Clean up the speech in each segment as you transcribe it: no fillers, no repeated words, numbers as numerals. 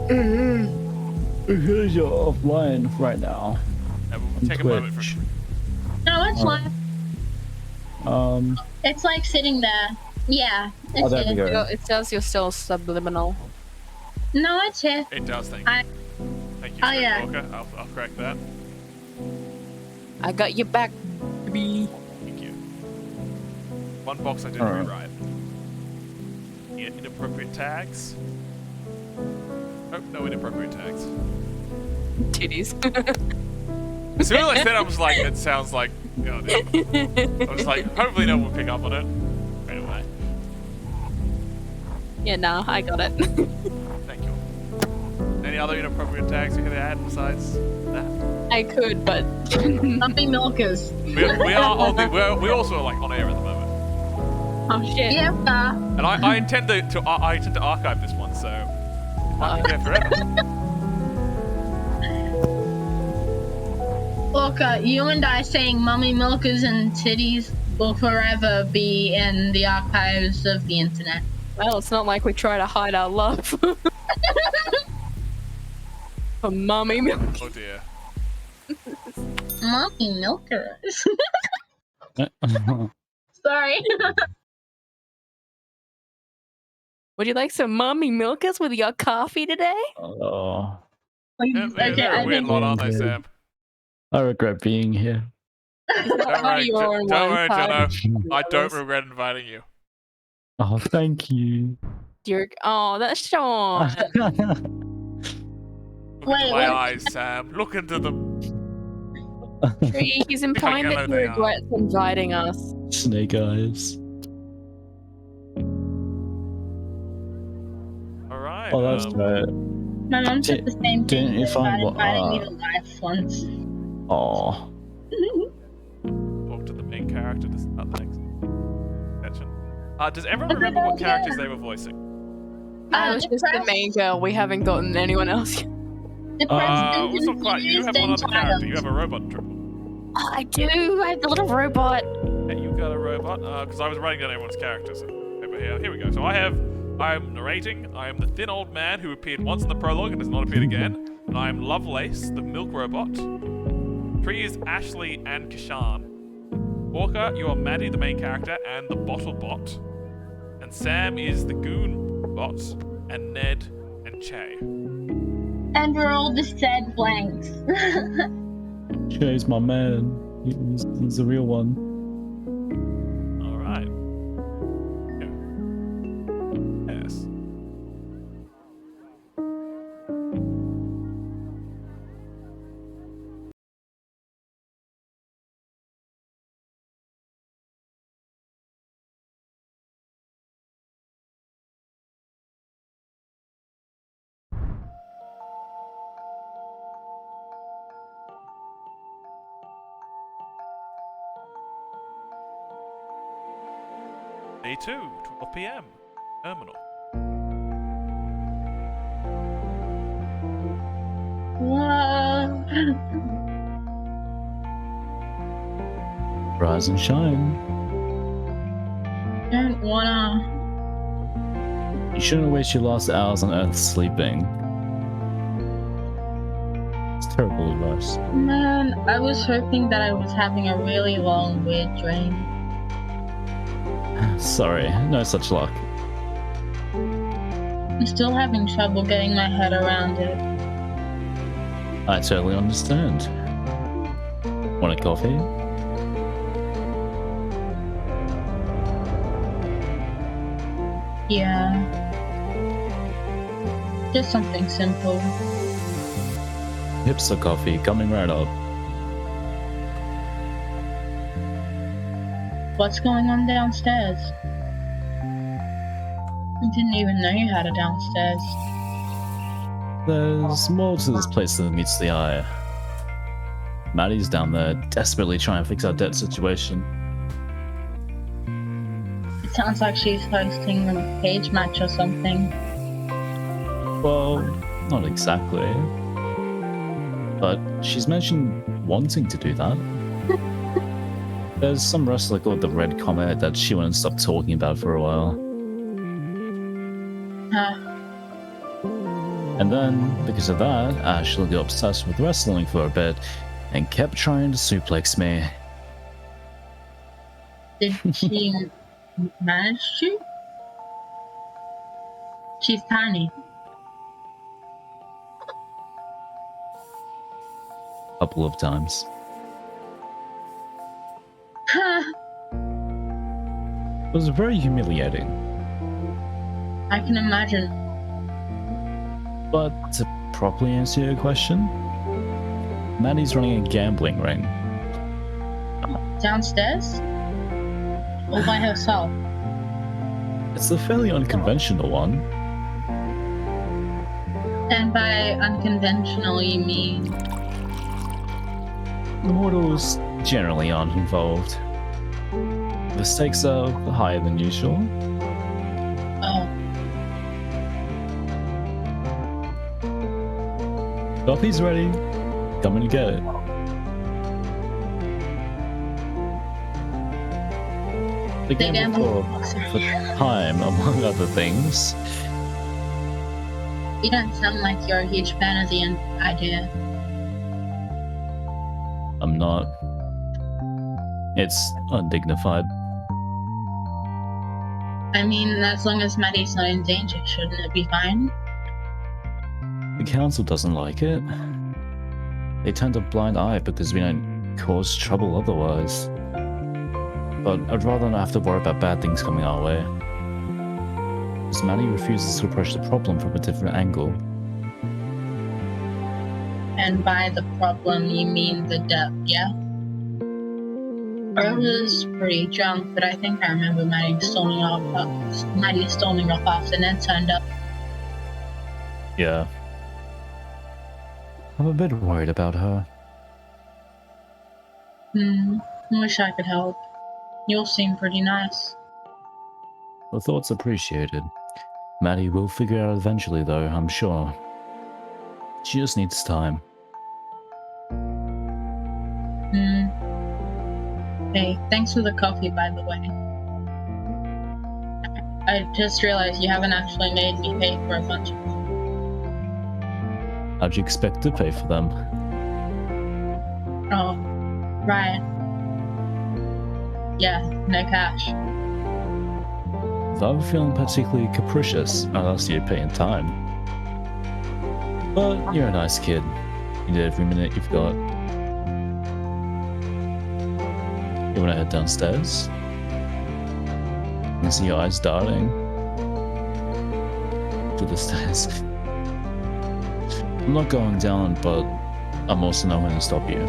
Because you're offline right now. Yeah, we'll take a moment for. No, it's live. It's like sitting there. Yeah, it's there we here. go. It says you're still subliminal. No, it's here. It does. Thank you. Thank you, yeah. Orca. I'll correct that. I got your back, baby. Thank you. One box I didn't rewrite. Yeah, inappropriate tags. Oh, no inappropriate tags. Titties. As soon as I said, I was like, it sounds like. Oh, I was like, hopefully no one will pick up on it. Anyway. Yeah, no, I got it. Thank you. Any other inappropriate tags you could add besides that? I could, but Puppy milkers. We are on the. We also are like on air at the moment. oh shit. Yeah. And I intend to archive this one, so it might be there forever. Orca, you and I saying mummy milkers and titties will forever be in the archives of the internet. Well, it's not like we try to hide our love. For mummy milk. Oh dear. Mummy milkers. Sorry. Would you like some mummy milkers with your coffee today? Oh, Yeah, they're a weird lot, aren't they, Sam? I regret being here. Don't worry, Jono. I don't regret. regret inviting you. Oh, thank you. Oh, that's Sean. Look Wait, into my what? eyes, Sam. Look into them. He's implying I know that he they are. regrets inviting us. Snake eyes. All right. Oh, that's right. My mom said the same didn't thing you about find what- inviting me to life once. Oh, Talk to the main character to start the next section. Does everyone remember what characters they were voicing? I was just the main girl. We haven't gotten anyone else. The president It's not quite. You have one other child. character. You have a robot triple. Oh, I do. I have the little robot. Yeah, you got a robot. Because I was writing down everyone's characters. Over here. Here we go. So I'm narrating. I am the thin old man who appeared once in the prologue and has not appeared again. And I am Lovelace, the milk robot. Tree is Ashley and Kashan. Orca, you are Maddie, the main character, and the bottle bot. And Sam is the goon bot, and Ned and Che. And we're all just dead blanks. Che's my man. He's the real one. All right. Yes. Day 2, 12 p.m. Terminal. Whoa. Rise and shine. Don't wanna. You shouldn't waste your last hours on Earth sleeping. It's terrible advice. Man, I was hoping that I was having a really long, weird dream. Sorry, no such luck. I'm still having trouble getting my head around it. I totally understand. Want a coffee? Yeah. Just something simple. Hipster coffee coming right up. What's going on downstairs? I didn't even know you had a downstairs. There's more to this place than meets the eye. Maddie's down there desperately trying to fix our debt situation. It sounds like she's hosting a cage match or something. Well, not exactly. But she's mentioned wanting to do that. There's some wrestler called the Red Comet that she won't stop talking about for a while. And then, because of that, Ashley got obsessed with wrestling for a bit and kept trying to suplex me. Did she manage to? She's tiny. A couple of times. It was very humiliating. I can imagine. But to properly answer your question, Maddie's running a gambling ring. Downstairs? All by herself? It's a fairly unconventional one. And by unconventional, you mean? Mortals generally aren't involved. The stakes are higher than usual. Oh. Coffee's ready. Come and get it. The game for time, among other things. You don't sound like you're a huge fan of the idea. I'm not. It's undignified. I mean, as long as Maddie's not in danger, shouldn't it be fine? The council doesn't like it. They tend a blind eye because we don't cause trouble otherwise. But I'd rather not have to worry about bad things coming our way. Because Maddie refuses to approach the problem from a different angle. And by the problem, you mean the debt, yeah? I was pretty drunk, but I think I remember Maddie storming off after Ned turned up. Yeah. I'm a bit worried about her. I wish I could help. You all seem pretty nice. The thought's appreciated. Maddie will figure it out eventually, though, I'm sure. She just needs time. Hey, thanks for the coffee, by the way. I just realized you haven't actually made me pay for a bunch of them. How'd you expect to pay for them? Oh, right. Yeah, no cash. If I were feeling particularly capricious, I'd ask you to pay in time. But you're a nice kid. You did every minute you've got. You wanna head downstairs? I can see your eyes darting. To the stairs. I'm not going down, but I'm also not going to stop you.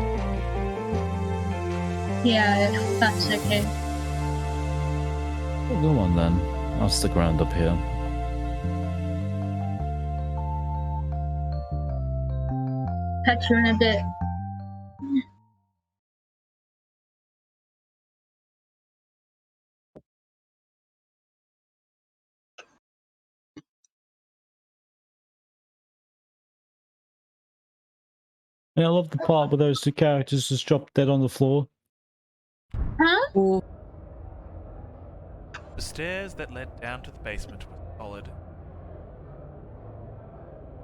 Yeah, if that's okay. Well, go on then. I'll stick around up here. Catch you in a bit. Yeah, I love the part where those two characters just dropped dead on the floor. Huh? Ooh. The stairs that led down to the basement were solid.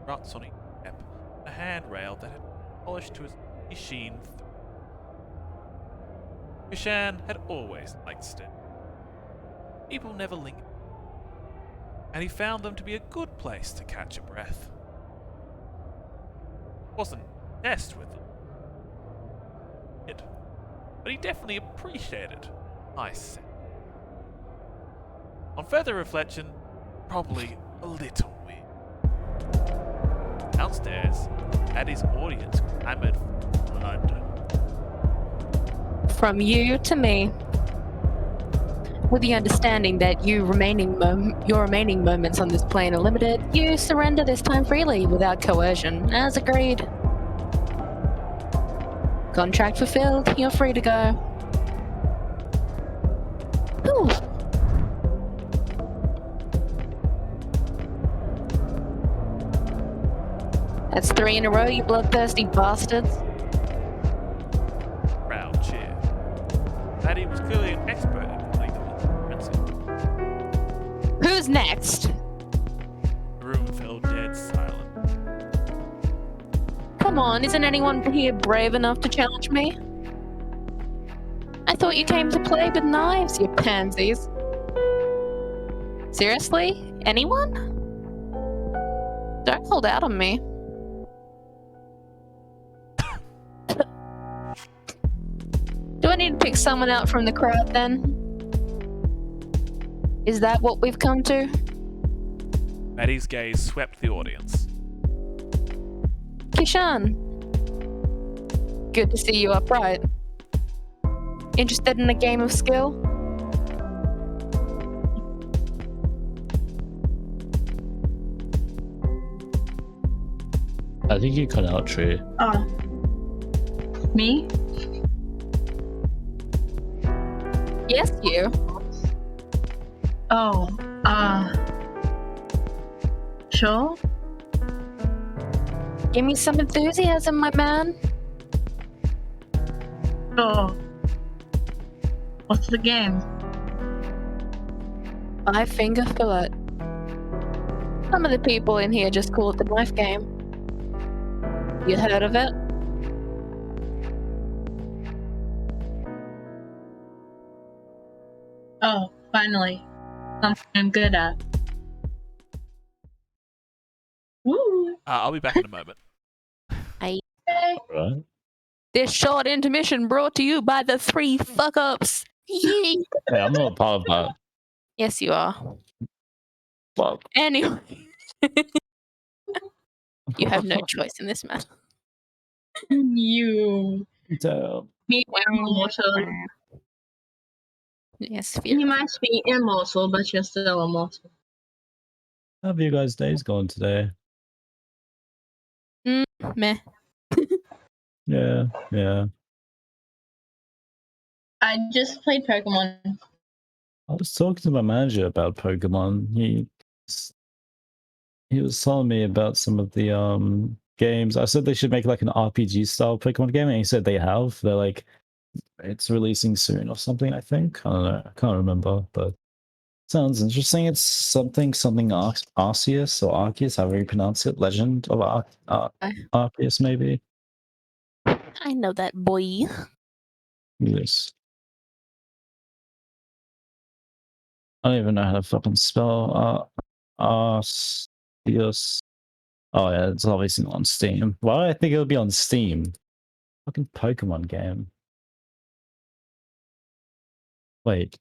Ruts on each step, and a handrail that had been polished to a sheen through. Kushan had always liked stairs. People never lingered, and he found them to be a good place to catch a breath. Wasn't obsessed with them, but he definitely appreciated nice set. On further reflection, probably a little weird. Downstairs, at his audience clamored for blood. From you to me. With the understanding that your remaining moments on this plane are limited, you surrender this time freely without coercion, as agreed. Contract fulfilled, you're free to go. Whew. That's 3 in a row, you bloodthirsty bastards. Crowd cheered. Maddie was clearly an expert at putting them in frenzy. Who's next? The room fell dead silent. come on, isn't anyone here brave enough to challenge me? I thought you came to play with knives, you pansies. Seriously? Anyone? Don't hold out on me. Do I need to pick someone out from the crowd then? Is that what we've come to? Maddie's gaze swept the audience. Kishan. Good to see you upright. Interested in a game of skill? I think you cut out Tree. Oh. Me? Yes, you. Oh, sure? Give me some enthusiasm, my man. Sure. What's the game? 5-finger fillet. Some of the people in here just call it the knife game. You heard of it? Oh, finally. Something I'm good at. Woo! I'll be back in a moment. Okay. Right? This short intermission brought to you by the 3 fuck-ups. Hey, I'm not part of that. Yes, you are. Fuck. Anyway. You have no choice in this matter. You. Damn. Be immortal. Yes, You might be immortal, but you're still immortal. How have you guys' days gone today? Meh. Yeah, yeah. I just played Pokemon. I was talking to my manager about Pokemon. He was telling me about some of the games. I said they should make like an RPG style Pokemon game, and he said they have. They're like, it's releasing soon or something, I think. I don't know. I can't remember, but sounds interesting. It's something Arceus or Arceus, however you pronounce it. Legend of Arceus, maybe. I know that boy. Yes. I don't even know how to fucking spell Arceus. Oh yeah, it's obviously not on Steam. Why do I think it'll be on Steam? Fucking Pokemon game. Wait.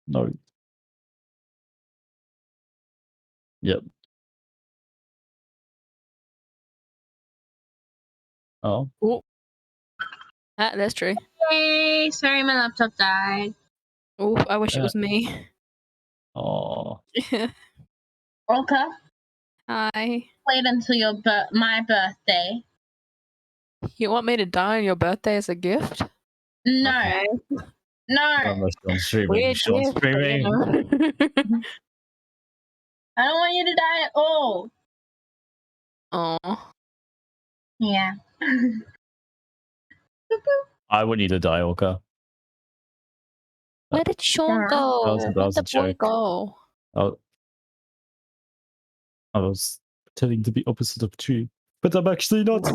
No. Yep. Oh. Oh. That's true. Hey, sorry my laptop died. Oh, I wish it was me. Oh. Orca, Hi. wait until my birthday. You want me to die on your birthday as a gift? No. Okay. No. Unless you're on streaming. Weird Sean gift, streaming. you know. I don't want you to die at all. Oh. Yeah. I want you to die, Orca. Where did Sean Yeah. go? That was a Where did the boy joke. go? I was pretending to be opposite of Tree, but I'm actually not.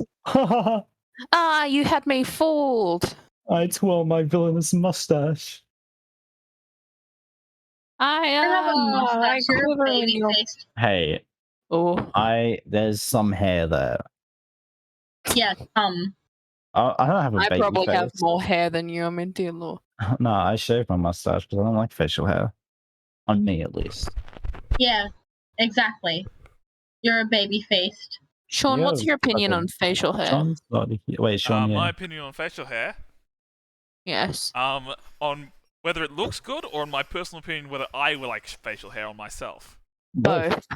Ah, you had me fooled. I twirl my villainous mustache. I have a mustache. You're a quiver in baby your... faced. Hey, Oh. there's some hair there. Yeah, I don't have a I baby probably face. have more hair than you. I mean, dear Lord. No, I shave my mustache because I don't like facial hair. On me, at least. Yeah, exactly. You're a baby faced. Sean, You what's have your opinion fucking- on facial hair? Sean's not here. Wait, Sean, My yeah. opinion on facial hair. Yes. On whether it looks good, or in my personal opinion, whether I will like facial hair on myself. Both.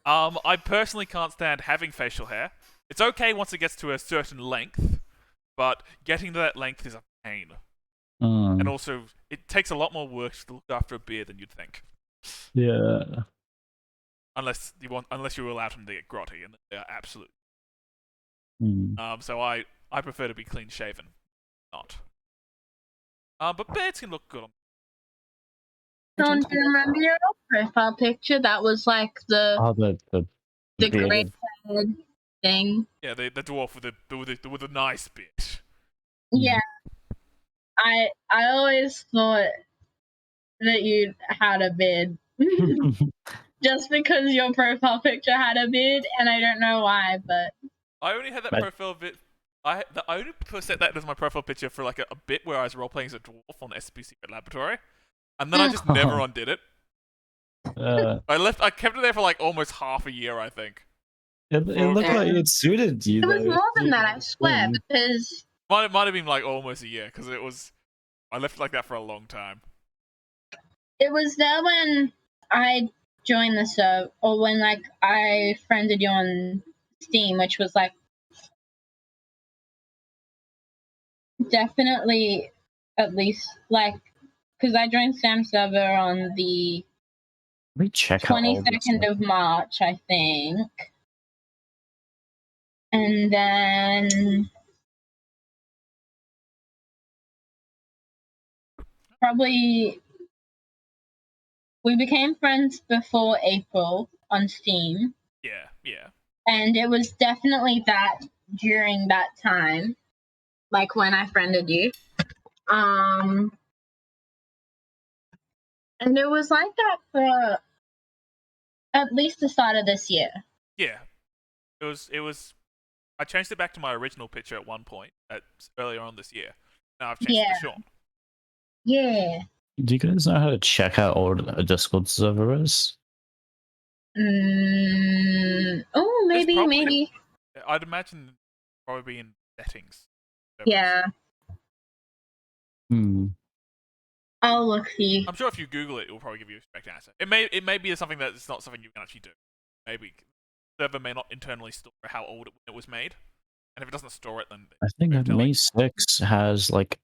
I personally can't stand having facial hair. It's okay once it gets to a certain length, but getting to that length is a pain. And also, it takes a lot more work to look after a beard than you'd think. Yeah. Unless you're allowed them to get grotty, and they are absolute. Mm. So I prefer to be clean shaven, not. But beards can look good on. Sean, do you remember your profile picture? That was like the Oh, the great bearded head thing. Yeah, the dwarf with the nice bit. Yeah, I always thought that you had a beard. Just because your profile picture had a beard, and I don't know why, but I only had that Right. profile bit. I only set that as my profile picture for like a bit where I was role playing as a dwarf on SBC Laboratory, and then I just never undid it. I kept it there for like almost half a year, I think. It looked like it suited you. it was though. more than that, I swear, thing. because Might have been like almost a year because I left it like that for a long time. it was there when I joined the server, or when like I friended you on Steam, which was like definitely at least like because I joined Sam's server on the Let me check how old this 22nd of March, I think. And then probably we became friends before April on Steam. Yeah. And it was definitely that during that time, like when I friended you. And it was like that for at least the start of this year. Yeah. It was. I changed it back to my original picture at one point earlier on this year. Now I've changed it to Sean. Yeah. Do you guys know how to check how old a Discord server is? Oh, maybe. I'd imagine probably in settings. Yeah. I'll look for you. I'm sure if you Google it, it will probably give you a correct answer. It may be something that it's not something you can actually do. Maybe the server may not internally store how old it was made, and if it doesn't store it, then I think that Me 6 has like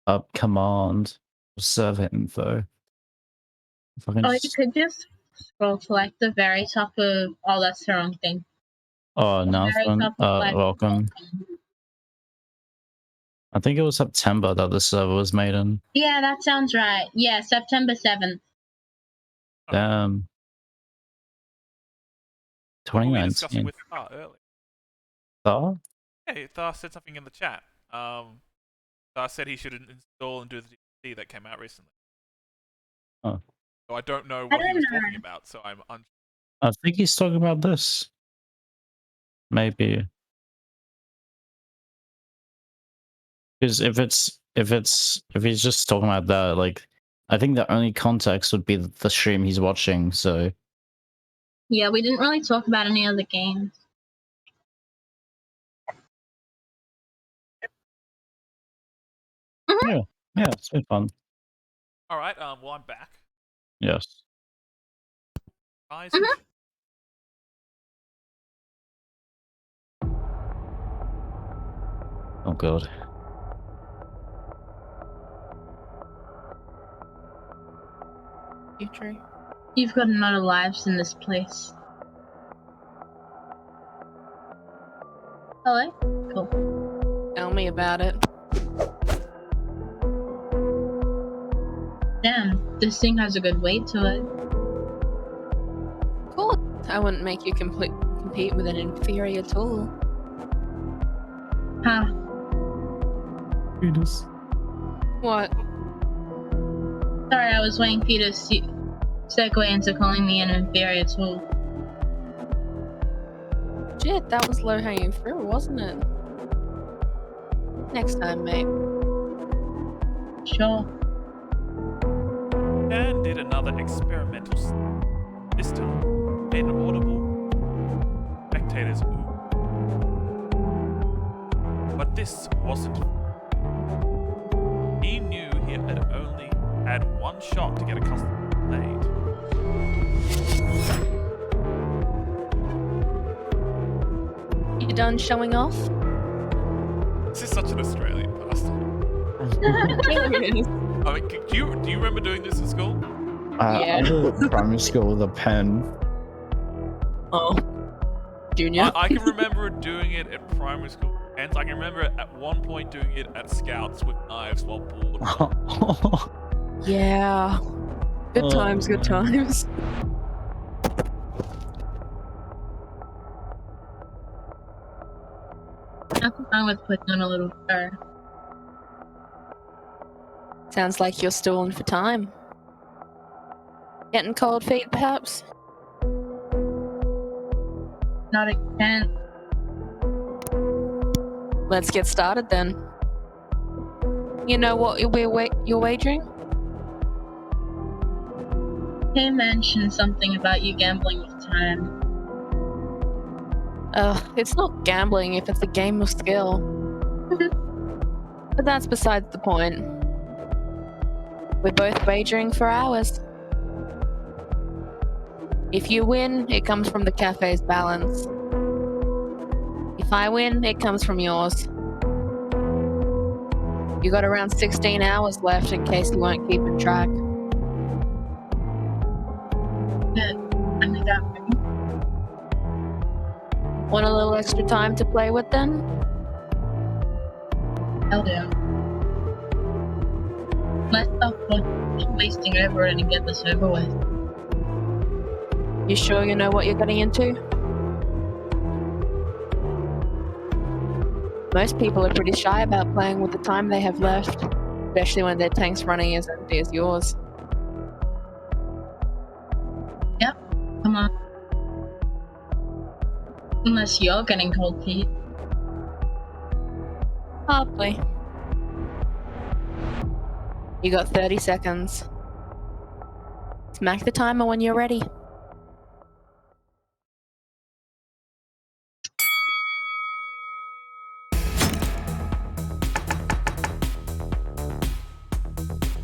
a command for server info. If I can You could just scroll to like the very top of. Oh, that's the wrong thing. Oh, announcement. Welcome. I think it was September that the server was made in. Yeah, that sounds right. Yeah, September 7th. Damn. 2019. We were discussing with Thar earlier. Thar? Hey, Thar said something in the chat. Thar said he should install and do the DLC that came out recently. Oh. So I don't know what he was talking about, so I'm unsure. I think he's talking about this. Maybe. Because if he's just talking about that, like, I think the only context would be the stream he's watching, so. Yeah, we didn't really talk about any other games. Yeah, it's been fun. Alright, well, I'm back. Yes. Guys, Oh god. Future. You've got a lot of lives in this place. Hello? Cool. Tell me about it. Damn, this thing has a good weight to it. Cool. I wouldn't make you compete with an inferior tool. Huh. Venus. What? Sorry, I was waiting for you to segue into calling me an inferior tool. Shit, that was low hanging fruit, wasn't it? Next time, mate. Sure. Dan did another experimental this time, made an audible spectators ooh. But this wasn't. He knew he had only had one shot to get a custom made. You done showing off? This is such an Australian pastime. I mean, do you remember doing this in school? I did it primary school with a pen. Oh. Junior? I can remember doing it at primary school, and I can remember at one point doing it at Scouts with knives while bored. Yeah. Good times, good times. I was putting on a little fur. Sounds like you're stalling for time. Getting cold feet, perhaps? Not a chance. Let's get started then. You know what you're wagering? He mentioned something about you gambling with time. It's not gambling if it's a game of skill. But that's besides the point. We're both wagering for hours. If you win, it comes from the cafe's balance. If I win, it comes from yours. You got around 16 hours left in case you weren't keeping track. I mean, that Want a little extra time to play with then? hell yeah. Let's stop wasting over it and get this over with. You sure you know what you're getting into? Most people are pretty shy about playing with the time they have left, especially when their tank's running as empty as yours. Come on. Unless you're getting cold feet. Hardly. You got 30 seconds. Smack the timer when you're ready.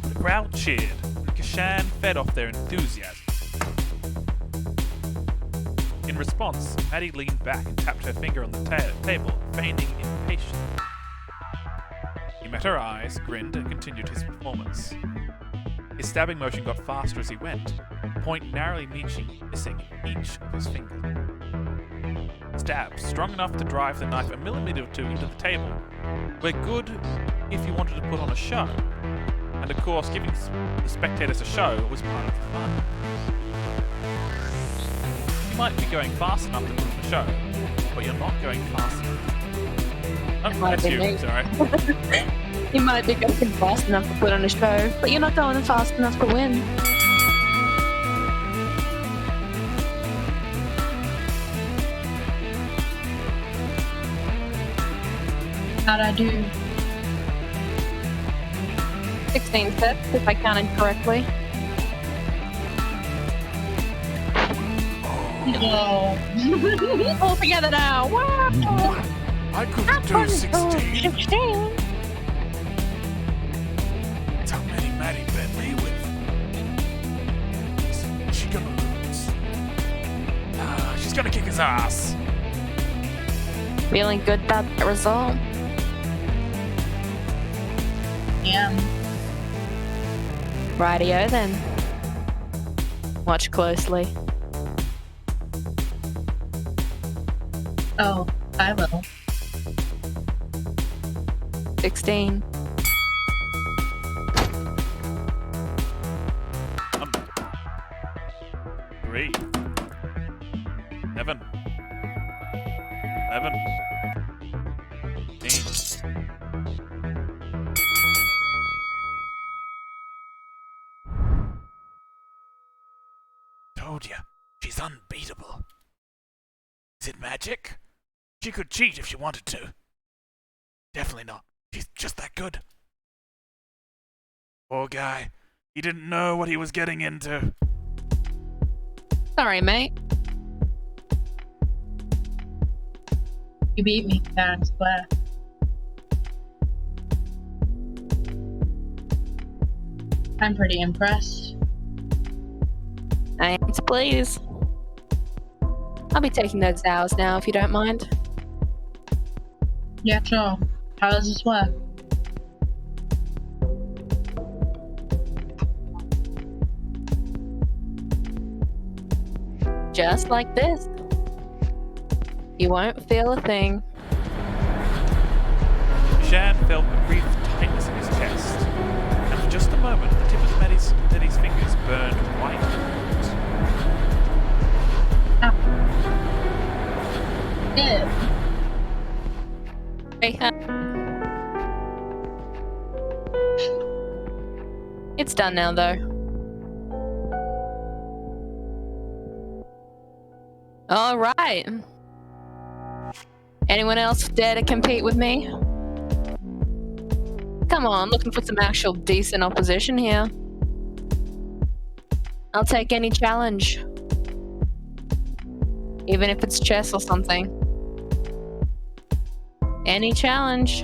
The crowd cheered, and Kashan fed off their enthusiasm. In response, Maddie leaned back and tapped her finger on the table, feigning impatience. He met her eyes, grinned, and continued his performance. His stabbing motion got faster as he went, the point narrowly missing each of his fingers. Stabs strong enough to drive the knife a millimeter or two into the table were good if you wanted to put on a show. And of course, giving the spectators a show was part of the fun. You might be going fast enough to put on a show, but you're not going fast enough. Oh, Might have that's been you, me. sorry. You might be going fast enough to put on a show, but you're not going fast enough to win. How'd I do? 16 steps, if I counted correctly. Whoa. All together now. Wow! I couldn't do 16. 16. That's how many Maddie bet me with. Is she gonna lose? She's gonna kick his ass. Feeling good about that result? Yeah. Rightio then. Watch closely. Oh, I will. 16. Three. 7. 11. 15. Told ya, she's unbeatable. Is it magic? She could cheat if she wanted to. Definitely not. She's just that good. Poor guy. He didn't know what he was getting into. Sorry, mate. You beat me fair and square. I'm pretty impressed. I am to please. I'll be taking those hours now if you don't mind. Yeah, sure. How does this work? Just like this. You won't feel a thing. Shan felt a brief tightness in his chest, and for just a moment the tip of Maddie's fingers burned white. Ew. Hey, It's done now, though. All right. Anyone else dare to compete with me? Come on, looking for some actual decent opposition here. I'll take any challenge. Even if it's chess or something. Any challenge.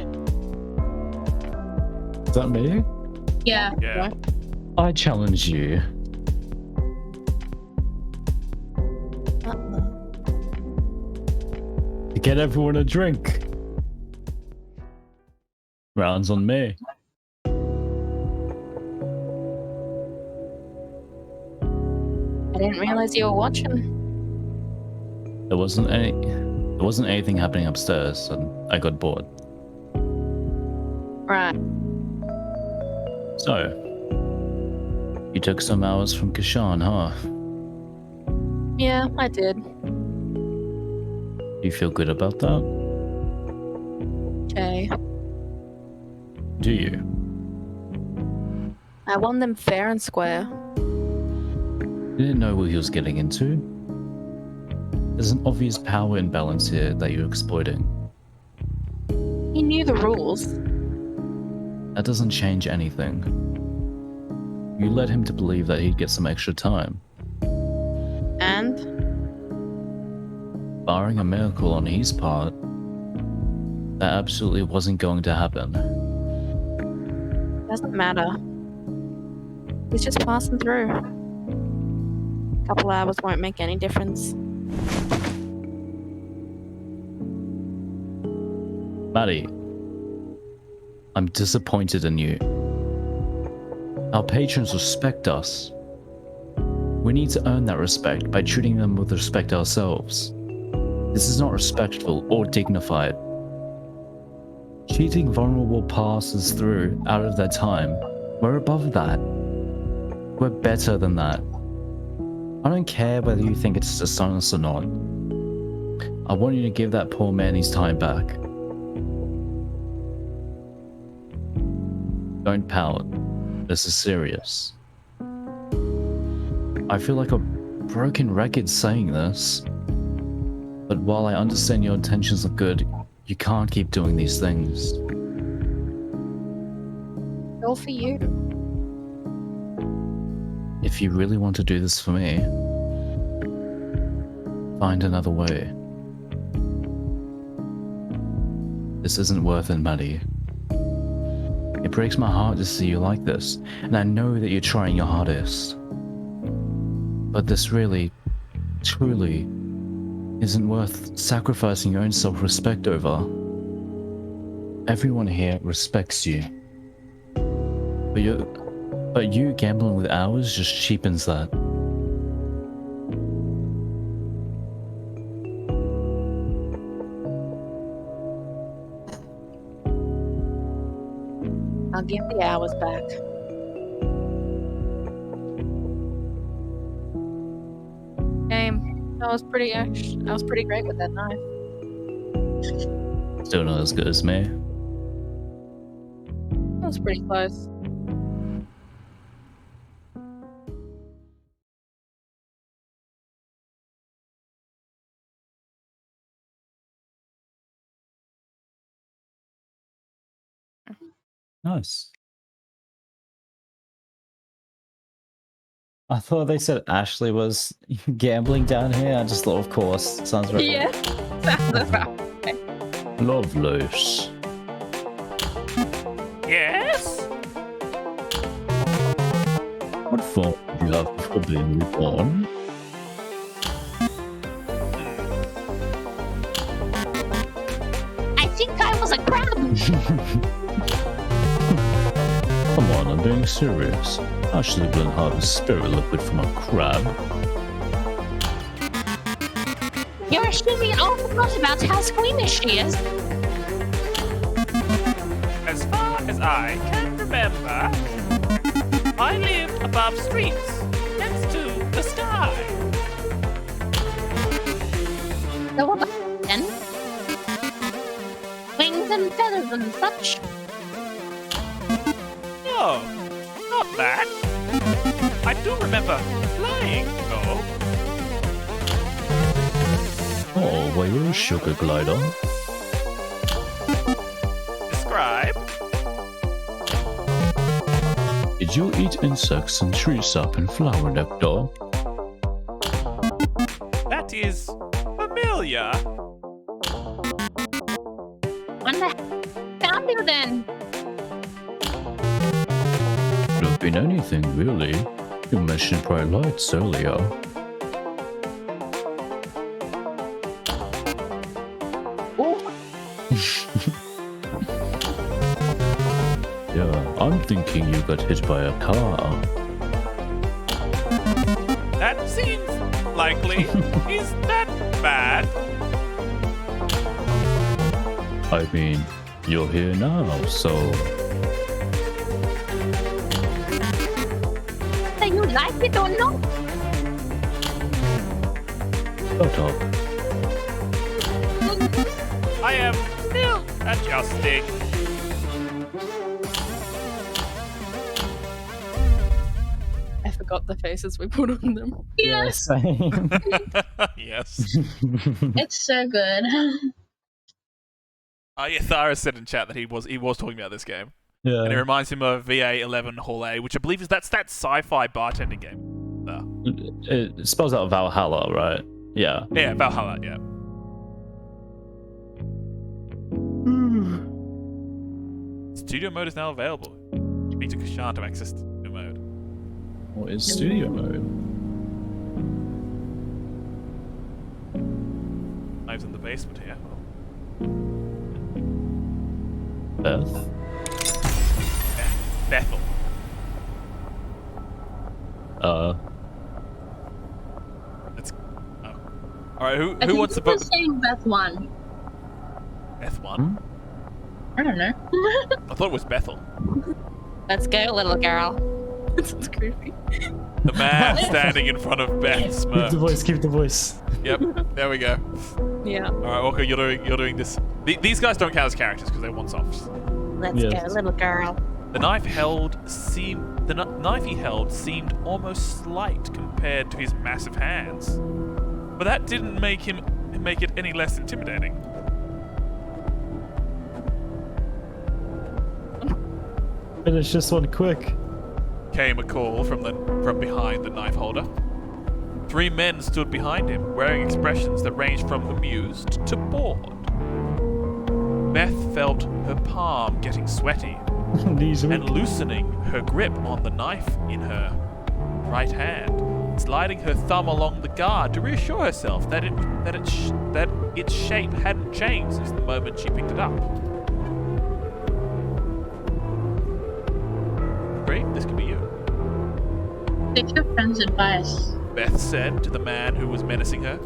Is that me? Yeah. Yeah. I challenge you. To get everyone a drink. Rounds on me. I didn't realize you were watching. There wasn't anything happening upstairs, and I got bored. Right. So, you took some hours from Kashan, huh? Yeah, I did. Do you feel good about that? Okay. Do you? I won them fair and square. You didn't know what he was getting into? There's an obvious power imbalance here that you're exploiting. He knew the rules. That doesn't change anything. You led him to believe that he'd get some extra time. And? Barring a miracle on his part, that absolutely wasn't going to happen. Doesn't matter. He's just passing through. A couple hours won't make any difference. Maddie, I'm disappointed in you. Our patrons respect us. We need to earn that respect by treating them with respect ourselves. This is not respectful or dignified. Cheating vulnerable passes through out of their time. We're above that. We're better than that. I don't care whether you think it's dishonest or not. I want you to give that poor man his time back. Don't pout. This is serious. I feel like a broken record saying this, but while I understand your intentions are good, you can't keep doing these things. All for you. If you really want to do this for me, find another way. This isn't worth it, Maddie. It breaks my heart to see you like this, and I know that you're trying your hardest. But this really, truly, isn't worth sacrificing your own self-respect over. Everyone here respects you. But you gambling with hours just cheapens that. I'll give the hours back. Game. I was pretty great with that knife. Still not as good as me. That was pretty close. Nice. I thought they said Ashley was gambling down here. I just thought, of course, sounds right. Yeah. Sounds about. Lovelace. Yes? What form do you have before being reborn? I think I was a crab. Come on, I'm being serious. Ashley wouldn't have a spirit liquid from a crab. You're assuming all the thought about how squeamish she is. As far as I can remember, I live above streets, next to the sky. So what then? Wings and feathers and such. No, not that. I do remember flying, though. Oh, were you a sugar glider? Describe. Did you eat insects and tree sap and flower nectar? That is familiar. When the found you then? Could have been anything, really. You mentioned bright lights earlier. Yeah, I'm thinking you got hit by a car. That seems likely. Is that bad? I mean, you're here now, so... Do you like it or not? Shut up. I am still adjusting. I forgot the faces we put on them. Yeah, same. Yes. it's so good. Yeah, Thara said in chat that he was talking about this game. Yeah. And it reminds him of VA 11 Hall A, which I believe is that sci-fi bartending game. It spells out Valhalla, right? Yeah. Yeah, Valhalla, yeah. Studio mode is now available. Speak to Kashan to access studio mode. What is studio mode? Knives in the basement here. Beth? Bethel. Let's. Oh. All right. Who wants to vote? saying Beth won. Beth one. I don't know. I thought it was Bethel. Let's go, little girl. This is creepy. The man standing in front of Beth Smurf. keep the voice. Yep. There we go. Yeah. All right, Orca, you're doing this. These guys don't count as characters because they're one-offs. Let's Yes. go, little girl. The knife he held seemed almost slight compared to his massive hands, but that didn't make it any less intimidating. Finish this one quick. Came a call from behind the knife holder. 3 men stood behind him, wearing expressions that ranged from amused to bored. Beth felt her palm getting sweaty and loosening her grip on the knife in her right hand, sliding her thumb along the guard to reassure herself that its shape hadn't changed since the moment she picked it up. Great, this could be you. Take your friend's advice. Beth said to the man who was menacing her.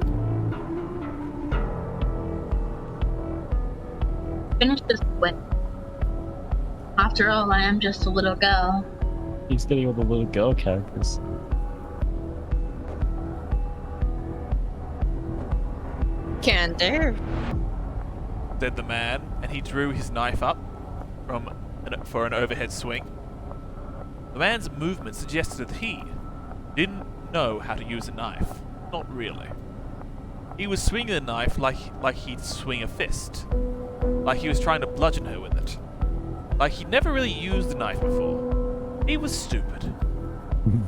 Finish this quick. After all, I am just a little girl. He's getting all the little girl characters. Can do. Said the man, and he drew his knife up for an overhead swing. The man's movement suggested that he didn't know how to use a knife. Not really. He was swinging the knife like he'd swing a fist. Like he was trying to bludgeon her with it. Like he'd never really used the knife before. He was stupid.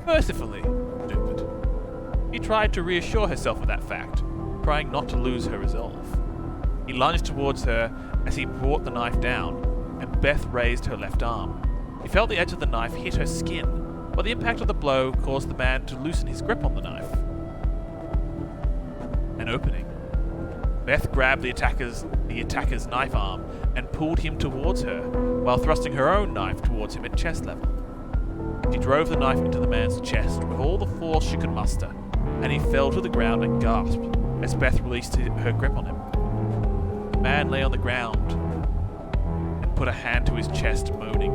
Mercifully stupid. He tried to reassure herself of that fact, trying not to lose her resolve. He lunged towards her as he brought the knife down, and Beth raised her left arm. He felt the edge of the knife hit her skin, but the impact of the blow caused the man to loosen his grip on the knife. An opening. Beth grabbed the attacker's knife arm and pulled him towards her, while thrusting her own knife towards him at chest level. She drove the knife into the man's chest with all the force she could muster, and he fell to the ground and gasped as Beth released her grip on him. The man lay on the ground and put a hand to his chest, moaning.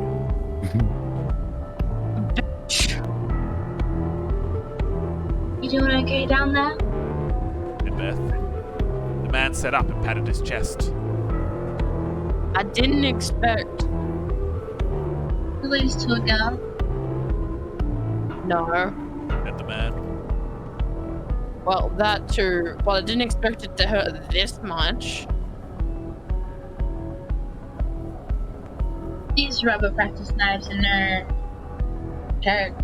You doing okay down there? And Beth. The man sat up and patted his chest. I didn't expect. At least to a girl. No. Said the man. Well, that too. Well, I didn't expect it to hurt this much. These rubber practice knives are no joke.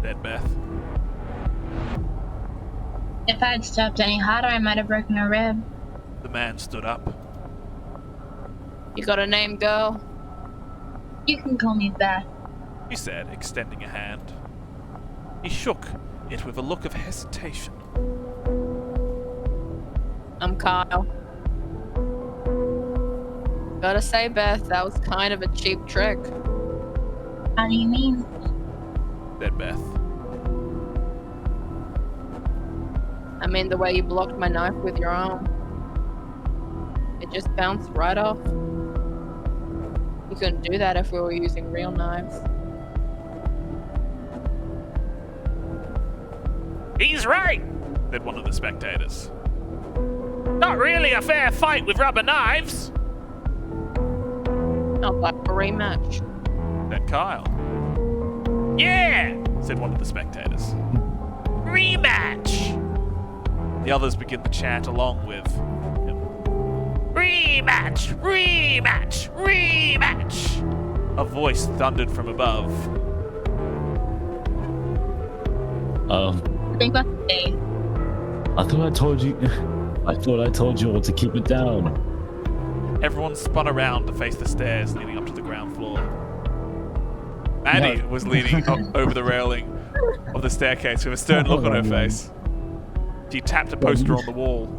Said Beth. If I'd stepped any harder, I might have broken a rib. The man stood up. You got a name, girl? You can call me Beth. He said, extending a hand. He shook it with a look of hesitation. I'm Kyle. Gotta say, Beth, that was kind of a cheap trick. How do you mean? Said Beth. I mean, the way you blocked my knife with your arm. It just bounced right off. You couldn't do that if we were using real knives. He's right, said one of the spectators. Not really a fair fight with rubber knives, I'd like a rematch. said Kyle. Yeah, said one of the spectators. Rematch! The others begin to chant along with him. Rematch! Rematch! Rematch! A voice thundered from above. I think that's okay. I thought I told you. I thought I told you all to keep it down. Everyone spun around to face the stairs leading up to the ground floor. Maddie No. was leaning up over the railing of the staircase with a stern look on her face. She tapped a poster on the wall.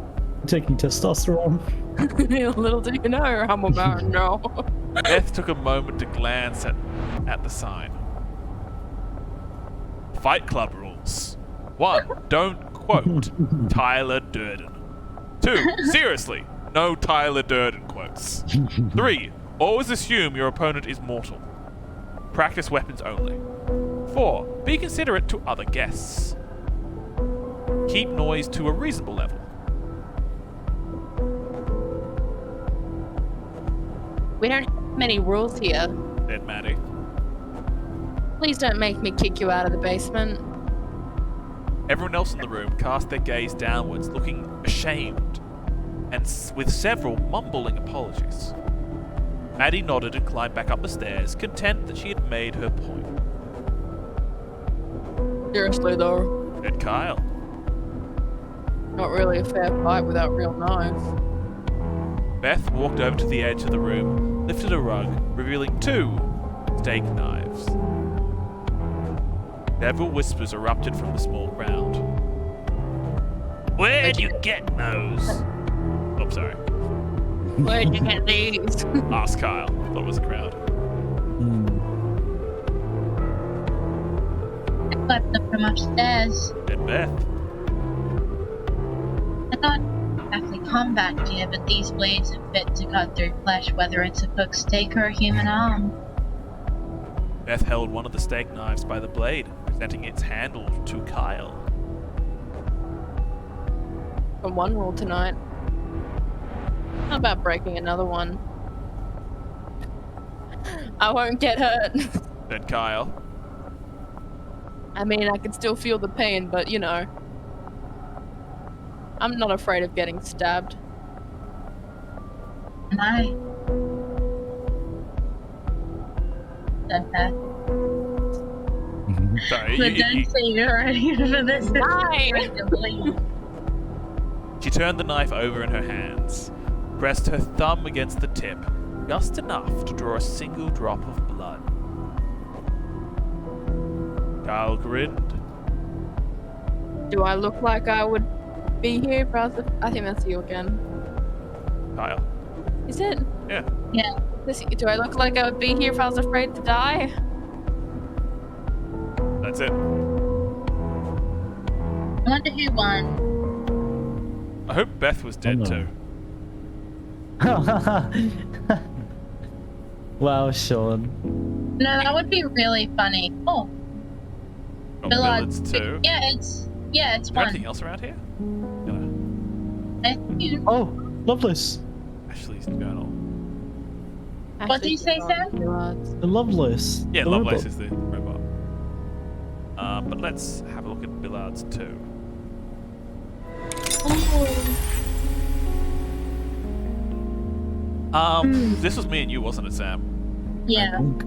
Taking testosterone. Little do you know, I'm about no. Beth took a moment to glance at the sign. Fight Club rules. 1. Don't quote Tyler Durden. 2. Seriously, no Tyler Durden quotes. 3. Always assume your opponent is mortal. Practice weapons only. 4. Be considerate to other guests. Keep noise to a reasonable level. We don't have many rules here. Said Maddie. Please don't make me kick you out of the basement. Everyone else in the room cast their gaze downwards, looking ashamed, and with several mumbling apologies. Maddie nodded and climbed back up the stairs, content that she had made her point. Seriously though, Said Kyle. not really a fair fight without real knives. Beth walked over to the edge of the room, lifted a rug, revealing 2 steak knives. Several whispers erupted from the small crowd. Where'd you get those? Oh, sorry. Where'd you get these? Asked Kyle. Thought it was a crowd. I got them from upstairs. Said Beth. I thought exactly combat gear, but these blades are fit to cut through flesh, whether it's a cooked steak or a human arm. Beth held one of the steak knives by the blade, presenting its handle to Kyle. From one rule tonight. How about breaking another one? I won't get hurt. Said Kyle. I mean, I can still feel the pain, but you know. I'm not afraid of getting stabbed. Am I? Said Beth. Sorry, But don't say you're ready for this. Why? She turned the knife over in her hands, pressed her thumb against the tip, just enough to draw a single drop of blood. Kyle grinned. Do I look like I would be here if I was I think that's you again. Kyle. Is it? Yeah. Yeah. Do I look like I would be here if I was afraid to die? That's it. I wonder who won. I hope Beth was dead Oh, no. too. Wow, Sean. No, that would be really funny. Oh, Got Billard. villains too. yeah, it's Is there anything one. else around here? I think- Oh, Lovelace. Ashley's journal. What did you say, Sam? The Lovelace. Yeah, The Lovelace robot. is the robot. But let's have a look at billiards too. This was me and you, wasn't it, Sam? Yeah. I think.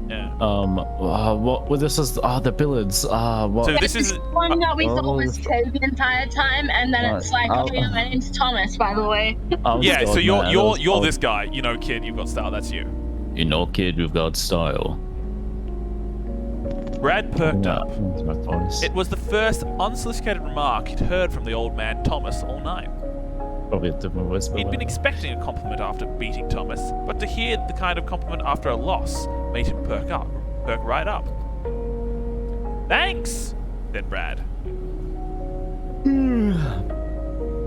Yeah. What? Well, this is the billiards. What? So This is the one that we thought was Toe the entire time, and then it's like, oh yeah, my name's Thomas, by the way. Yeah. So you're this guy. You know, kid, you've got style. That's you. You know, kid, you've got style. Brad perked up. That's my voice. It was the first unsolicited remark he'd heard from the old man Thomas all night. Probably a different voice. He'd been expecting a compliment after beating Thomas, but to hear the kind of compliment after a loss made him perk right up. Thanks, said Brad.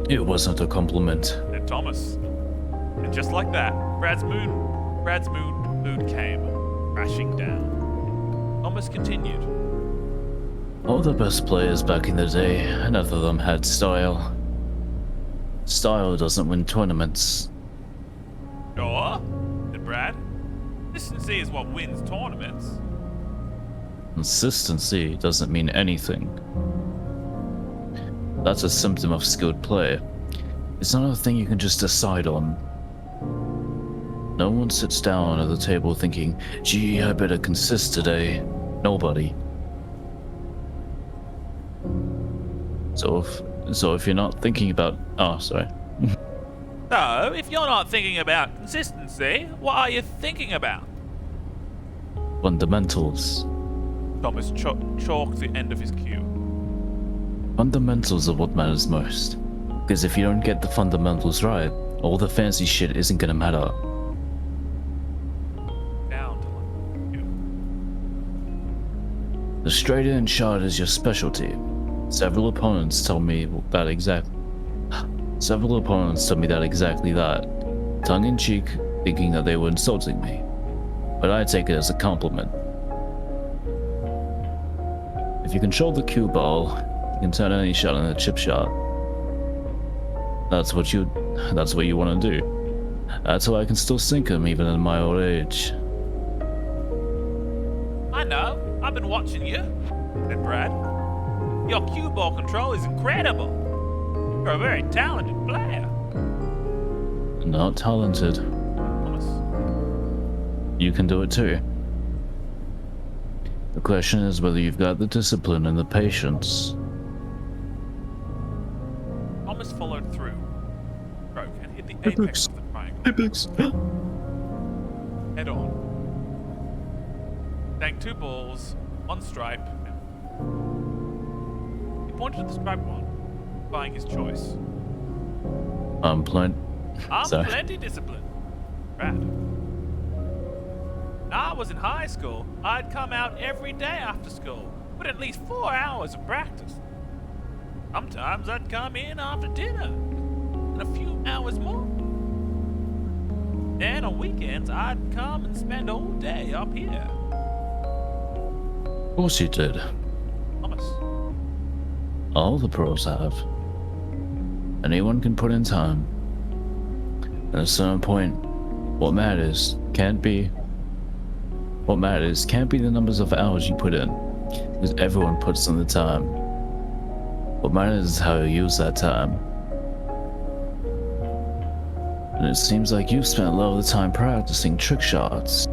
It wasn't a compliment. Said Thomas. And just like that, Brad's mood came crashing down. Thomas continued. All the best players back in the day, none of them had style. Style doesn't win tournaments. Sure, said Brad. Consistency is what wins tournaments. Consistency doesn't mean anything. That's a symptom of skilled play. It's not a thing you can just decide on. No one sits down at the table thinking, gee, I better consist today. Nobody. So if you're not thinking about... Oh, sorry. So, if you're not thinking about consistency, what are you thinking about? Fundamentals. Thomas chalked the end of his cue. Fundamentals are what matters most. Because if you don't get the fundamentals right, all the fancy shit isn't gonna matter. Down to like you. The straight in shot is your specialty. Several opponents tell me that exactly that, tongue-in-cheek, thinking that they were insulting me. But I take it as a compliment. If you control the cue ball, you can turn any shot into a chip shot. That's what you want to do. That's how I can still sink them even in my old age. I know. I've been watching you, said Brad. Your cue ball control is incredible. You're a very talented player. Not talented. Thomas. You can do it too. The question is whether you've got the discipline and the patience. Thomas followed through. Broke and hit the apex of the triangle. Apex. Head on. Sang 2 balls, 1 stripe. He pointed at the striped one, buying his choice. I'm plenty disciplined. Brad. When I was in high school, I'd come out every day after school, with at least 4 hours of practice. Sometimes I'd come in after dinner, and a few hours more. Then on weekends, I'd come and spend all day up here. Of course you did. Thomas. All the pros have. Anyone can put in time. At a certain point, what matters can't be the numbers of hours you put in, because everyone puts in the time. What matters is how you use that time. And it seems like you've spent a lot of the time practicing trick shots.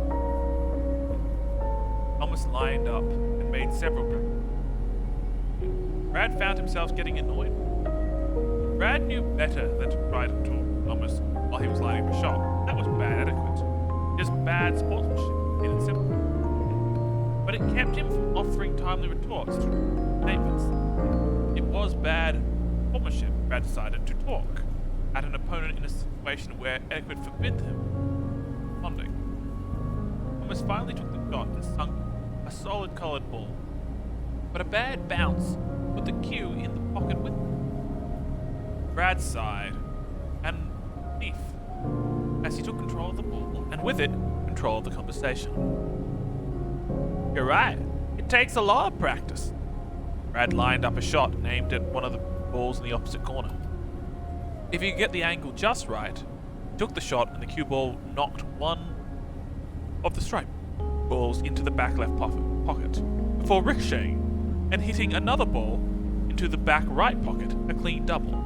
Thomas lined up and made several practices. Brad found himself getting annoyed. Brad knew better than to try to talk to Thomas while he was lining up a shot. That was bad etiquette. Just bad sportsmanship, plain and simple. But it kept him from offering timely retorts to statements. It was bad sportsmanship, Brad decided, to talk at an opponent in a situation where etiquette forbid him responding. Thomas finally took the shot and sunk a solid coloured ball. But a bad bounce put the cue in the pocket with him. Brad sighed and beefed as he took control of the ball and with it, control of the conversation. You're right. It takes a lot of practice. Brad lined up a shot and aimed at one of the balls in the opposite corner. If he could get the angle just right, he took the shot and the cue ball knocked one of the stripe balls into the back left pocket before ricocheting and hitting another ball into the back right pocket, a clean double.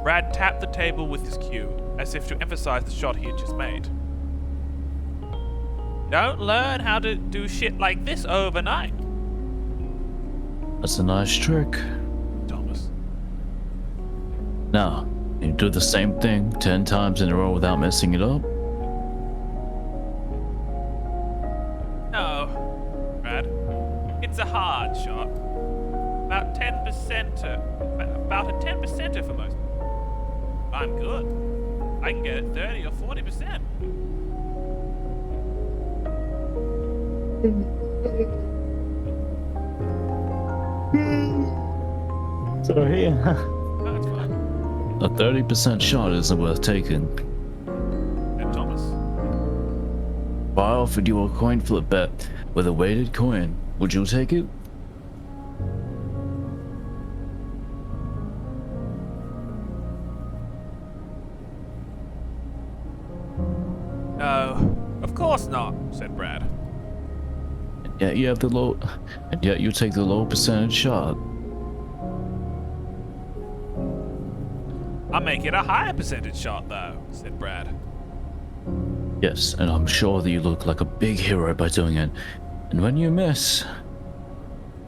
Brad tapped the table with his cue, as if to emphasize the shot he had just made. Don't learn how to do shit like this overnight. That's a nice trick. Thomas. Now, you do the same thing 10 times in a row without messing it up? No, Brad. It's a hard shot. About 10%, about a 10%er for most. I'm good. I can get it 30 or 40%. Sorry. No, it's fine. A 30% shot isn't worth taking. And Thomas. If I offered you a coin flip bet with a weighted coin, would you take it? No, of course not, said Brad. And yet you have the low, and yet you take the low percentage shot. I make it a higher percentage shot, though, said Brad. Yes, and I'm sure that you look like a big hero by doing it. And when you miss,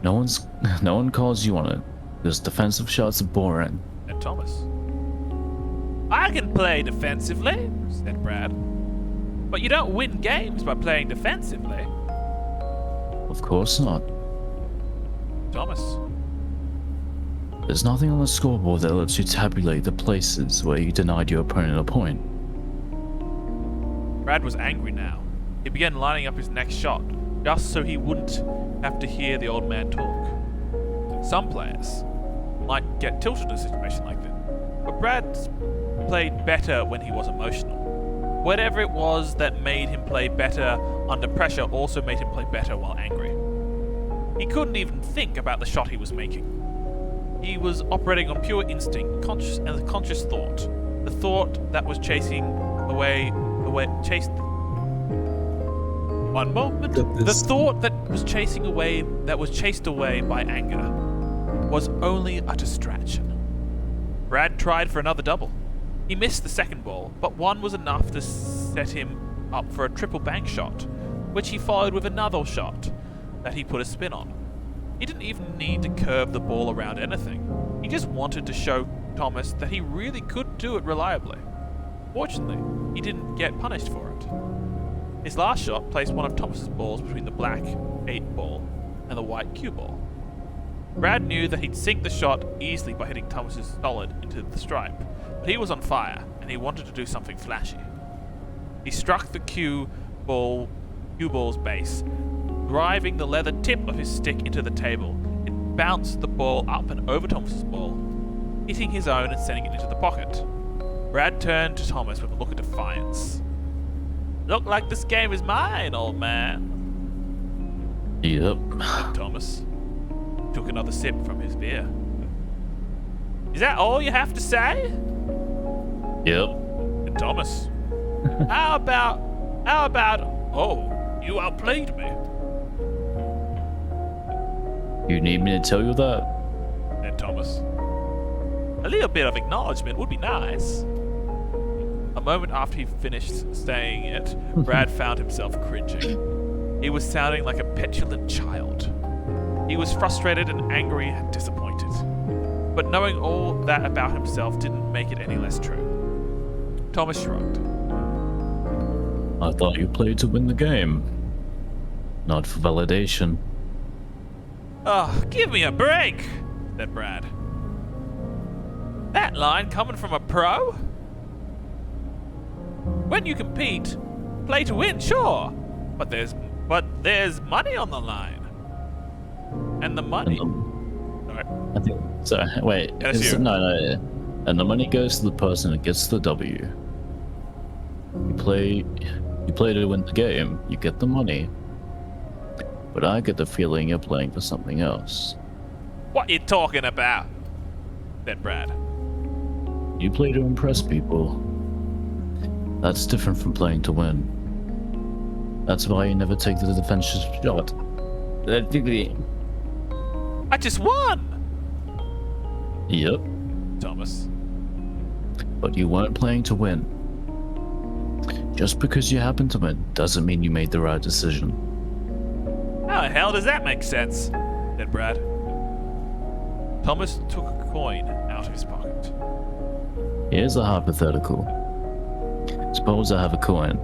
no one calls you on it. Because defensive shots are boring. And Thomas. I can play defensively, said Brad. But you don't win games by playing defensively. Of course not. Thomas. There's nothing on the scoreboard that lets you tabulate the places where you denied your opponent a point. Brad was angry now. He began lining up his next shot, just so he wouldn't have to hear the old man talk. Some players might get tilted in a situation like that, but Brad played better when he was emotional. Whatever it was that made him play better under pressure also made him play better while angry. He couldn't even think about the shot he was making. He was operating on pure instinct, conscious thought. The thought that was chasing away, chased. One moment. The thought that was chased away by anger, was only a distraction. Brad tried for another double. He missed the second ball, but one was enough to set him up for a triple bank shot, which he followed with another shot that he put a spin on. He didn't even need to curve the ball around anything. He just wanted to show Thomas that he really could do it reliably. Fortunately, he didn't get punished for it. His last shot placed one of Thomas's balls between the black 8 ball and the white cue ball. Brad knew that he'd sink the shot easily by hitting Thomas's solid into the stripe, but he was on fire and he wanted to do something flashy. He struck the cue ball's base, driving the leather tip of his stick into the table. It bounced the ball up and over Thomas's ball, hitting his own and sending it into the pocket. Brad turned to Thomas with a look of defiance. Look like this game is mine, old man. Yep. And Thomas took another sip from his beer. Is that all you have to say? Yep. And Thomas. How about, oh, you outplayed me. You need me to tell you that? And Thomas. A little bit of acknowledgement would be nice. A moment after he finished saying it, Brad found himself cringing. He was sounding like a petulant child. He was frustrated and angry and disappointed. But knowing all that about himself didn't make it any less true. Thomas shrugged. I thought you played to win the game, not for validation. Oh, give me a break, said Brad. That line coming from a pro? When you compete, play to win, sure, but there's money on the line, and the money. Sorry. I think. Sorry. Wait. Yes, you. No. And the money goes to the person that gets the W. You play to win the game. You get the money. But I get the feeling you're playing for something else. What you talking about? Said Brad. You play to impress people. That's different from playing to win. That's why you never take the defensive shot. I just won! Yep, Thomas. but you weren't playing to win. Just because you happened to win doesn't mean you made the right decision. How the hell does that make sense? Said Brad. Thomas took a coin out of his pocket. Here's a hypothetical. Suppose I have a coin.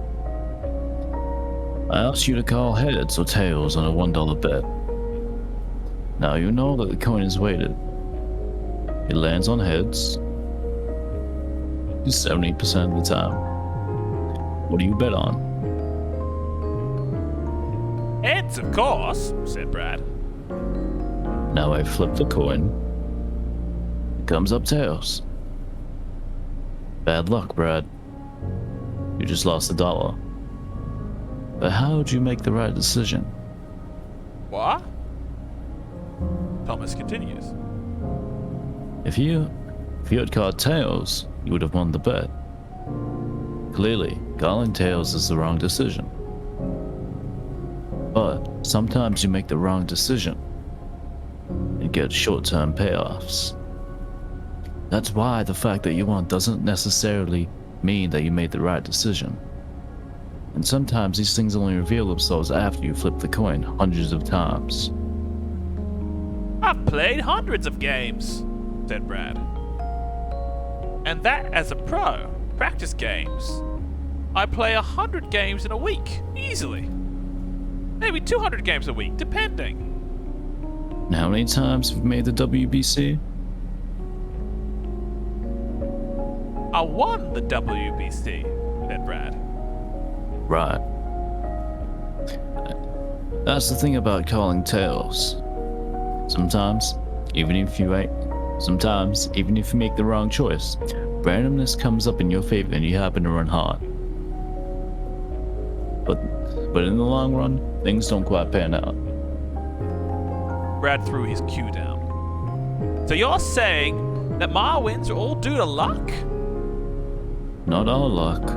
I ask you to call heads or tails on a $1 bet. Now you know that the coin is weighted. It lands on heads 70% of the time. What do you bet on? Heads, of course, said Brad. Now I flip the coin. It comes up tails. Bad luck, Brad. You just lost $1. But how would you make the right decision? What? Thomas continues. If you had called tails, you would have won the bet. Clearly, calling tails is the wrong decision. But sometimes you make the wrong decision and get short-term payoffs. That's why the fact that you won doesn't necessarily mean that you made the right decision. And sometimes these things only reveal themselves after you flip the coin hundreds of times. I've played hundreds of games, said Brad. And that as a pro, practice games. I play 100 games in a week, easily. Maybe 200 games a week, depending. And how many times have you made the WBC? I won the WBC, said Brad. Right. That's the thing about calling tails. Sometimes, even if you make the wrong choice, randomness comes up in your favor and you happen to run hard. But in the long run, things don't quite pan out. Brad threw his cue down. So you're saying that my wins are all due to luck? Not all luck.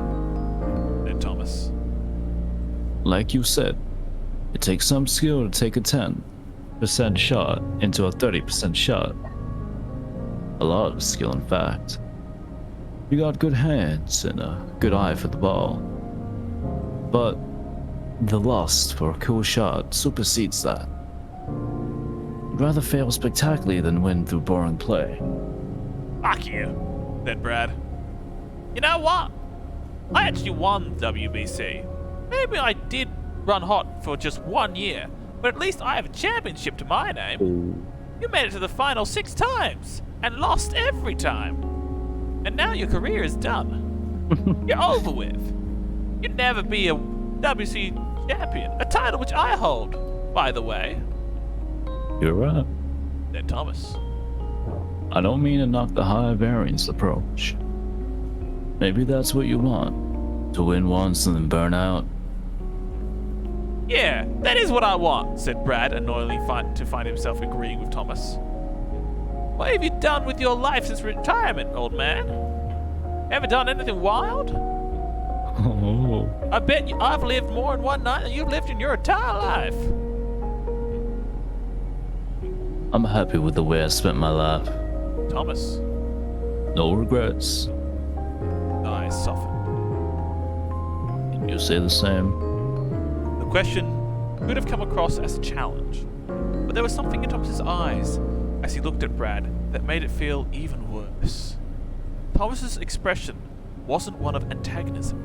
Said Thomas. Like you said, it takes some skill to take a 10% shot into a 30% shot. A lot of skill, in fact. You got good hands and a good eye for the ball. But the lust for a cool shot supersedes that. You'd rather fail spectacularly than win through boring play. Fuck you, said Brad. You know what? I actually won the WBC. Maybe I did run hot for just 1 year, but at least I have a championship to my name. You made it to the final 6 times and lost every time. And now your career is done. You're over with. You'd never be a WC champion, a title which I hold, by the way. You're right. Said Thomas. I don't mean to knock the high variance approach. Maybe that's what you want. To win once and then burn out. Yeah, that is what I want, said Brad, annoyingly to find himself agreeing with Thomas. What have you done with your life since retirement, old man? Ever done anything wild? Oh. I bet I've lived more in one night than you've lived in your entire life. I'm happy with the way I spent my life. Thomas. No regrets. Eyes softened. Can you say the same? The question could have come across as a challenge, but there was something in Thomas's eyes as he looked at Brad that made it feel even worse. Thomas's expression wasn't one of antagonism.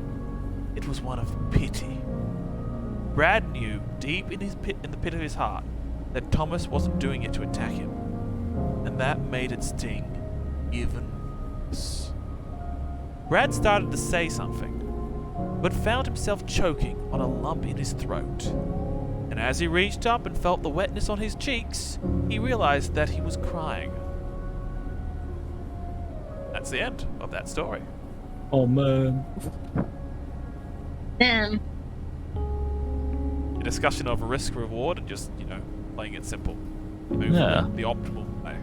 It was one of pity. Brad knew deep in the pit of his heart that Thomas wasn't doing it to attack him, and that made it sting even worse. Brad started to say something, but found himself choking on a lump in his throat. And as he reached up and felt the wetness on his cheeks, he realized that he was crying. That's the end of that story. Oh man. Damn. A discussion of risk reward and just, playing it simple. Yeah. The optimal way.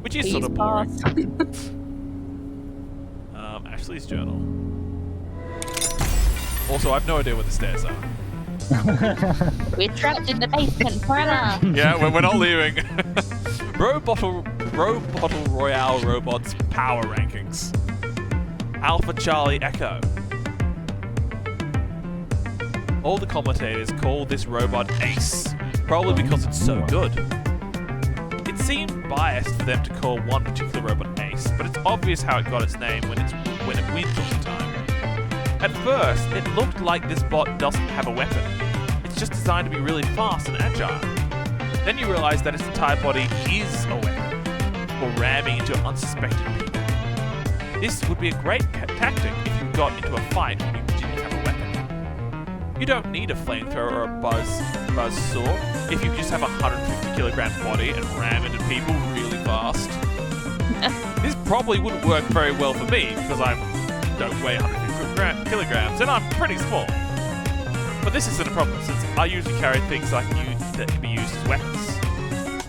Which is Please sort of boring. pass. Ashley's journal. Also, I have no idea where the stairs are. We're trapped in the basement forever. Yeah, we're not leaving. Bro Bottle Royale Robots Power Rankings. Alpha Charlie Echo. All the commentators call this robot Ace, probably because it's so good. It seemed biased for them to call one particular robot Ace, but it's obvious how it got its name when it wins all the time. At first, it looked like this bot doesn't have a weapon. It's just designed to be really fast and agile. Then you realize that its entire body is a weapon, for ramming into unsuspecting people. This would be a great tactic if you got into a fight and you didn't have a weapon. You don't need a flamethrower or a buzz saw if you just have a 150 kilogram body and ram into people really fast. This probably wouldn't work very well for me because I don't weigh 150 kilograms and I'm pretty small. But this isn't a problem since I usually carry things that can be used as weapons.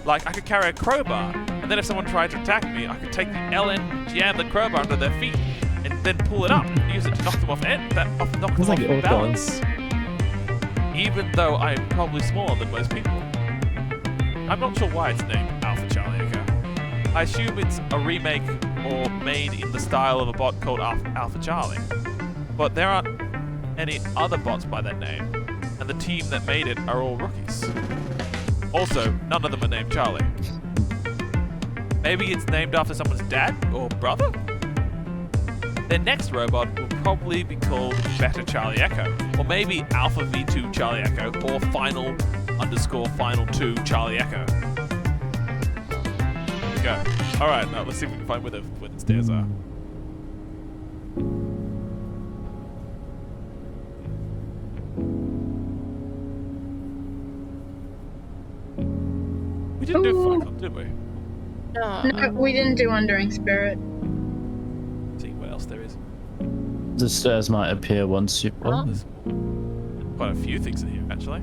Like I could carry a crowbar, and then if someone tried to attack me, I could take the LN and jam the crowbar under their feet, and then pull it up and use it to knock them off balance. Even though I'm probably smaller than most people. I'm not sure why it's named Alpha Charlie Echo. I assume it's a remake or made in the style of a bot called Alpha Charlie. But there aren't any other bots by that name, and the team that made it are all rookies. Also, none of them are named Charlie. Maybe it's named after someone's dad or brother? Their next robot will probably be called Beta Charlie Echo, or maybe Alpha V2 Charlie Echo, or Final _Final 2 Charlie Echo. There we go. Alright, now let's see if we can find where the stairs are. We didn't do Cyclone, did we? No. No, we didn't do Wandering Spirit. See what else there is. The stairs might appear once you. Oh. There's quite a few things in here, actually.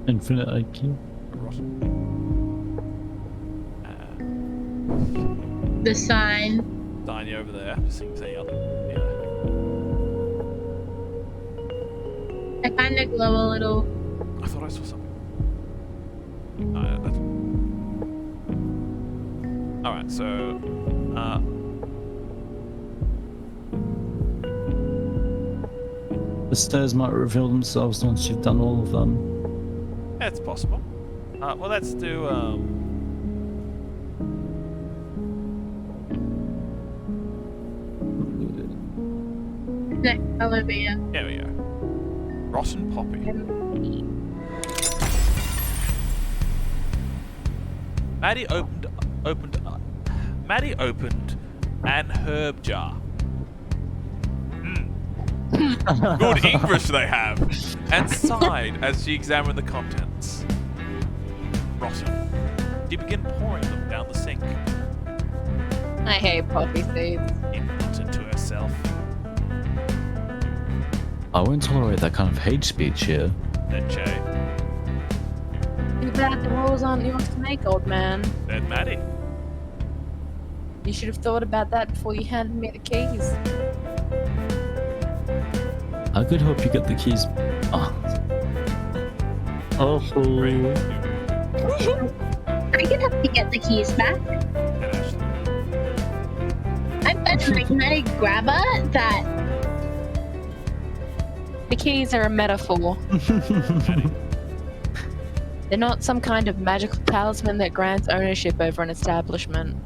Infinite IQ. Rotten. The sign. Tiny over there. Just seeing any other. Yeah. I kind of glow a little. I thought I saw something. Oh, yeah, that's... Alright, so... The stairs might reveal themselves once you've done all of them. Yeah, it's possible. Well, let's do, Next elevator. Here we go. Rotten Poppy. Maddie opened an herb jar. Good English they have. And sighed as she examined the contents. Rotten. She began pouring them down the sink. I hate poppy seeds. She muttered to herself. I won't tolerate that kind of hate speech here. Then Che. Too bad the rules aren't yours to make, old man. Then Maddie. You should have thought about that before you handed me the keys. I could hope you get the keys. Oh. Oh. Three. I could have to get the keys back. And Ashley. I've got a magnetic grabber that. The keys are a metaphor. Maddie. They're not some kind of magical talisman that grants ownership over an establishment.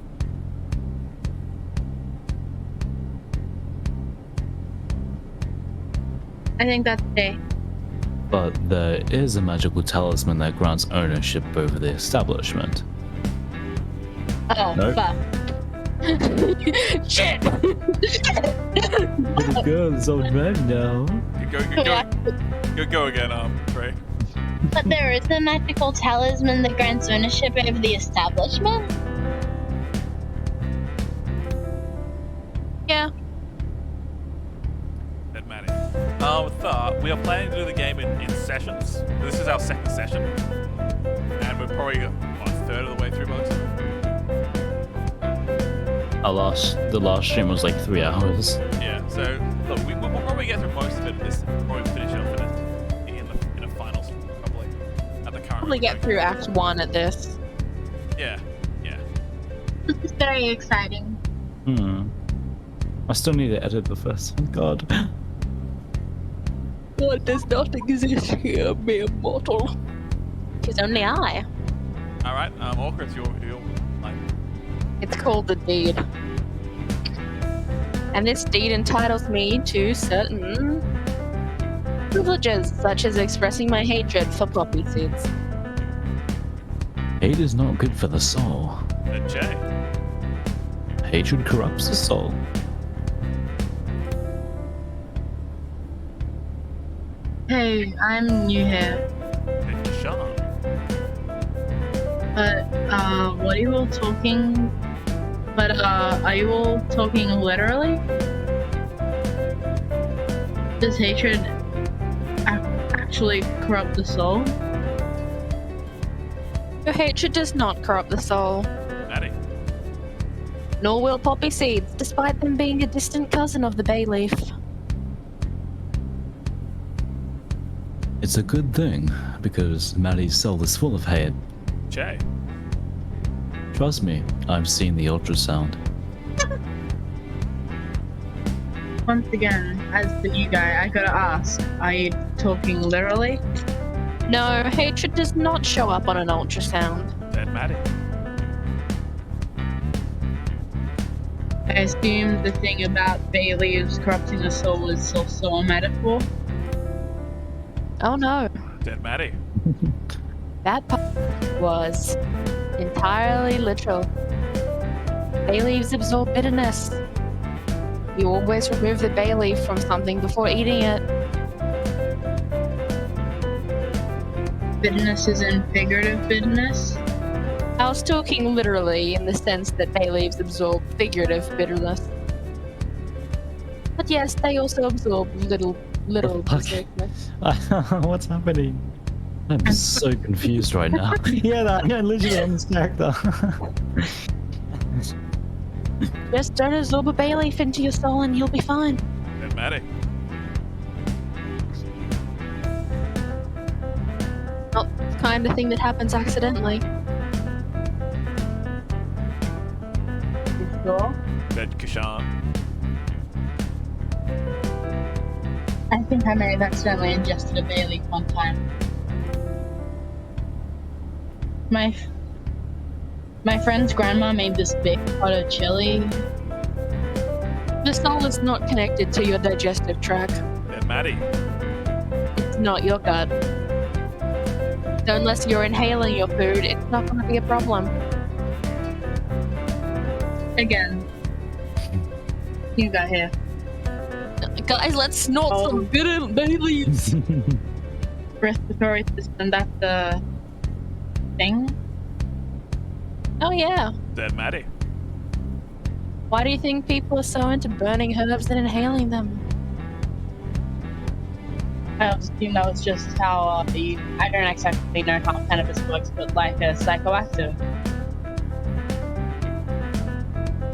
I think that's A. But there is a magical talisman that grants ownership over the establishment. Oh, Nope. fuck. Shit! Pretty good, it's old man now. Go again, Trey. But there is a magical talisman that grants ownership over the establishment? Yeah. And Maddie. With that, we are planning to do the game in sessions. This is our second session. And we're probably a third of the way through most of it. The last stream was like 3 hours. Yeah, so look, we get through most of it, and this probably finish off in a finals probably at the current. Probably get through Act 1 at this. Yeah. This is very exciting. I still need to edit the first one. God. God does not exist here, mere mortal. Tis only I. All right, Orca, it's your line. It's called the deed. And this deed entitles me to certain privileges, such as expressing my hatred for poppy seeds. Hate is not good for the soul. Jay. Hatred corrupts the soul. Hey, I'm new here. It's Sean. But, what are you all talking? But, are you all talking literally? Does hatred actually corrupt the soul? Your hatred does not corrupt the soul, Maddie. nor will poppy seeds, despite them being a distant cousin of the bay leaf. It's a good thing, because Maddie's soul is full of hate. Jay. Trust me, I've seen the ultrasound. Once again, as the new guy, I gotta ask, are you talking literally? No, hatred does not show up on an ultrasound. Dead Maddie. I assume the thing about bay leaves corrupting the soul is also a metaphor? Oh no, Dead Maddie. that part was entirely literal. Bay leaves absorb bitterness. You always remove the bay leaf from something before eating it. Bitterness isn't figurative bitterness? I was talking literally in the sense that bay leaves absorb figurative bitterness. But yes, they also absorb little Fuck. sickness. What's happening? I'm so confused right now. Yeah, I'm literally on this character. Just don't absorb a bay leaf into your soul and you'll be fine. Dead Maddie. Not the kind of thing that happens accidentally. You sure? Dead Kashan. I think I may have accidentally ingested a bay leaf one time. My friend's grandma made this big pot of chili. The soul is not connected to your digestive tract. Dead Maddie. It's not your gut. So unless you're inhaling your food, it's not going to be a problem. Again. You got here. Guys, let's snort some bitter bay leaves. Respiratory system, that's the thing? Oh yeah. Dead Maddie. Why do you think people are so into burning herbs and inhaling them? I assume that was just how I don't exactly know how cannabis works, but like a psychoactive.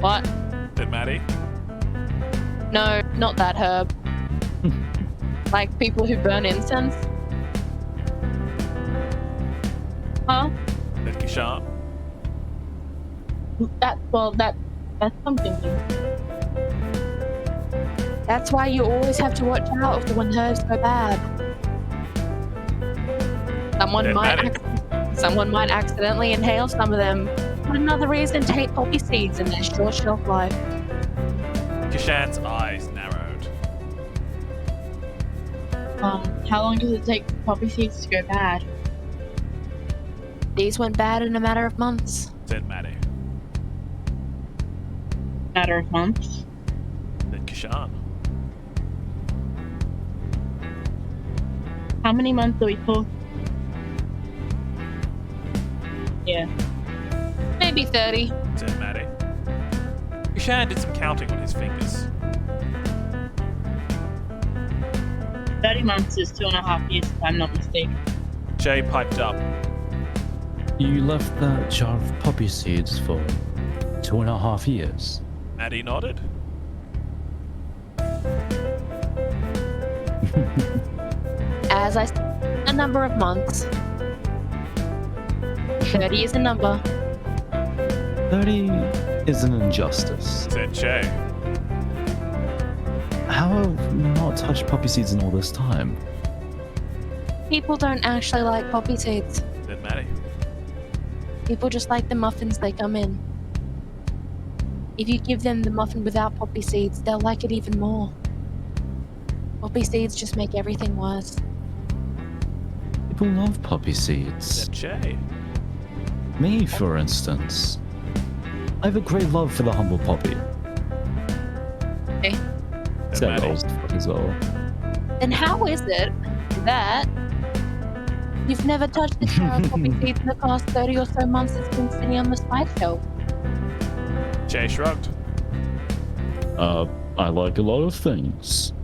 What? Dead Maddie. No, not that herb. Like people who burn incense? Huh? Dead Kashan. That's something new. That's why you always have to watch out for when herbs go bad. Someone might accidentally inhale some of them. But another reason, take poppy seeds in their short shelf life. Kashan's eyes narrowed. How long does it take for poppy seeds to go bad? These went bad in a matter of months. Dead Maddie. Matter of months? Dead Kashan. How many months are we talking? Yeah. Maybe 30. Dead Maddie. Kashan did some counting on his fingers. 30 months is 2.5 years, if I'm not mistaken. Jay piped up. You left that jar of poppy seeds for 2.5 years. Maddie nodded. as I said, a number of months. 30 is a number. 30 is an injustice. Said Che. How have we not touched poppy seeds in all this time? People don't actually like poppy seeds. Said Maddie. People just like the muffins they come in. If you give them the muffin without poppy seeds, they'll like it even more. Poppy seeds just make everything worse. People love poppy seeds. Said Che. Me, for instance. I have a great love for the humble poppy. Okay. Said Maddie. rolls as well. Then how is it that you've never touched the jar of poppy seeds in the past 30 or so months it's been sitting on the spice shelf? Che shrugged. I like a lot of things.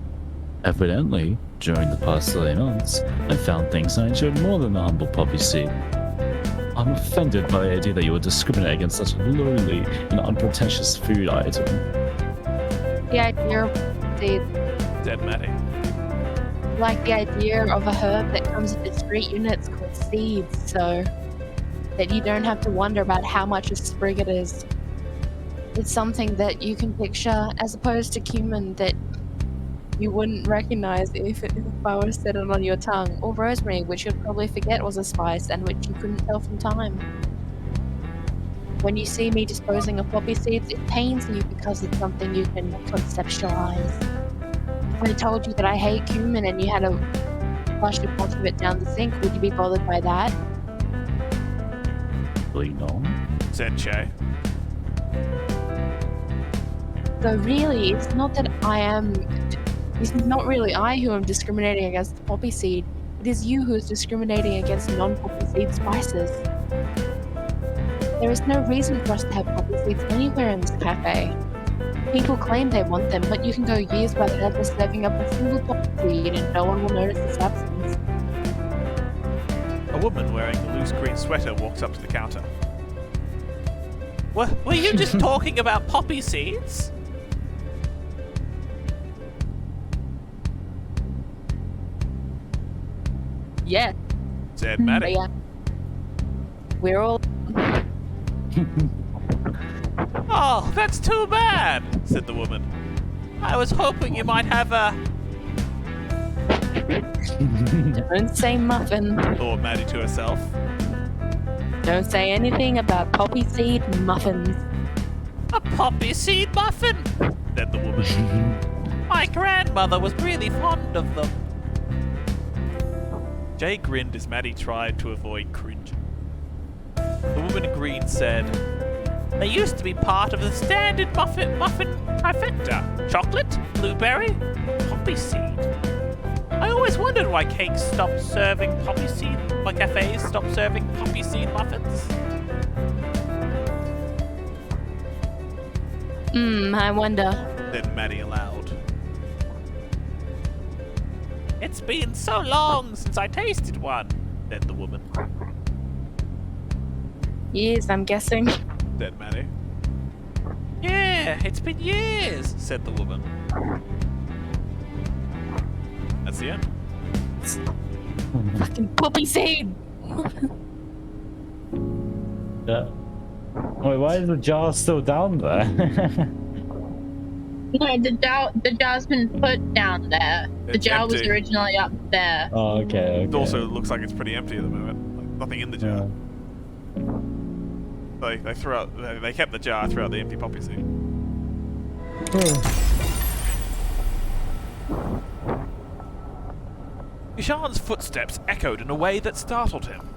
Evidently, during the past 30 months, I found things I enjoyed more than the humble poppy seed. I'm offended by the idea that you would discriminate against such a lowly and unpretentious food item. The idea of seeds, Said Maddie. like the idea of a herb that comes in discrete units called seeds, so that you don't have to wonder about how much a sprig it is. It's something that you can picture as opposed to cumin that you wouldn't recognize if I were to set it on your tongue, or rosemary, which you'd probably forget was a spice and which you couldn't tell from time. When you see me disposing of poppy seeds, it pains you because it's something you can conceptualize. If I told you that I hate cumin and you had to flush a bunch of it down the sink, would you be bothered by that? Really, no. Said Che. So really, it's not that it's not really I who am discriminating against the poppy seed. It is you who is discriminating against non-poppy seed spices. There is no reason for us to have poppy seeds anywhere in this cafe. People claim they want them, but you can go years without ever serving up a single poppy seed and no one will notice its absence. A woman wearing a loose green sweater walks up to the counter. Were you just talking about poppy seeds? Yeah, Said but Maddie. yeah. We're all Oh, that's too bad, said the woman. I was hoping you might have a... don't say muffin. thought Maddie to herself. Don't say anything about poppy seed muffins. A poppy seed muffin, said the woman. My grandmother was really fond of them. Jay grinned as Maddie tried to avoid cringe. The woman in green said, they used to be part of the standard muffin trifecta. Chocolate, blueberry, poppy seed. I always wondered why cakes stopped serving poppy seed, why cafes stopped serving poppy seed muffins. I wonder. Said Maddie aloud. It's been so long since I tasted one, said the woman. Years, I'm guessing. Said Maddie. Yeah, it's been years, said the woman. That's the end. Fucking poppy seed! Yeah. Wait, why is the jar still down there? No, the jar's been put down there. The It's jar was empty. originally up there. Oh, okay. It also looks like it's pretty empty at the moment. Like, nothing in the jar. They threw out. They kept the jar, threw out the empty poppy seed. Ishan's footsteps echoed in a way that startled him.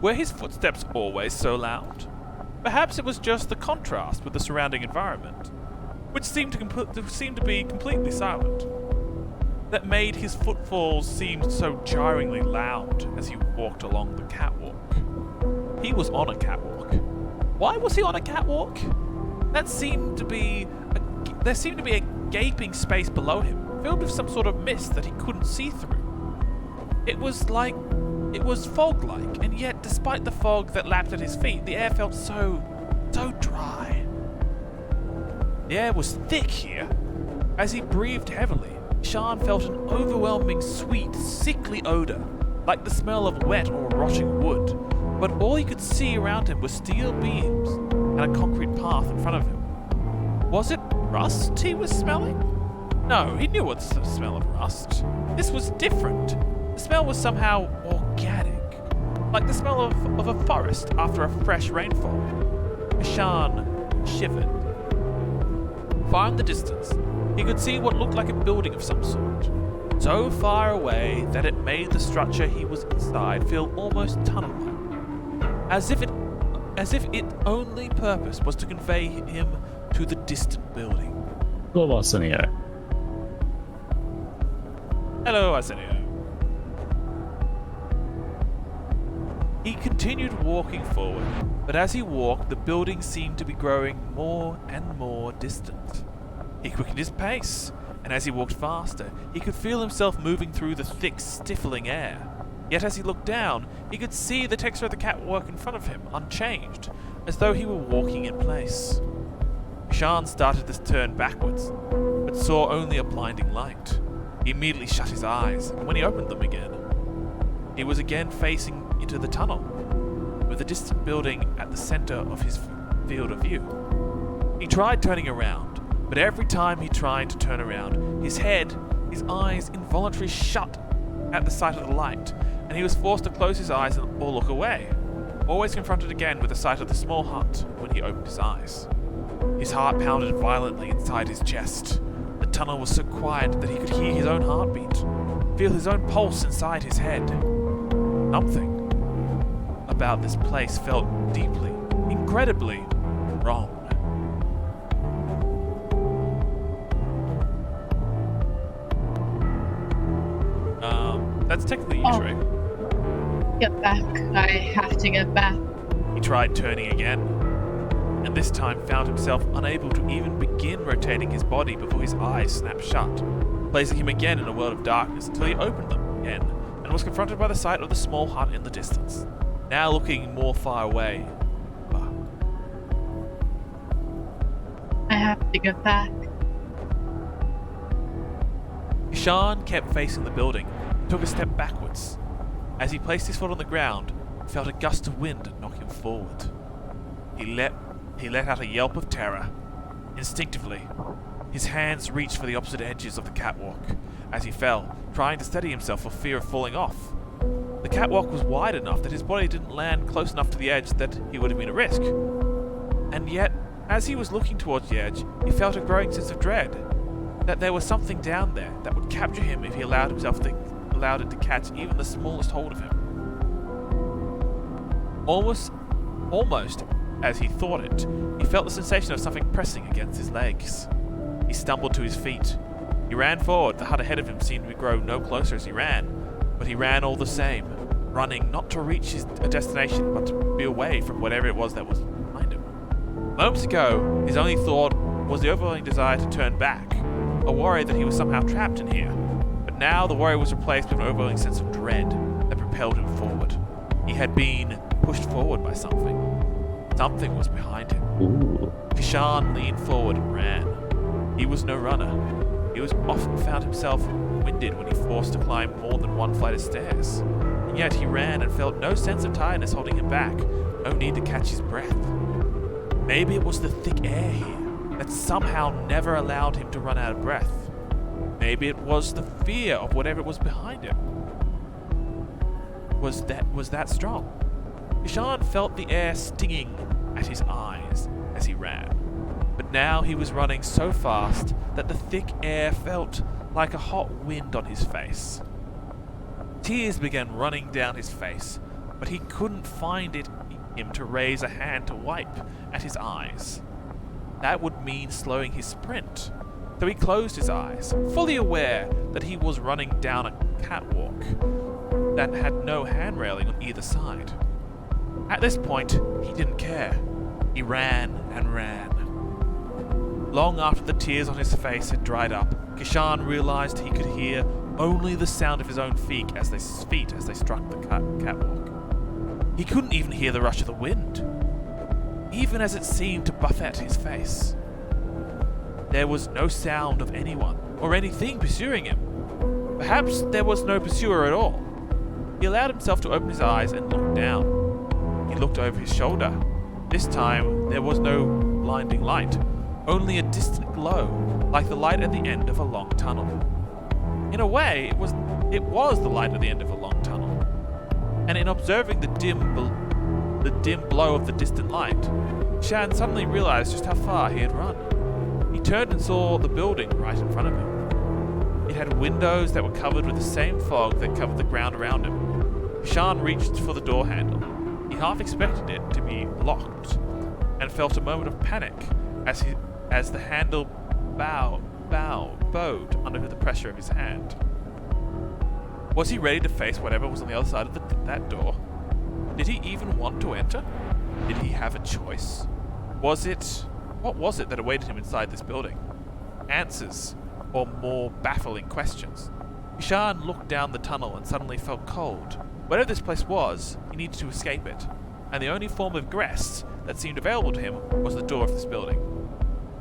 Were his footsteps always so loud? Perhaps it was just the contrast with the surrounding environment, which seemed to be completely silent, that made his footfalls seem so jarringly loud as he walked along the catwalk. He was on a catwalk. Why was he on a catwalk? There seemed to be a gaping space below him, filled with some sort of mist that he couldn't see through. It was fog-like, and yet despite the fog that lapped at his feet, the air felt so dry. The air was thick here. As he breathed heavily, Sean felt an overwhelming, sweet, sickly odor, like the smell of wet or rotting wood, but all he could see around him were steel beams and a concrete path in front of him. Was it rust he was smelling? No, he knew what's the smell of rust. This was different. The smell was somehow organic, like the smell of a forest after a fresh rainfall. Sean shivered. Far in the distance, he could see what looked like a building of some sort, so far away that it made the structure he was inside feel almost tunnel-like, as if its only purpose was to convey him to the distant building. What about Arsenio? Hello, Arsenio. He continued walking forward, but as he walked, the building seemed to be growing more and more distant. He quickened his pace, and as he walked faster, he could feel himself moving through the thick, stifling air. Yet as he looked down, he could see the texture of the catwalk in front of him, unchanged, as though he were walking in place. Sean started to turn backwards, but saw only a blinding light. He immediately shut his eyes, and when he opened them again, he was again facing into the tunnel, with a distant building at the center of his field of view. He tried turning around, but every time he tried to turn around, his eyes involuntarily shut at the sight of the light, and he was forced to close his eyes or look away, always confronted again with the sight of the small hut when he opened his eyes. His heart pounded violently inside his chest. The tunnel was so quiet that he could hear his own heartbeat, feel his own pulse inside his head. Something about this place felt deeply, incredibly wrong. That's technically you, Shrek. Get back. I have to get back. He tried turning again, and this time found himself unable to even begin rotating his body before his eyes snapped shut, placing him again in a world of darkness until he opened them again and was confronted by the sight of the small hut in the distance, now looking more far away. I have to get back. Sean kept facing the building and took a step backwards. As he placed his foot on the ground, he felt a gust of wind knock him forward. He let out a yelp of terror. Instinctively, his hands reached for the opposite edges of the catwalk as he fell, trying to steady himself for fear of falling off. The catwalk was wide enough that his body didn't land close enough to the edge that he would have been at risk. And yet, as he was looking towards the edge, he felt a growing sense of dread, that there was something down there that would capture him if he allowed it to catch even the smallest hold of him. Almost as he thought it, he felt the sensation of something pressing against his legs. He stumbled to his feet. He ran forward. The hut ahead of him seemed to grow no closer as he ran, but he ran all the same, running not to reach his destination, but to be away from whatever it was that was behind him. Moments ago, his only thought was the overwhelming desire to turn back, a worry that he was somehow trapped in here. But now the worry was replaced with an overwhelming sense of dread that propelled him forward. He had been pushed forward by something. Something was behind him. Ooh. Kishan leaned forward and ran. He was no runner. He was often found himself winded when he forced to climb more than one flight of stairs. And yet he ran and felt no sense of tiredness holding him back, no need to catch his breath. Maybe it was the thick air here that somehow never allowed him to run out of breath. Maybe it was the fear of whatever was behind him. Was that strong? Kishan felt the air stinging at his eyes as he ran. But now he was running so fast that the thick air felt like a hot wind on his face. Tears began running down his face, but he couldn't find it in him to raise a hand to wipe at his eyes. That would mean slowing his sprint. So he closed his eyes, fully aware that he was running down a catwalk that had no handrailing on either side. At this point, he didn't care. He ran and ran. Long after the tears on his face had dried up, Kishan realized he could hear only the sound of his own feet as they struck the catwalk. He couldn't even hear the rush of the wind, even as it seemed to buffet his face. there was no sound of anyone or anything pursuing him. Perhaps there was no pursuer at all. He allowed himself to open his eyes and look down. He looked over his shoulder. This time, there was no blinding light, only a distant glow, like the light at the end of a long tunnel. In a way, it was the light at the end of a long tunnel. And in observing the dim glow of the distant light, Shan suddenly realized just how far he had run. He turned and saw the building right in front of him. It had windows that were covered with the same fog that covered the ground around him. Shan reached for the door handle. He half expected it to be locked, and felt a moment of panic as the handle bowed under the pressure of his hand. Was he ready to face whatever was on the other side of that door? Did he even want to enter? Did he have a choice? What was it that awaited him inside this building? Answers, or more baffling questions. Ishan looked down the tunnel and suddenly felt cold. Whatever this place was, he needed to escape it, and the only form of egress that seemed available to him was the door of this building.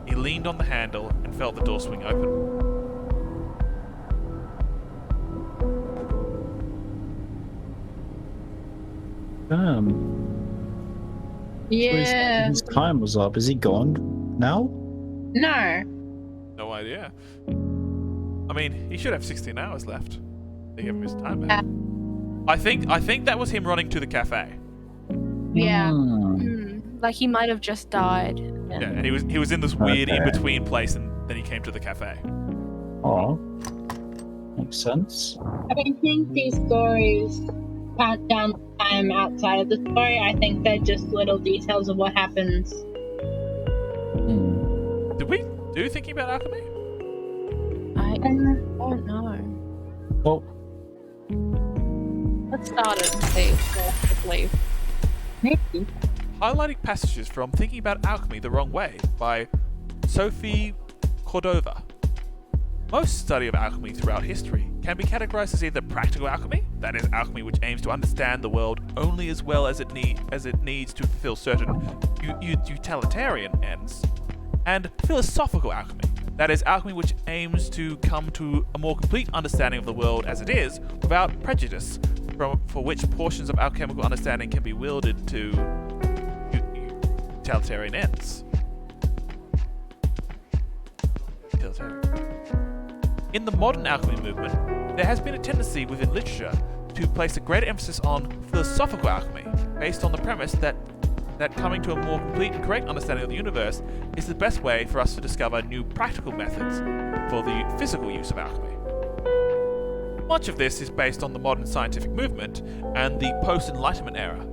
He leaned on the handle and felt the door swing open. Yeah. His time was up. Is he gone now? No. No idea. I mean, he should have 16 hours left. They give him his time back. I think that was him running to the cafe. Yeah. Hmm. Like he might have just died. Yeah, and he was in this weird Okay. in-between place, and then he came to the cafe. Oh, makes sense. I don't think these stories count down time outside of the story. I think they're just little details of what happens. Hmm. Did we do thinking about alchemy? I don't know. Well, Let's start it and see quickly. Maybe. Highlighting passages from Thinking About Alchemy the Wrong Way by Sophie Cordova. Most study of alchemy throughout history can be categorized as either practical alchemy, that is, alchemy which aims to understand the world only as well as it needs to fulfill certain utilitarian ends, and philosophical alchemy, that is, alchemy which aims to come to a more complete understanding of the world as it is without prejudice, for which portions of alchemical understanding can be wielded to utilitarian ends. In the modern alchemy movement, there has been a tendency within literature to place a greater emphasis on philosophical alchemy, based on the premise that coming to a more complete and correct understanding of the universe is the best way for us to discover new practical methods for the physical use of alchemy. Much of this is based on the modern scientific movement and the post-Enlightenment era.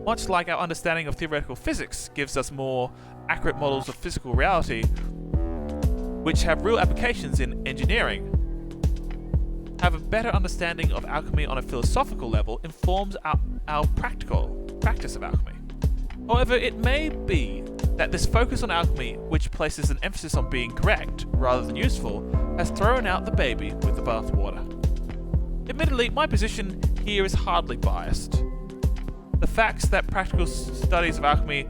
Much like our understanding of theoretical physics gives us more accurate models of physical reality, which have real applications in engineering. Have a better understanding of alchemy on a philosophical level informs our practical practice of alchemy. However, it may be that this focus on alchemy, which places an emphasis on being correct rather than useful, has thrown out the baby with the bathwater. Admittedly, my position here is hardly biased. The facts that practical studies of alchemy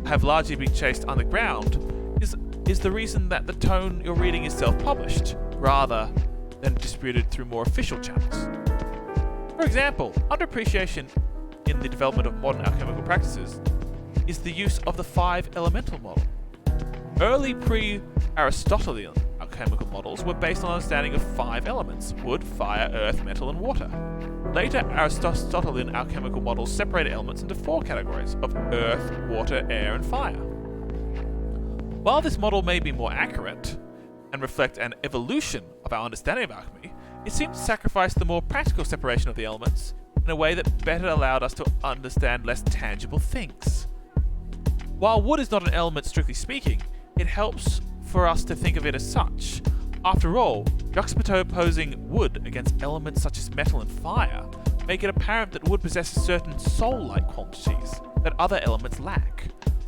have largely been chased underground is the reason that the tone you're reading is self-published, rather than distributed through more official channels. For example, underappreciation in the development of modern alchemical practices is the use of the 5 elemental model. Early pre-Aristotelian alchemical models were based on understanding of 5 elements: wood, fire, earth, metal, and water. Later Aristotelian alchemical models separated elements into 4 categories of earth, water, air, and fire. While this model may be more accurate and reflect an evolution of our understanding of alchemy, it seems to sacrifice the more practical separation of the elements in a way that better allowed us to understand less tangible things. While wood is not an element strictly speaking, it helps for us to think of it as such. After all, juxtaposing wood against elements such as metal and fire make it apparent that wood possesses certain soul-like qualities that other elements lack,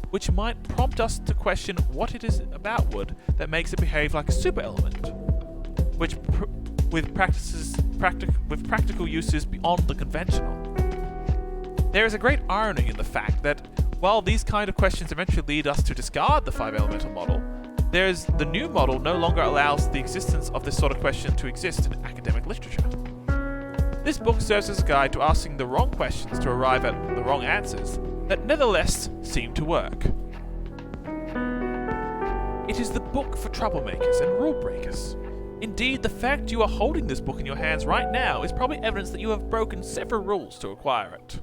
which might prompt us to question what it is about wood that makes it behave like a super element, which with practical uses beyond the conventional. There is a great irony in the fact that while these kind of questions eventually lead us to discard the 5 elemental model, the new model no longer allows the existence of this sort of question to exist in academic literature. This book serves as a guide to asking the wrong questions to arrive at the wrong answers that nevertheless seem to work. It is the book for troublemakers and rule breakers. Indeed, the fact you are holding this book in your hands right now is probably evidence that you have broken several rules to acquire it.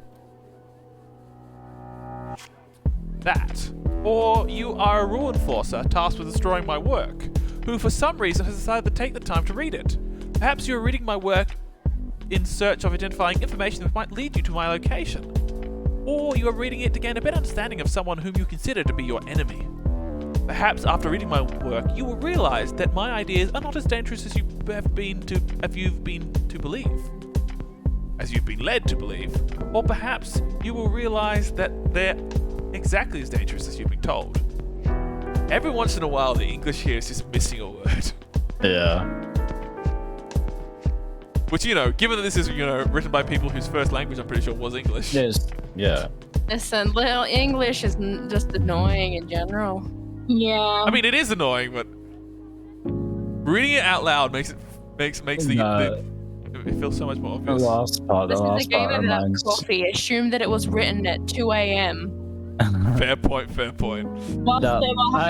That. Or you are a rule enforcer tasked with destroying my work, who for some reason has decided to take the time to read it. Perhaps you are reading my work in search of identifying information that might lead you to my location. Or you are reading it to gain a better understanding of someone whom you consider to be your enemy. Perhaps after reading my work, you will realize that my ideas are not as dangerous as you've been led to believe. Or perhaps you will realize that they're exactly as dangerous as you've been told. Every once in a while, the English here is just missing a word. Yeah. Which, given that this is, written by people whose first language I'm pretty sure was English. Yes. Yeah. Listen, little English is just annoying in general. Yeah. I mean, it is annoying, but reading it out loud makes it feels so much more The obvious. last part. This is a game about coffee. Assume that it was written at 2 a.m. Fair point. I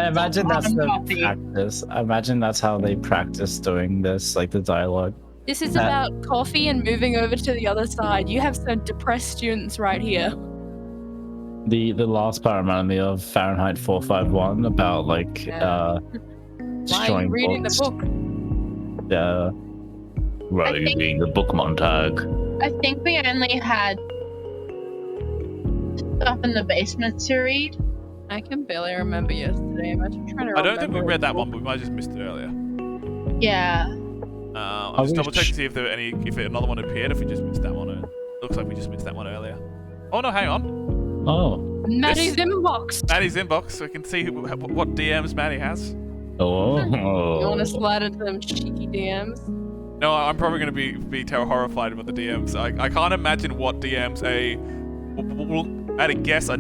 imagine that's the practice. I imagine that's how they practice doing this, like the dialogue. This is about coffee and moving over to the other side. You have some depressed students right here. The last part reminded me of Fahrenheit 451 about Why are destroying you reading books. the book? Yeah. Why are you reading the book, Montag? I think we only had stuff in the basement to read. I can barely remember yesterday. I'm actually trying to I don't think we remember read that it. one, but we might have just missed it earlier. Yeah. I'll just double check to see if another one appeared. If we just missed that one, looks like we just missed that one earlier. Oh no, hang on. Oh. Maddie's inbox. Maddie's inbox, so we can see what DMs Maddie has. Oh. You want to slide into them cheeky DMs? No, I'm probably going to be horrified about the DMs. I can't imagine what DMs at a guess a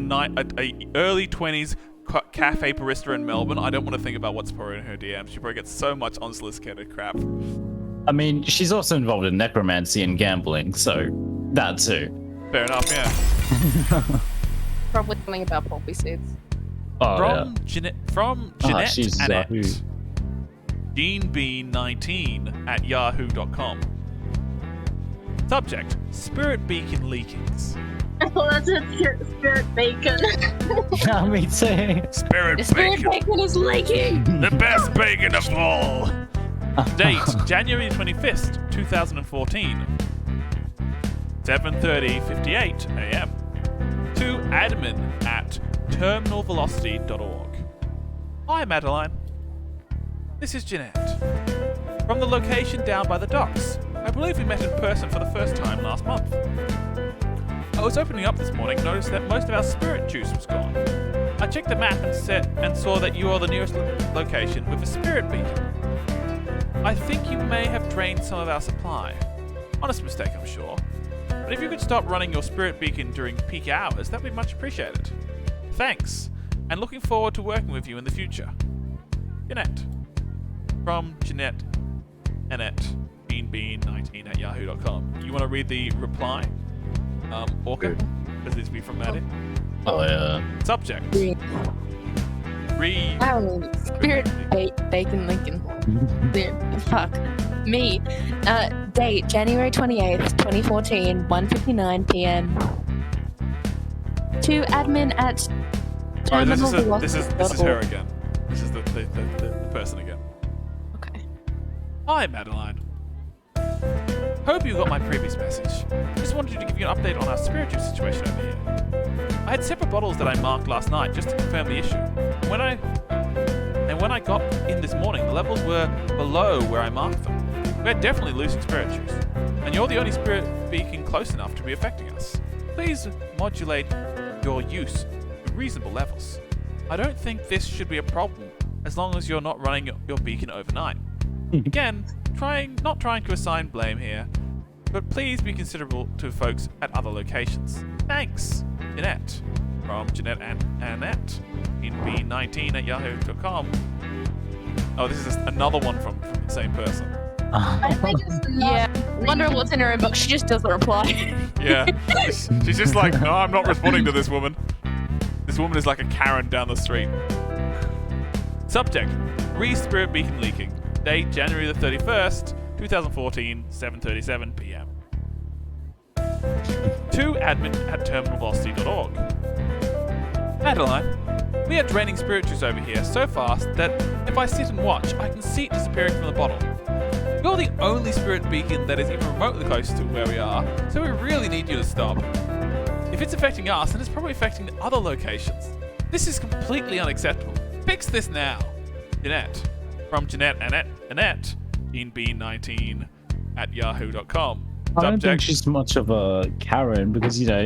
early 20s cafe barista in Melbourne. I don't want to think about what's probably in her DMs. She probably gets so much unsolicited crap. I mean, she's also involved in necromancy and gambling, so that too. Fair enough, yeah. Probably something about poppy seeds. Oh, From Jeanette she's Annette. Yahoo. GeneB19@yahoo.com. Subject: Spirit Beacon leakings. Well, that's a spirit bacon. Yeah, me too. Spirit The spirit Bacon. bacon is leaking! The best bacon of all! Date, January 25th, 2014. 7:58 a.m. To admin@terminalvelocity.org. Hi, Madeline. This is Jeanette. From the location down by the docks. I believe we met in person for the first time last month. I was opening up this morning and noticed that most of our spirit juice was gone. I checked the map and saw that you are the nearest location with a spirit beacon. I think you may have drained some of our supply. Honest mistake, I'm sure. But if you could stop running your spirit beacon during peak hours, that would be much appreciated. Thanks, and looking forward to working with you in the future. Jeanette. From Jeanette Annette, GeneB19@yahoo.com. You want to read the reply? Orca? Does this be from Maddie? Oh, yeah. Subject. Read. Spirit bacon Lincoln. Fuck. Me. Date, January 28th, 2014, 1:59 p.m. To admin at Alright, this is her again. This is the person again. Okay. Hi, Madeline. Hope you got my previous message. Just wanted to give you an update on our spiritual situation over here. I had separate bottles that I marked last night just to confirm the issue. When I got in this morning, the levels were below where I marked them. We're definitely losing spirit juice, and you're the only spirit beacon close enough to be affecting us. Please modulate your use to reasonable levels. I don't think this should be a problem as long as you're not running your beacon overnight. Again, not trying to assign blame here, but please be considerable to folks at other locations. Thanks, Jeanette. From Jeanette and Annette, in B19@yahoo.com. Oh, this is another one from the same person. I think it's not Yeah. Wonder what's in her inbox. She just doesn't reply. Yeah. She's just like, no, I'm not responding to this woman. This woman is like a Karen down the street. Subject: Spirit Beacon leaking. Date: January the 31st, 2014, 7:37 p.m. To admin@terminalvelocity.org. Madeline, we are draining spirit juice over here so fast that if I sit and watch, I can see it disappearing from the bottle. You're the only spirit beacon that is even remotely close to where we are, so we really need you to stop. If it's affecting us, then it's probably affecting other locations. This is completely unacceptable. Fix this now. Jeanette. From Jeanette Annette, DeanB19 at yahoo.com. I don't think she's much of a Karen because, you know,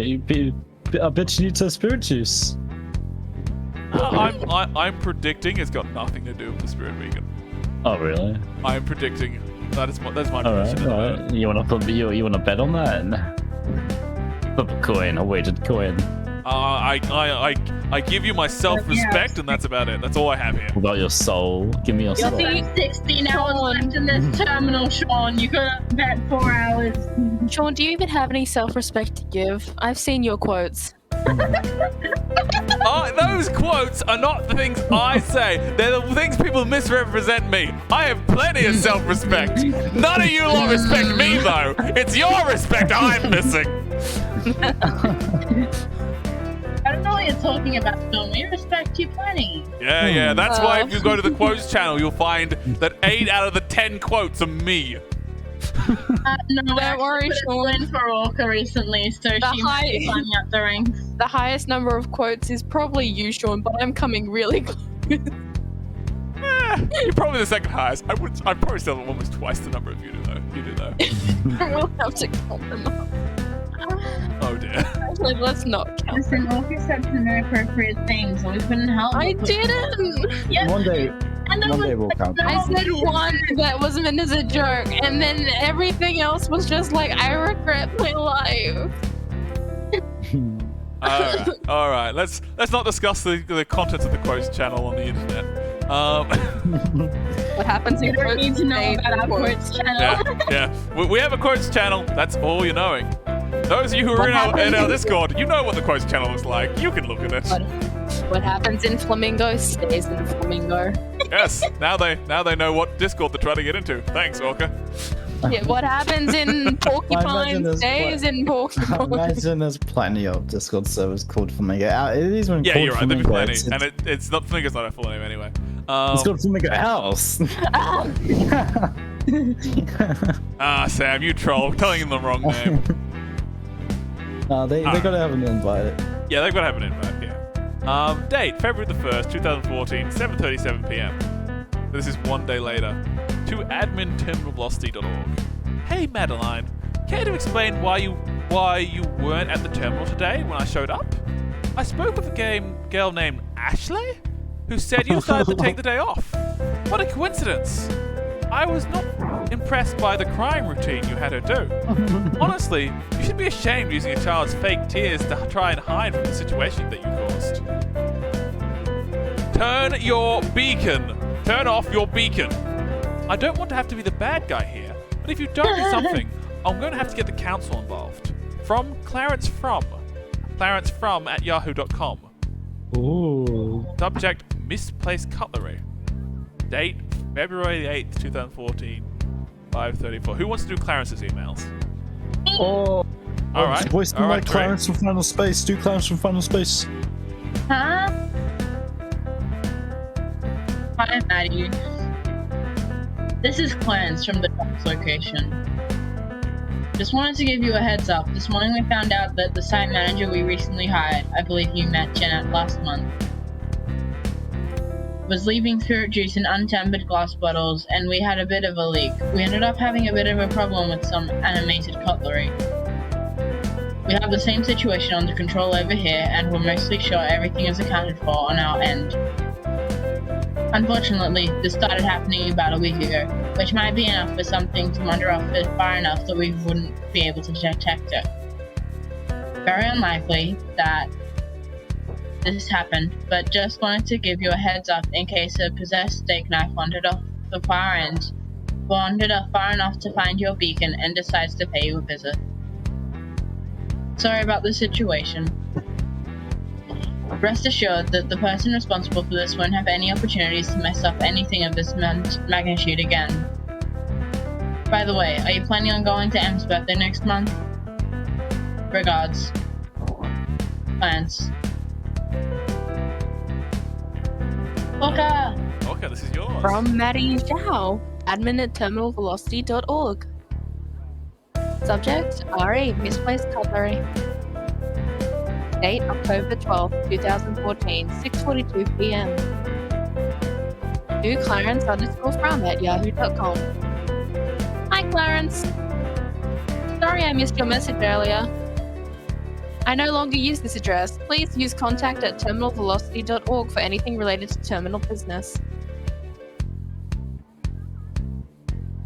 I bet she needs her spirit juice. I'm predicting it's got nothing to do with the spirit beacon. Oh, really? I'm predicting that's my Alright, prediction. alright. You wanna bet on that? Flip a coin, a weighted coin. I give you my self-respect, and that's about it. That's all I have here. What about your soul? Give me your You'll soul. see 16 hours left in this terminal, Sean. You could have bet 4 hours. Sean, do you even have any self-respect to give? I've seen your quotes. Those quotes are not the things I say. They're the things people misrepresent me. I have plenty of self-respect. None of you lot respect me, though. It's your respect I'm missing. I don't know what you're talking about, Sean. We respect you plenty. Yeah. That's why if you go to the quotes channel, you'll find that 8 out of the 10 quotes are me. No, Don't worry, Sean. went for Orca recently, so she might be climbing up the ranks. The highest number of quotes is probably you, Sean, but I'm coming really close. You're probably the second highest. I'd probably still almost twice the number of you do though. We'll have to count them up. Oh dear. Actually, let's not count. Listen, Orca said some inappropriate things, and we couldn't help I but- didn't! Yeah, One day, and there one was day we'll count. I said one that was meant as a joke, and then everything else was just like, I regret my life. All right. Let's not discuss the contents of the quotes channel on the internet. What happens You in don't quotes need to know stays about in our quotes. quotes channel. Yeah. We have a quotes channel. That's all you're knowing. Those of you who are in our Discord, you know what the quotes channel looks like. You can look at it. What happens in Flamingo stays in Flamingo. Yes. Now they know what Discord they're trying to get into. Thanks, Orca. Yeah, what happens in Porcupine there's stays in I Porcupine. imagine there's plenty of Discord servers called Flamingo. It is when Yeah, called you're right. There'll be Flamingo, plenty, and it's not Flamingo's not a full name anyway. it's called Flamingo House. Sam, you troll, telling them the wrong name. No, they gotta have an invite. Yeah, they've got to have an invite, yeah. Date, February the 1st, 2014, 7:37 p.m. This is one day later. To admin@terminalvelocity.org. Hey, Madeline, care to explain why you weren't at the terminal today when I showed up? I spoke with a girl named Ashley, who said you decided to take the day off. What a coincidence. I was not impressed by the crying routine you had her do. Honestly, you should be ashamed using a child's fake tears to try and hide from the situation that you caused. Turn off your beacon. I don't want to have to be the bad guy here, but if you don't do something, I'm going to have to get the council involved. From Clarence From at yahoo.com. Ooh. Subject: misplaced cutlery. Date: February 8th, 2014, 5:34. Who wants to do Clarence's emails? Oh, All right. Voice All right, like Clarence from Final Space. Do Clarence from Final Space. Huh? Hi, Maddie. This is Clarence from the Docks location. Just wanted to give you a heads up. This morning we found out that the site manager we recently hired, I believe you met Janet last month, was leaving spirit juice in untempered glass bottles, and we had a bit of a leak. We ended up having a bit of a problem with some animated cutlery. We have the same situation under control over here, and we're mostly sure everything is accounted for on our end. Unfortunately, this started happening about a week ago, which might be enough for something to wander off far enough that we wouldn't be able to detect it. Very unlikely that this happened, but just wanted to give you a heads up in case a possessed steak knife wandered off far enough to find your beacon and decides to pay you a visit. Sorry about the situation. Rest assured that the person responsible for this won't have any opportunities to mess up anything of this magnitude again. By the way, are you planning on going to Em's birthday next month? Regards. Lance. Orca! Okay, this is yours. From Maddie Zhao, admin at terminalvelocity.org. Subject, RE, misplaced cutlery. Date, October 12, 2014, 6:42 p.m. To Clarence_from@yahoo.com. Hi, Clarence. Sorry I missed your message earlier. I no longer use this address. Please use contact at terminalvelocity.org for anything related to terminal business.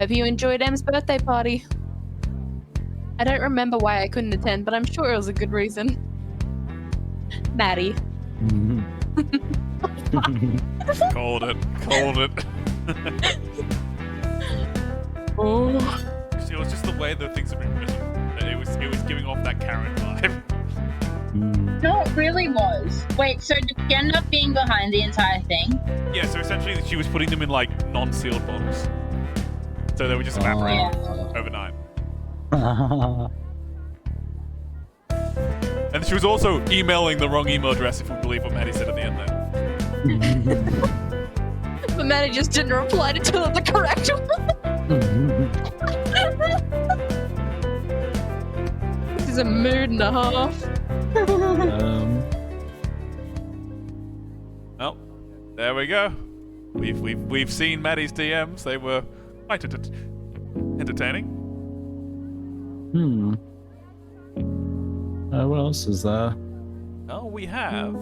Hope you enjoyed Em's birthday party. I don't remember why I couldn't attend, but I'm sure it was a good reason. Maddie. Called it. Oh. See, it was just the way that things have been written. It was giving off that Karen vibe. No, it really was. Wait, so did she end up being behind the entire thing? Yeah, so essentially she was putting them in like non-sealed bottles. So they would just evaporate overnight. And she was also emailing the wrong email address, if you believe what Maddie said at the end there. But Maddie just didn't reply to tell her the correct one. This is a mood and a half. Well, there we go. We've seen Maddie's DMs. They were quite entertaining. What else is there? Oh, we have.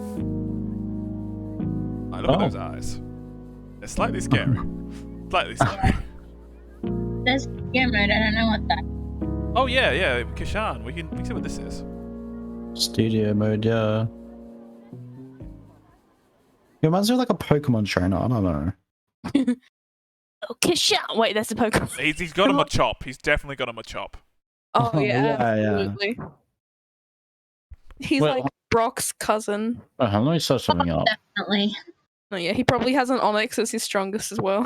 Look at those eyes. They're slightly scary. Slightly scary. There's camera, I don't know what that. Oh yeah, Kishan. We can see what this is. Studio mode, yeah. It reminds me of like a Pokemon trainer, I don't know. Okay, shit. Wait, that's a Pokemon. He's got him a chop. He's definitely got him a chop. Oh, yeah, yeah, absolutely. He's Well, like Brock's cousin. Oh, let me search something up. Definitely. Oh, yeah, he probably has an Onyx as his strongest as well.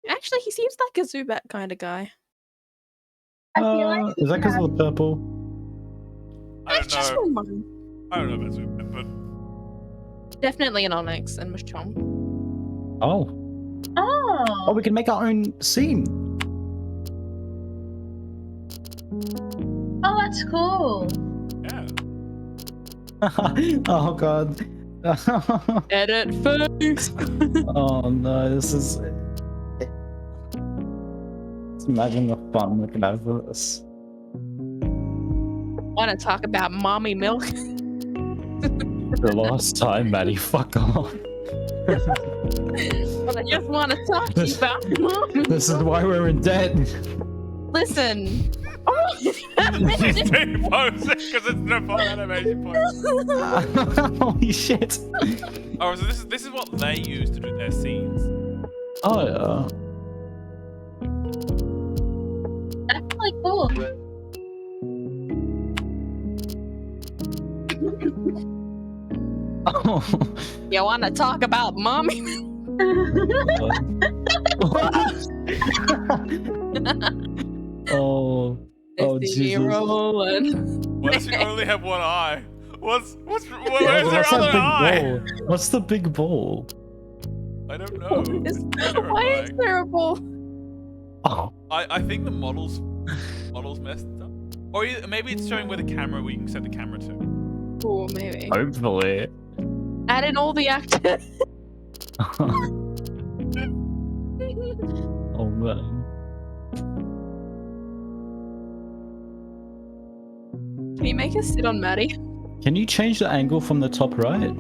Actually, he seems like a Zubat kind of guy. I feel like Is that because of the purple? I That's just don't know. one. I don't know about Zubat, but Definitely an Onyx and Machamp. Oh, Oh, we can make our own scene. oh, that's cool. yeah. Oh god. Edit face. Oh no, this is. Just imagine the fun we can have with this. Want to talk about mommy milk? The last time, Maddie, fuck off. Well, I just want to talk to you about mom. This is why we're in debt. Listen. She's deposing because it's no fun animation point. Holy shit. Oh, so this is what they use to do their scenes. Oh yeah. That's really cool. Oh. You want to talk about mommy? Oh. Oh Jesus. Rolling. Why does he only have one eye? Where's What's her that other big eye? ball? What's the big ball? I don't know. It's Why is terrifying. there a ball? Oh. I think the models messed up. Or maybe it's showing where the camera, where you can set the camera to. Oh, maybe. Hopefully. Add in all the actors. Oh man. Can you make us sit on Maddie? Can you change the angle from the top right? I'm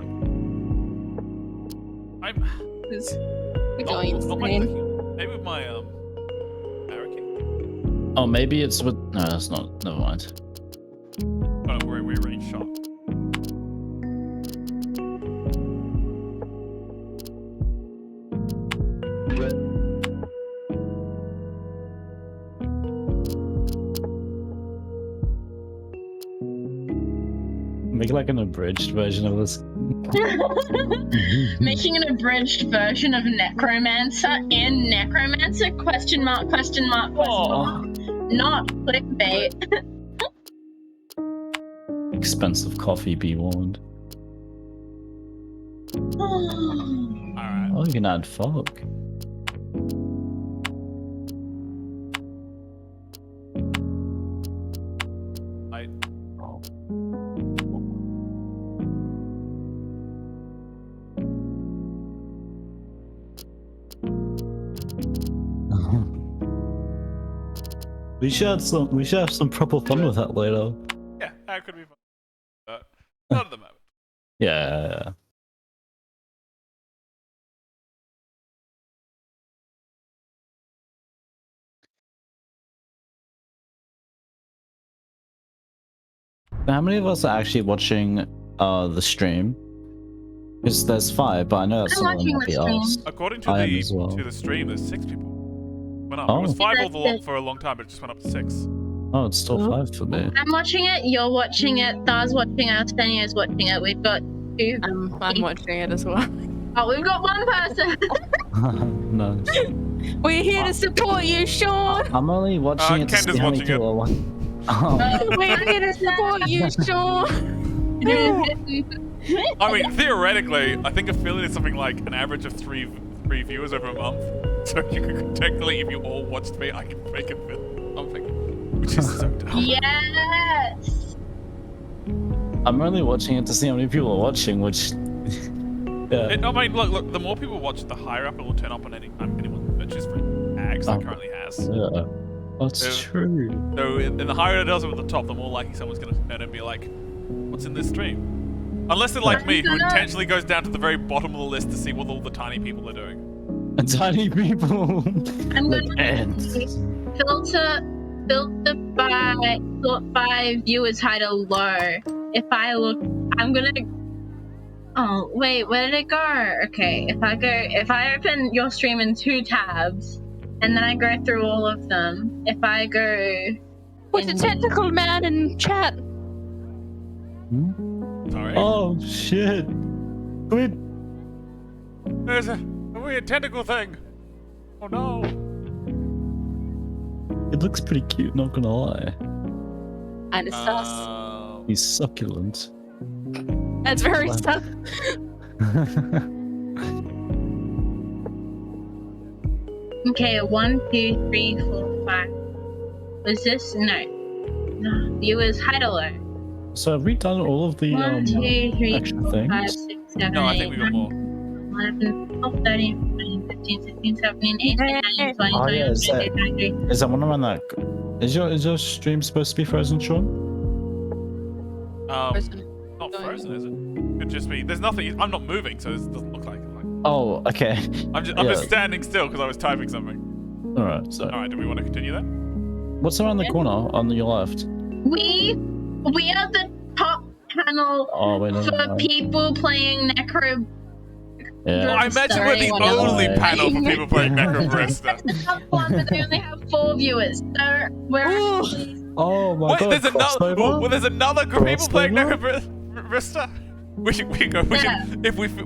We're going not by insane. clicking. Maybe with my arrow key. Oh, maybe it's with. No, that's not. Never mind. rearranged shot. Make like an abridged version of this. Making an abridged version of Necromancer in Necromancer? Question mark, question mark, question mark. Not clickbait. Expensive coffee, be warned. Alright. Oh, you can add fog. We should have some proper fun with that later. Yeah, that could be fun. Not at the moment. Yeah. How many of us are actually watching the stream? Because there's 5, but I know that I'm some of them watching might the be stream. us. According to I am as well. the stream, there's 6 people. Went up. Oh. It was 5 That's it. for a long time, but it just went up to 6. Oh, it's still 5 for me. I'm watching it, you're watching it, Thar's watching it, Arsenio's watching it. We've got 2. I'm watching it as well. Oh, we've got 1 person. Nice. We're here to support you, Sean. I'm only watching it to Kenda's see how many watching it. people are watching. Oh. We're here to support you, Sean. I mean, theoretically, I think affiliate is something like an average of 3 viewers over a month. So you could technically, if you all watched me, I could make it something, which is so dumb. Yes. I'm only watching it to see how many people are watching, which... yeah. I mean, look, the more people watch, the higher up it will turn up on anyone searches for tags that it currently has. Yeah. That's true. So, and the higher it does it at the top, the more likely someone's going to turn and be like, what's in this stream? Unless they're like me, who intentionally goes down to the very bottom of the list to see what all the tiny people are doing. Tiny people. I'm Like gonna ants. filter sort by viewers high to low. If I look, I'm gonna. Oh wait, where did it go? Okay, if I open your stream in 2 tabs, and then I go through all of them. If I go With the tentacle man in chat. Sorry. Oh shit. Quit. There's a weird tentacle thing. Oh no. It looks pretty cute, not gonna lie. And it's sus. He's succulent. That's very sus. Okay, 1, 2, 3, 4, 5. Was this no? Viewers high to low. So have we done all of the 1, 2, 3, extra 4, 5, things? 6, 7, No, I 8, think we got 9, more. 11, 12, 13, 14, 15, 16, 17, 18, 19, 20, Oh, 21, yeah, 22, 23. Is that one around that? Is your stream supposed to be frozen, Sean? Not frozen, is it? Could just be. There's nothing. I'm not moving, so it doesn't look like it. Oh, okay. I'm just standing still because I was typing something. All right. So, All right, do we want to continue then? what's around the corner on your left? We are the top panel Oh, wait, no, for no. people playing Necro. Yeah. Oh, I imagine we're the Sorry. only No. panel for people playing Necrobarista. That's the top one, but they only have 4 viewers. So we're actually. Oh my Wait, god. there's another. crossover? Well, there's another group of people playing Crossover? Necrobarista. We should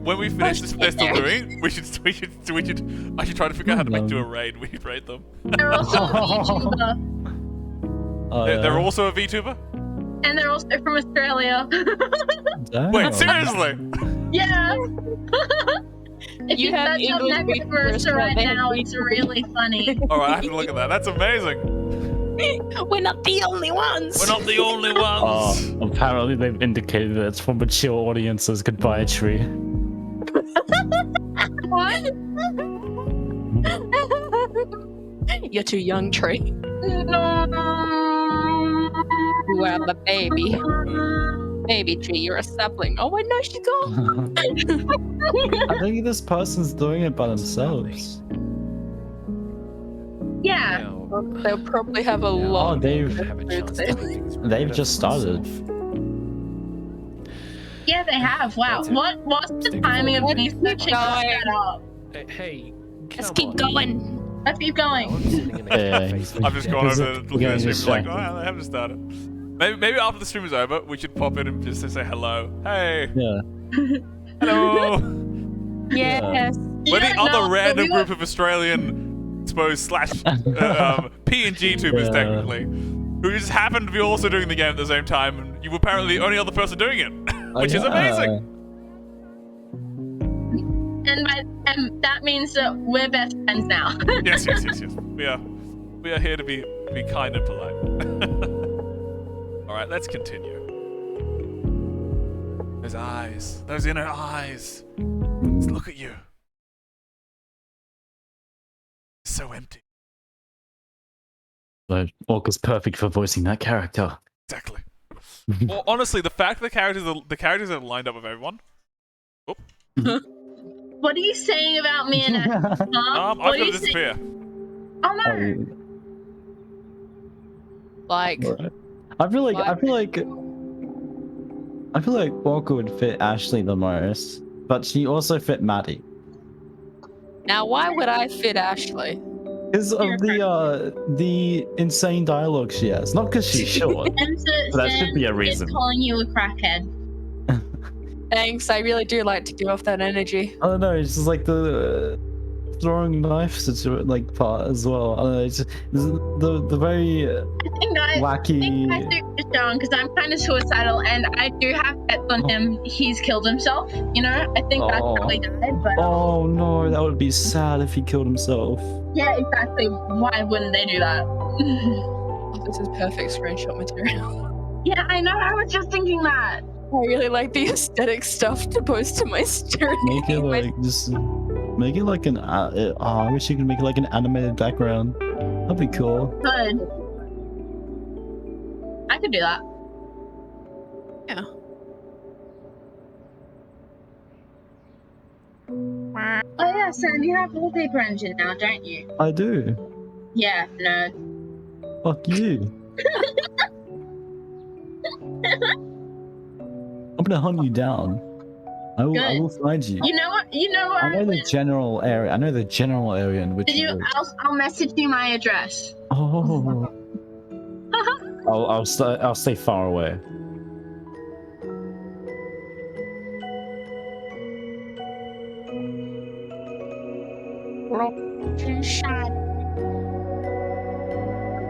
when we finish this they're still doing. I should try to figure out how to do a raid. We should raid them. They're also a VTuber. Oh, They're yeah. also a VTuber. And they're also from Australia. Damn. Wait, seriously? Yeah. If You you have search up English Necrobarista speakers, right they have now, it's really funny. All right, I have to look at that. That's amazing. We're not the only ones. We're not the only Oh, ones. apparently they've indicated that it's for mature audiences. Goodbye, tree. What? You're too young, Tree. No. You are the baby. Baby Tree, you're a sapling. Oh, wait, no, she's gone. I think this person's doing it by themselves. Yeah. They'll probably have a Oh, lot. they've just started. Yeah, they have. Wow. That's it. What's the Stick timing of forward. these switching Going. that up? Hey, Let's come keep on. going. Let's keep Now going. I'm sitting in a Yeah, cafe. I've just gone Is over it- to looking yeah, at the stream and just like, oh, they haven't started. Maybe after the stream is over, we should pop in and just say hello. Hey, Yeah. hello. Yes. We're the Yeah, other no, random we group of Australian, I suppose, slash PNG tubers Yeah. technically, who just happened to be also doing the game at the same time, and you were apparently the only other person doing it, which is amazing. And that means that we're best friends now. Yes. We are here to be kind and polite. All right, let's continue. Those eyes, those inner eyes. Let's look at you. So empty. But Orca's perfect for voicing that character. Exactly. Well, honestly, the fact that the characters are lined up with everyone. What are you saying about me and huh? I'm What are gonna you disappear. saying? Oh no. Like, Alright. I feel like Orca would fit Ashley the most, but she also fit Maddie. now why would I fit Ashley? Because of the insane dialogue she has. Not because she's short. And so That should be a Sam is reason. calling you a crackhead. Thanks, I really do like to give off that energy. I don't know, it's just like the throwing knives like part as well. I don't know, it's just, the very I think I wacky. do this down because I'm kind of suicidal and I do have bets on him. He's killed himself. You know, I think that's how he died. But Oh no, that would be sad if he killed himself. yeah, exactly. Why wouldn't they do that? Oh, this is perfect screenshot material. Yeah, I know. I was just thinking that. I really like the aesthetic stuff to post to my story. Make it like just make it like an. I wish you could make it like an animated background. That'd be cool. Good. I could do that. Yeah. Oh yeah, Sam, you have wallpaper engine now, don't you? I do. Yeah, no. Fuck you. I'm gonna hunt you down. I will find you. You know what? You know where I know the general area. I know the general area in which Did you you? live. I'll message you my address. Oh. I'll stay far away.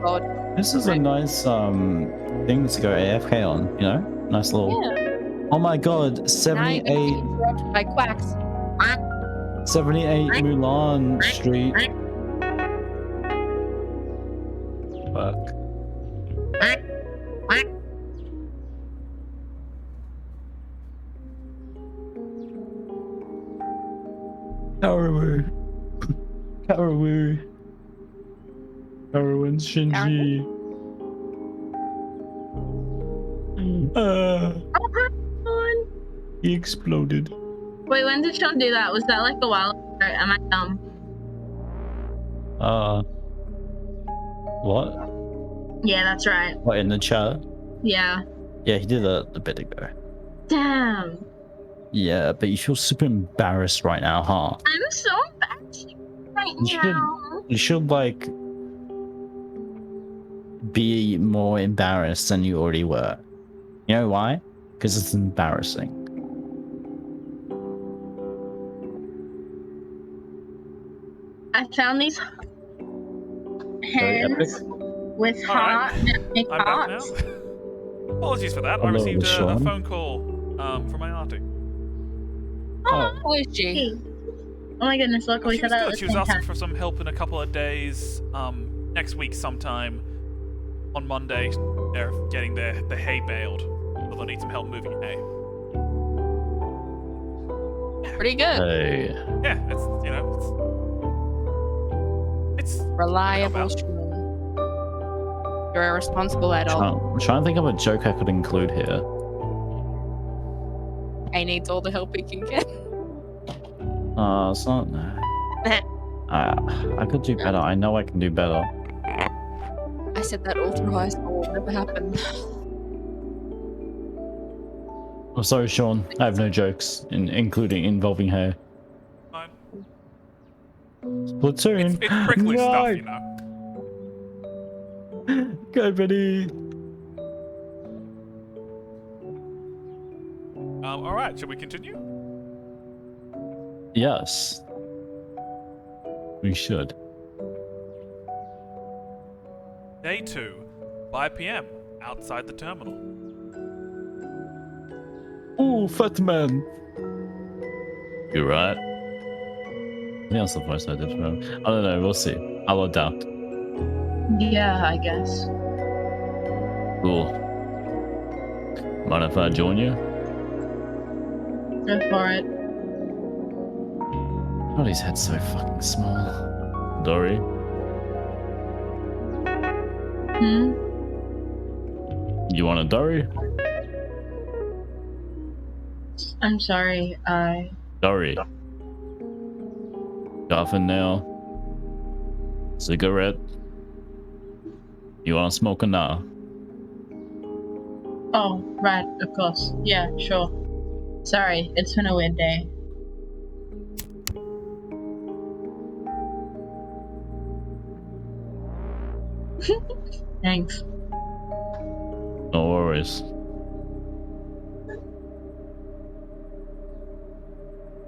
God. This is a nice thing to go AFK on, you know? Nice little. Yeah. Oh my god, Now you're 78 gonna be interrupted by quacks. 78 Mulan Street. Fuck. Karawoo. Karawoo. Karawoo and Shinji. He exploded. Wait, when did Sean do that? Was that like a while ago? Am I dumb? What? Yeah, that's right. What, in the chat? Yeah. Yeah, he did that a bit ago. Damn. Yeah, but you feel super embarrassed right now, huh? I'm so embarrassed right You should- now. You should, like, be more embarrassed than you already were. You know why? Because it's embarrassing. I found these hands with Alright. heart that make I'm back now. hearts. Apologies for that. I Hello, received a Sean. phone call from my auntie. Who is she? Oh my goodness, look, we She said was that at good. the She was same asking time. for some help in a couple of days. Next week sometime. On Monday, they're getting the hay baled. So they'll need some help moving hay. Pretty good. Hey. Yeah, it's it's Reliable. How about- Stream. You're a responsible adult. I'm trying to think of a joke I could include here. He needs all the help he can get. It's not. I could do better. I know I can do better. I said that all through high school. It never happened. I'm sorry, Sean. I have no jokes, including involving hair. Fine. Platoon. It's prickly no! stuff, you know. Go, buddy. All right, shall we continue? Yes. We should. Day 2, 5 p.m. outside the terminal. Ooh, fat man. You're right. Yeah, that's the first I did for him. I don't know. We'll see. I'll adapt. Yeah, I guess. Cool. Mind if I join you? Go for it. God, his head's so fucking small. Dory. Hmm? You want a Dory? I'm sorry, Dory. Coffin nail. Cigarette. You want to smoke or nah? Oh, right, of course. Yeah, sure. Sorry, it's been a weird day. Thanks. No worries.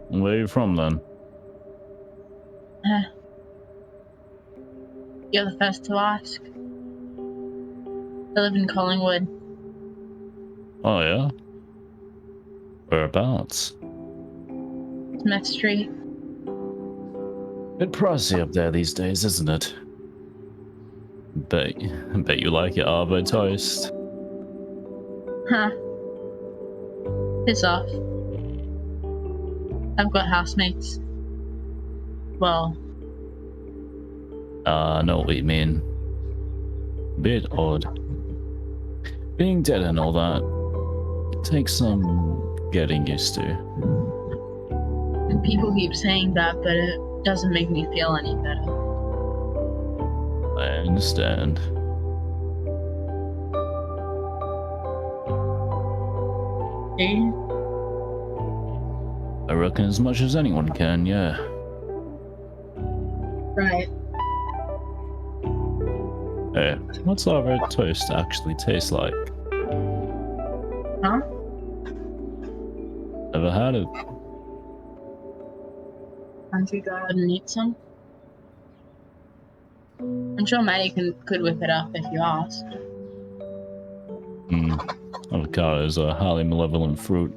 Where are you from then? You're the first to ask. I live in Collingwood. Oh yeah? Whereabouts? Smith Street. Bit pricey up there these days, isn't it? Bet you like your Arvo toast. Huh. Piss off. I've got housemates. Well, I know what you mean. Bit odd. Being dead and all that takes some getting used to. people keep saying that, but it doesn't make me feel any better. I understand. Do you? I reckon as much as anyone can, yeah. Right. Hey, what's our toast actually taste like? Huh? Never had it. Can't you go out and eat some? I'm sure Maddie could whip it up if you asked. Avocado is a highly malevolent fruit.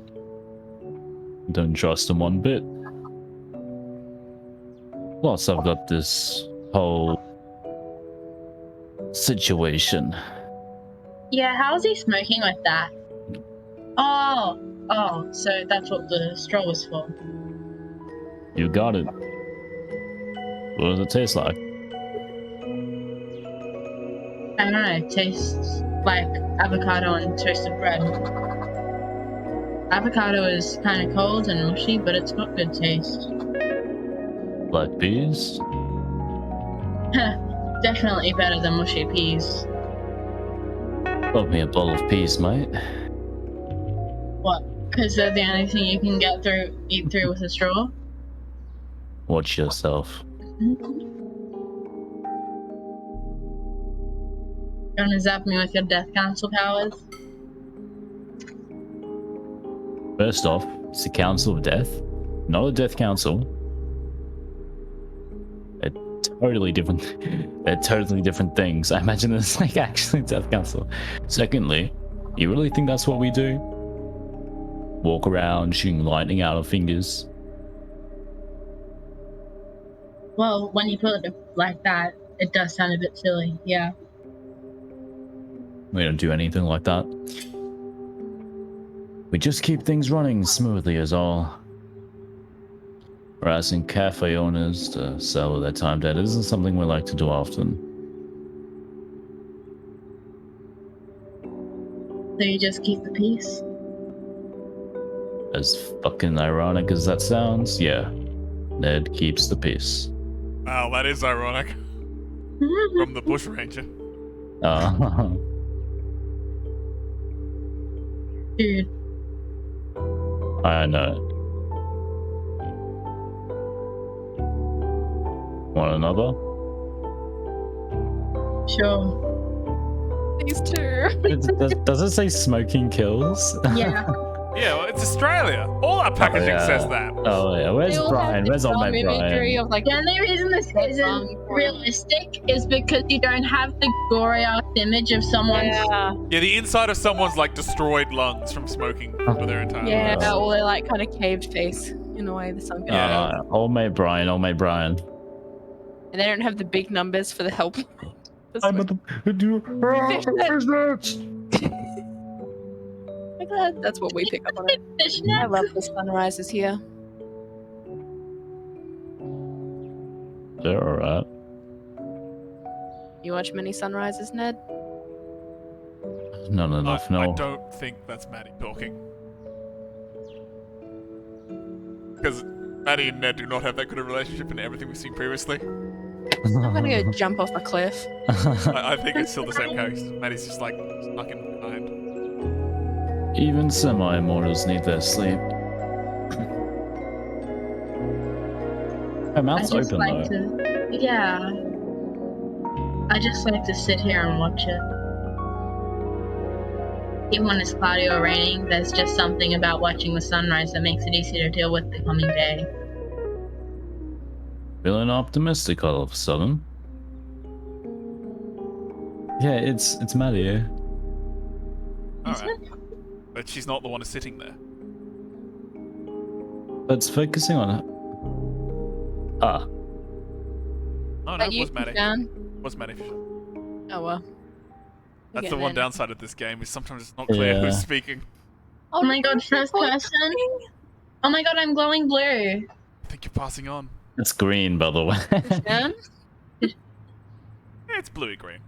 Don't trust them one bit. Plus, I've got this whole situation. Yeah, how's he smoking with that? Oh, so that's what the straw was for. You got it. What does it taste like? I don't know, it tastes like avocado and toasted bread. Avocado is kind of cold and mushy, but it's got good taste. Black peas? Definitely better than mushy peas. Love me a bowl of peas, mate. What? Because they're the only thing you can eat through with a straw? Watch yourself. You wanna zap me with your death council powers? First off, it's the Council of Death, not a Death Council. They're totally different things. I imagine it's like actually Death Council. Secondly, you really think that's what we do? Walk around shooting lightning out of fingers? Well, when you put it like that, it does sound a bit silly, yeah. We don't do anything like that. We just keep things running smoothly is all. We're asking cafe owners to sell their time dead. It isn't something we like to do often. So you just keep the peace? As fucking ironic as that sounds, yeah. Ned keeps the peace. Wow, that is ironic. From the bush ranger. Dude, I know. Want another? Sure. These two. Does it say smoking kills? Yeah. Yeah, well, it's Australia. All our packaging says that. Oh yeah, where's They all Brian? have Where's this old strong mate imagery Brian? of like The only reason this isn't realistic is because you don't have the gory ass image of someone's. yeah, Yeah, the inside of someone's like destroyed lungs from smoking for their entire yeah, lives. or they're like kind of caved face in a way. The sunken. Yeah. Old mate Brian, old mate Brian. And they don't have the big numbers for the help. I'm at the I'm glad that's what we pick up on it. I Fishnets? love the sunrises here. They're alright. You watch many sunrises, Ned? Not enough, I no. don't think that's Maddie talking. Because Maddie and Ned do not have that good a relationship in everything we've seen previously. I'm gonna go jump off a cliff. I think it's still the same character. Maddie's just like stuck in behind. Even semi-immortals need their sleep. Her I mouth's just open like though. to. Yeah. I just like to sit here and watch it. Even when it's cloudy or raining, there's just something about watching the sunrise that makes it easier to deal with the coming day. Feeling optimistic all of a sudden. Yeah, it's Maddie. Alright. But she's not the one who's sitting there. But it's focusing on Oh no, But it you was Maddie. can. Was Maddie for sure. Oh well. That's Okay, the one then. downside of this game is sometimes it's not clear Yeah. who's speaking. Oh my god, first person? Oh my god, I'm glowing blue. I think you're passing on. It's green, by the way. Shan? Yeah, it's bluey green.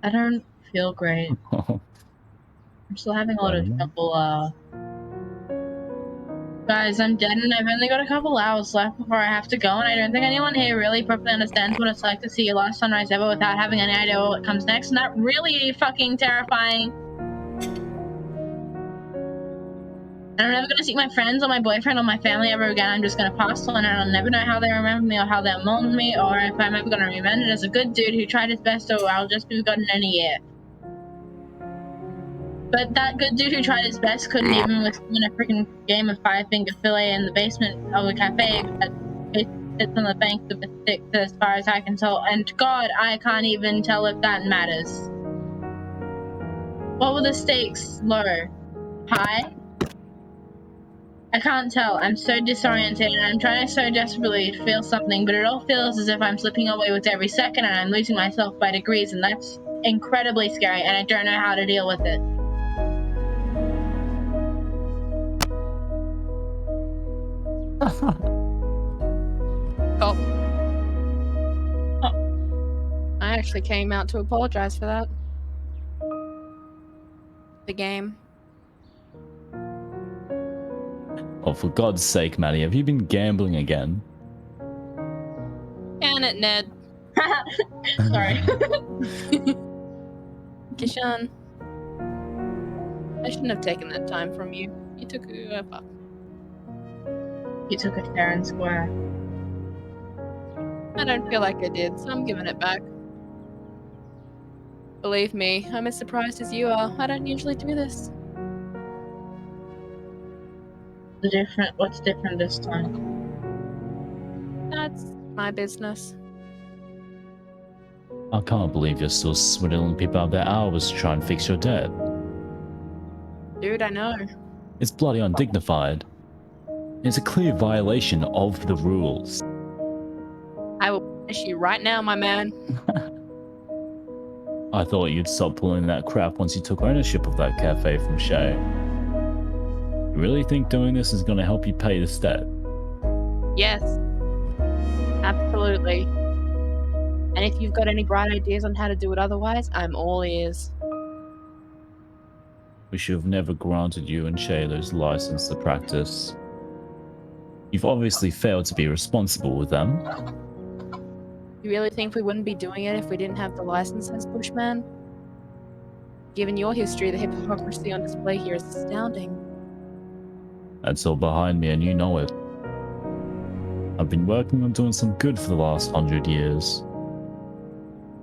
I don't feel great. I'm still having a lot of trouble, Guys, I'm dead and I've only got a couple hours left before I have to go, and I don't think anyone here really properly understands what it's like to see your last sunrise ever without having any idea what comes next, and that really fucking terrifying. And I'm never gonna see my friends or my boyfriend or my family ever again. I'm just gonna pass on and I'll never know how they remember me or how they mourn me, or if I'm ever gonna be remembered as a good dude who tried his best, or I'll just be forgotten in a year. But that good dude who tried his best couldn't even win a freaking game of five-finger fillet in the basement of a cafe that sits on the bank of the Styx, as far as I can tell. And God, I can't even tell if that matters. What were the stakes? Low? High? I can't tell. I'm so disoriented and I'm trying so desperately to feel something, but it all feels as if I'm slipping away with every second and I'm losing myself by degrees, and that's incredibly scary and I don't know how to deal with it. Oh. I actually came out to apologize for that. The game. Oh, for God's sake, Maddie, have you been gambling again? Can it, Ned? Sorry. Kishan. I shouldn't have taken that time from you. You took a fuck. You took it fair and square. I don't feel like I did, so I'm giving it back. Believe me, I'm as surprised as you are. I don't usually do this. What's different this time? That's my business. I can't believe you're still swindling people out of their hours to try and fix your debt. Dude, I know. It's bloody undignified. It's a clear violation of the rules. I will punish you right now, my man. I thought you'd stop pulling that crap once you took ownership of that cafe from Shay. You really think doing this is going to help you pay this debt? Yes. Absolutely. And if you've got any bright ideas on how to do it otherwise, I'm all ears. We should have never granted you and Shay those license to practice. You've obviously failed to be responsible with them. You really think we wouldn't be doing it if we didn't have the licenses, Bushman? Given your history, the hypocrisy on display here is astounding. That's all behind me and you know it. I've been working on doing some good for the last 100 years.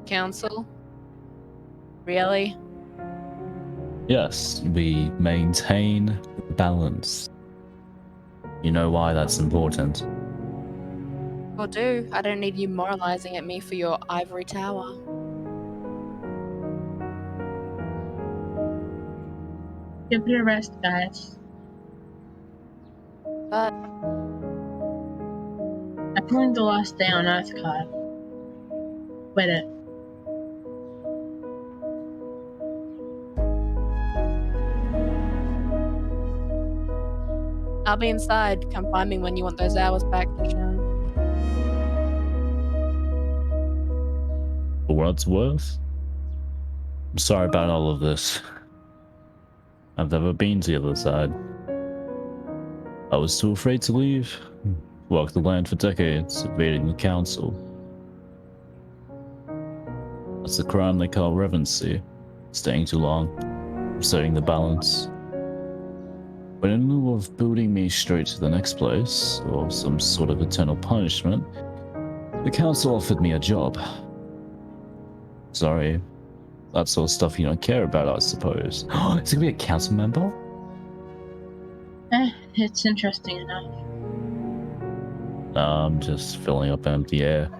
Council? Really? Yes, we maintain balance. You know why that's important. Will do. I don't need you moralizing at me for your ivory tower. Give it a rest, guys. But I'm pulling the last day on Earth card. With it. I'll be inside. Come find me when you want those hours back, Deshaun. For what it's worth, I'm sorry about all of this. I've never been to the other side. I was too afraid to leave. Walked the land for decades, evading the council. That's the crime they call revency. Staying too long, upsetting the balance. But in lieu of booting me straight to the next place, or some sort of eternal punishment, the council offered me a job. Sorry, that sort of stuff you don't care about, I suppose. Is it gonna be a council member? It's interesting enough. Nah, I'm just filling up empty air.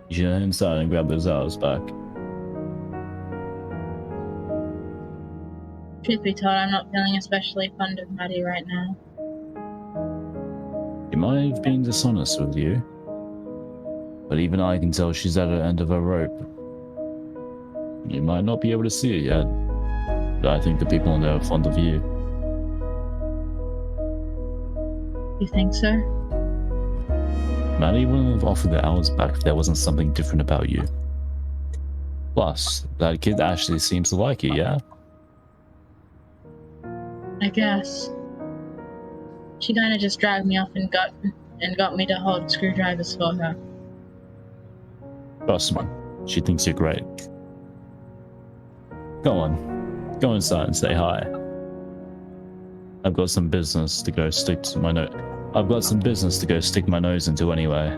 You should head inside and grab those hours back. Truth be told, I'm not feeling especially fond of Maddie right now. She might have been dishonest with you, but even I can tell she's at the end of her rope. You might not be able to see it yet, but I think the people in there are fond of you. You think so? Maddie wouldn't have offered the hours back if there wasn't something different about you. Plus, that kid actually seems to like you, yeah? I guess. She kinda just dragged me off and got me to hold screwdrivers for her. Trust me, she thinks you're great. Go on, go inside and say hi. I've got some business to go stick my nose into anyway.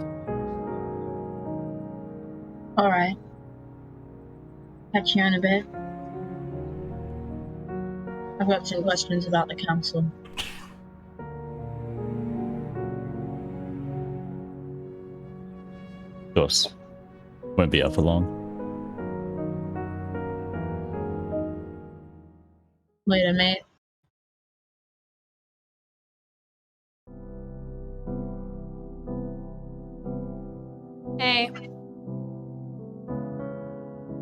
Alright. Catch you in a bit. I've got some questions about the council. Of course. Won't be out for long. Later, mate. Hey,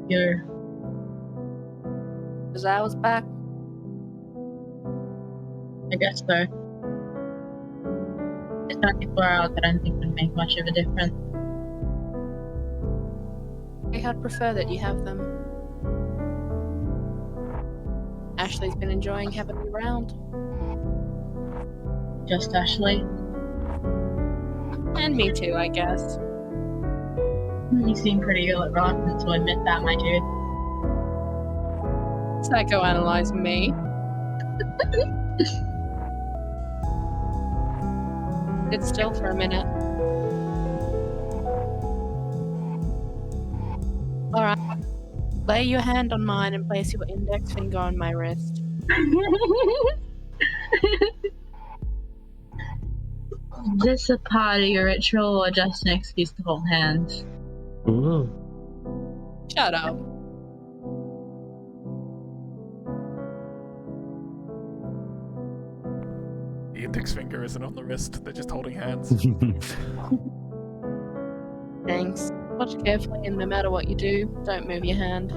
You're those hours back. I guess so. It's 24 hours I don't think would make much of a difference. I'd prefer that you have them. Ashley's been enjoying having you around. Just Ashley. And me too, I guess. You seem pretty reluctant to admit that, my dude. Psychoanalyze me. Sit still for a minute. Alright. Lay your hand on mine and place your index finger on my wrist. Is this a part of your ritual or just an excuse to hold hands? Ooh. Shut up. The index finger isn't on the wrist, they're just holding hands. Thanks. Watch carefully and no matter what you do, don't move your hand.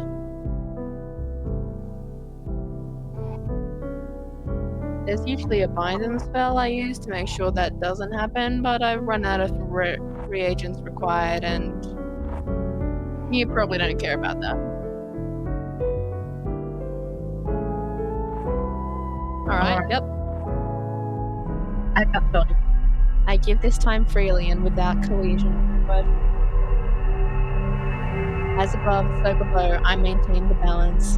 There's usually a bind them spell I use to make sure that doesn't happen, but I've run out of reagents required and you probably don't care about that. Alright, yep. I got going. I give this time freely and without coercion, but as above, so below, I maintain the balance.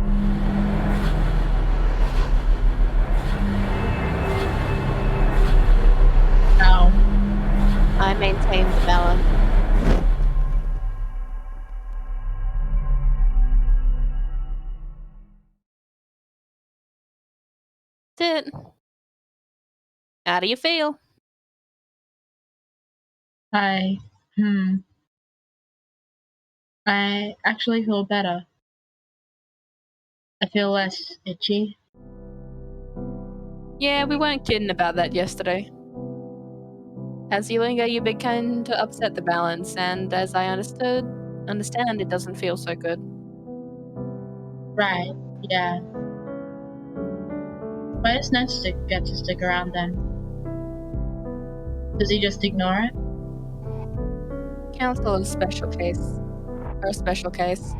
it. How do you feel? I actually feel better. I feel less itchy. Yeah, we weren't kidding about that yesterday. As you linger, you begin to upset the balance, and as I understand, it doesn't feel so good. Right, yeah. Why does Ned get to stick around then? Does he just ignore it? Council is a special case.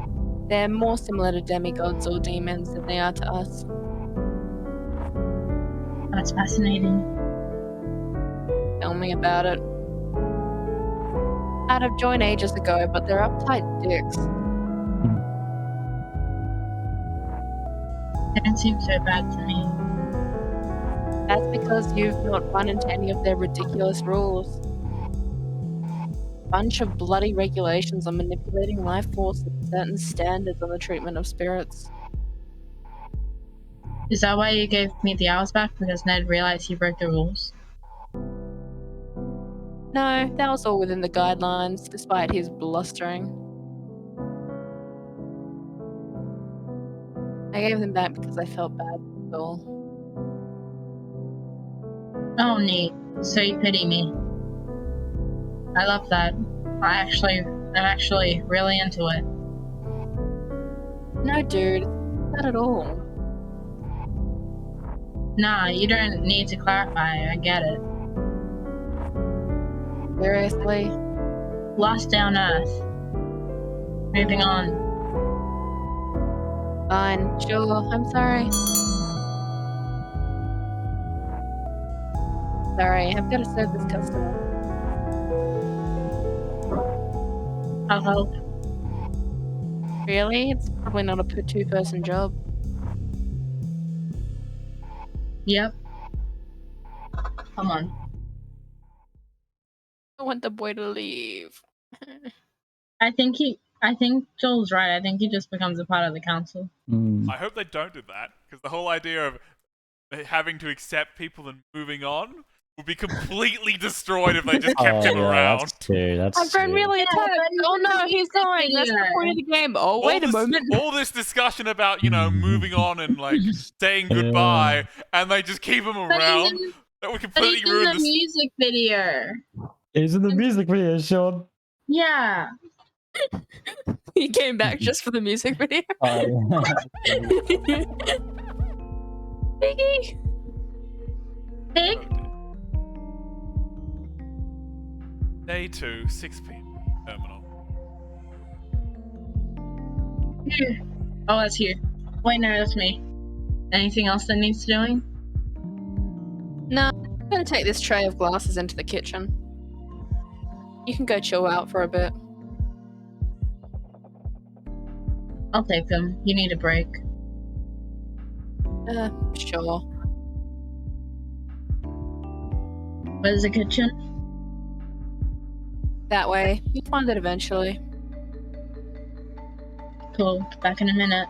They're more similar to demigods or demons than they are to us. That's fascinating. Tell me about it. I'd have joined ages ago, but they're uptight dicks. They don't seem so bad to me. That's because you've not run into any of their ridiculous rules. Bunch of bloody regulations on manipulating life force and certain standards on the treatment of spirits. Is that why you gave me the hours back? Because Ned realized he broke the rules? No, that was all within the guidelines, despite his blustering. I gave them back because I felt bad, that's all. Oh, neat. So you pity me. I love that. I'm actually really into it. No, dude, not at all. Nah, you don't need to clarify. I get it. Seriously? Lost down Earth. Moving on. Fine, sure, I'm sorry. Sorry, I've got to serve this customer. I'll help. Really? It's probably not a two-person job. Yep. Come on. I want the boy to leave. I think Joel's right. I think he just becomes a part of the council. I hope they don't do that, because the whole idea of having to accept people and moving on would be completely destroyed if they just kept him around. That's true. That's I've been true. really attacked. Oh no, he's going. That's the point of the game. Oh, wait a moment. All this discussion about, moving on and, saying goodbye, and they just keep him around. That would But he's completely in ruin the this. music video. Is in the music video, Sean. Yeah. He came back just for the music video. Piggy. Pig? Day 2, 6 p.m. Terminal. Here. Oh, that's here. Wait, no, that's me. Anything else that needs doing? No, I'm gonna take this tray of glasses into the kitchen. You can go chill out for a bit. I'll take them. You need a break. Sure. Where's the kitchen? That way. You'll find it eventually. Cool. Back in a minute.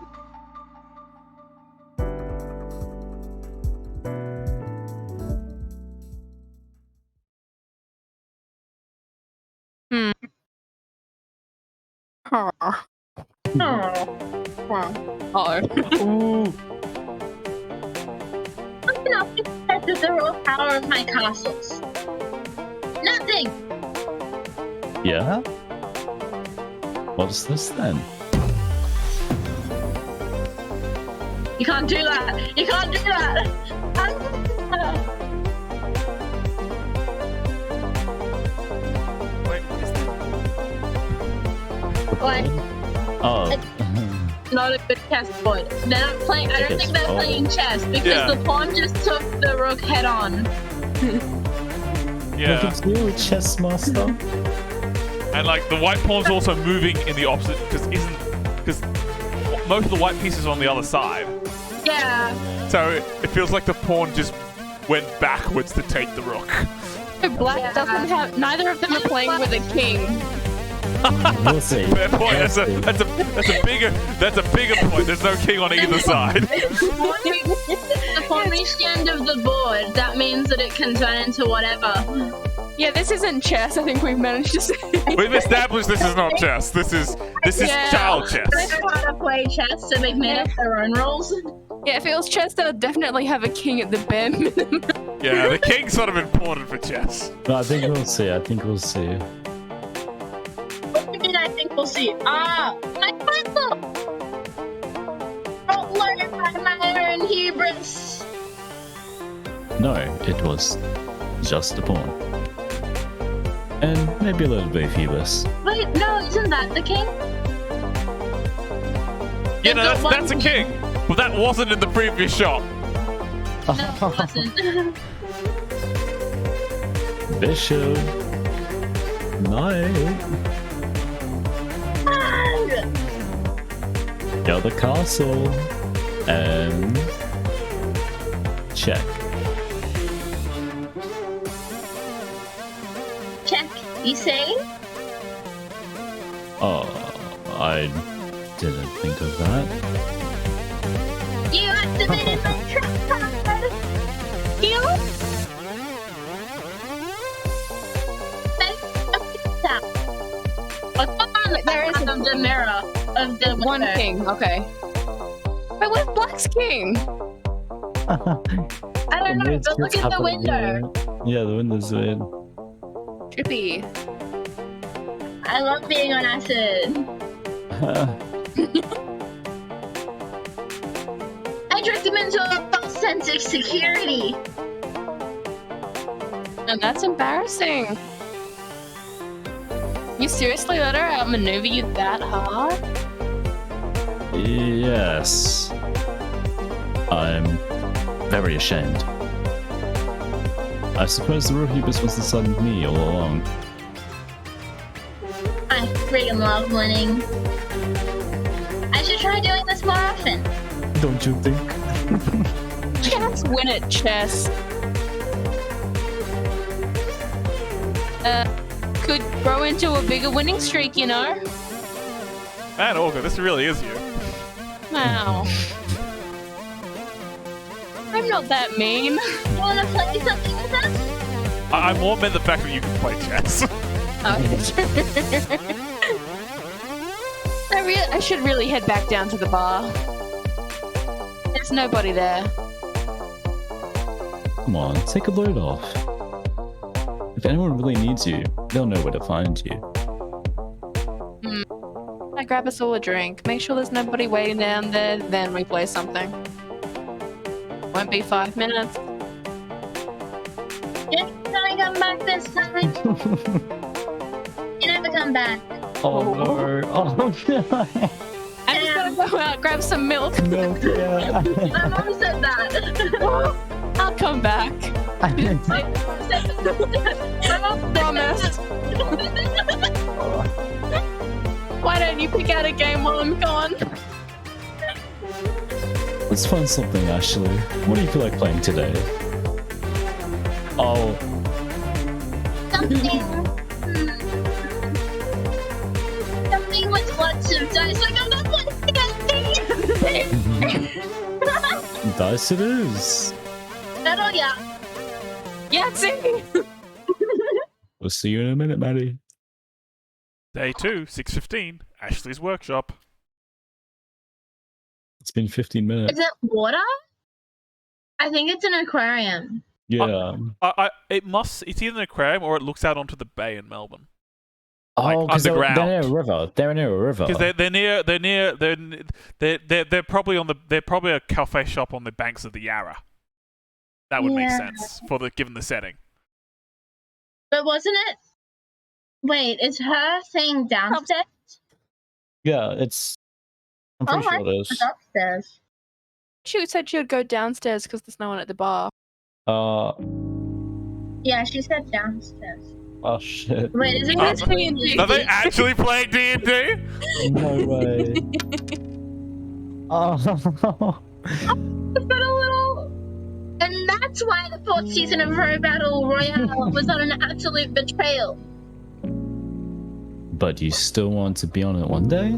Oh. Oh. Ooh. What can I expect of the raw power of my castles? Nothing! Yeah? What's this then? You can't do that! You can't do that! Wait, what is that? Like, Oh. not a good chess board. They're not playing. I don't think they're playing chess because the pawn just took the rook head on. Yeah. Look at you, chess master. And the white pawn's also moving in the opposite because most of the white pieces are on the other side. Yeah. So it feels like the pawn just went backwards to take the rook. Black doesn't have. Neither of them are playing with a king. We'll see. Fair point. We'll That's a see. that's a bigger point. There's no king on either side. The formation end of the board, that means that it can turn into whatever. Yeah, this isn't chess. I think we've managed to say. We've established this is not chess. This is Yeah. child chess. They know how to play chess, so they've made up their own rules. Yeah, if it was chess, they'll definitely have a king at the bare minimum. Yeah, the king's sort of important for chess. No, I think we'll see. I think we'll see. What do you mean I think we'll see? Ah, my castle! Don't learn by my own hubris. No, it was just a pawn. And maybe a little bit of hubris. Wait, no, isn't that the king? Yeah, no, They've got that's a one king. But that wasn't in the previous shot. No, it wasn't. Bishop. Knight. Go the castle. And check. Check, you say? Oh, I didn't think of that. You activated my trap card! You? There is the mirror of the One window. king, okay. Wait, where's Black's king? I don't know, but look at the window. Yeah, the window's weird. Trippy. I love being on acid. I tricked him into a false sense of security. And that's embarrassing. You seriously let her outmaneuver you that hard? Yes. I'm very ashamed. I suppose the real hubris was inside of me all along. I freaking love winning. I should try doing this more often. Don't you think? Cats win at chess. Could grow into a bigger winning streak, you know? Man, Orca, this really is you. Wow. I'm not that mean. You wanna play something with us? I more meant the fact that you can play chess. I should really head back down to the bar. There's nobody there. Come on, take a load off. If anyone really needs you, they'll know where to find you. I grab us all a drink. Make sure there's nobody waiting down there, then we play something. Won't be 5 minutes. Can I come back this time? You never come back. Oh no! Oh no! I'm just gonna go out, grab some milk. Milk, yeah. My mom said that. I'll come back. My mom Promise. Why don't you pick out a game while I'm gone? Let's find something, Ashley. What do you feel like playing today? Oh, Something with lots of dice. Like I'm not playing dice it is. Pero yeah. Yahtzee! We'll see you in a minute, Maddie. Day 2, 6:15, Ashley's workshop. It's been 15 minutes. Is it water? I think it's an aquarium. Yeah. It's either an aquarium or it looks out onto the bay in Melbourne. Oh, like because they're underground. near a river. They're near a river. Because they're probably on the a cafe shop on the banks of the Yarra. That would make Yeah. sense given the setting. But wasn't it? Wait, is her thing downstairs? Yeah, it's. I'm pretty sure it It's is. upstairs. She said she would go downstairs because there's no one at the bar. Yeah, she said downstairs. Oh shit. Wait, is it Oh, D&D? Are they actually playing D&D? No way. Oh. But a little. And that's why the 4th season of Row Battle Royale was on an absolute betrayal. But you still want to be on it one day?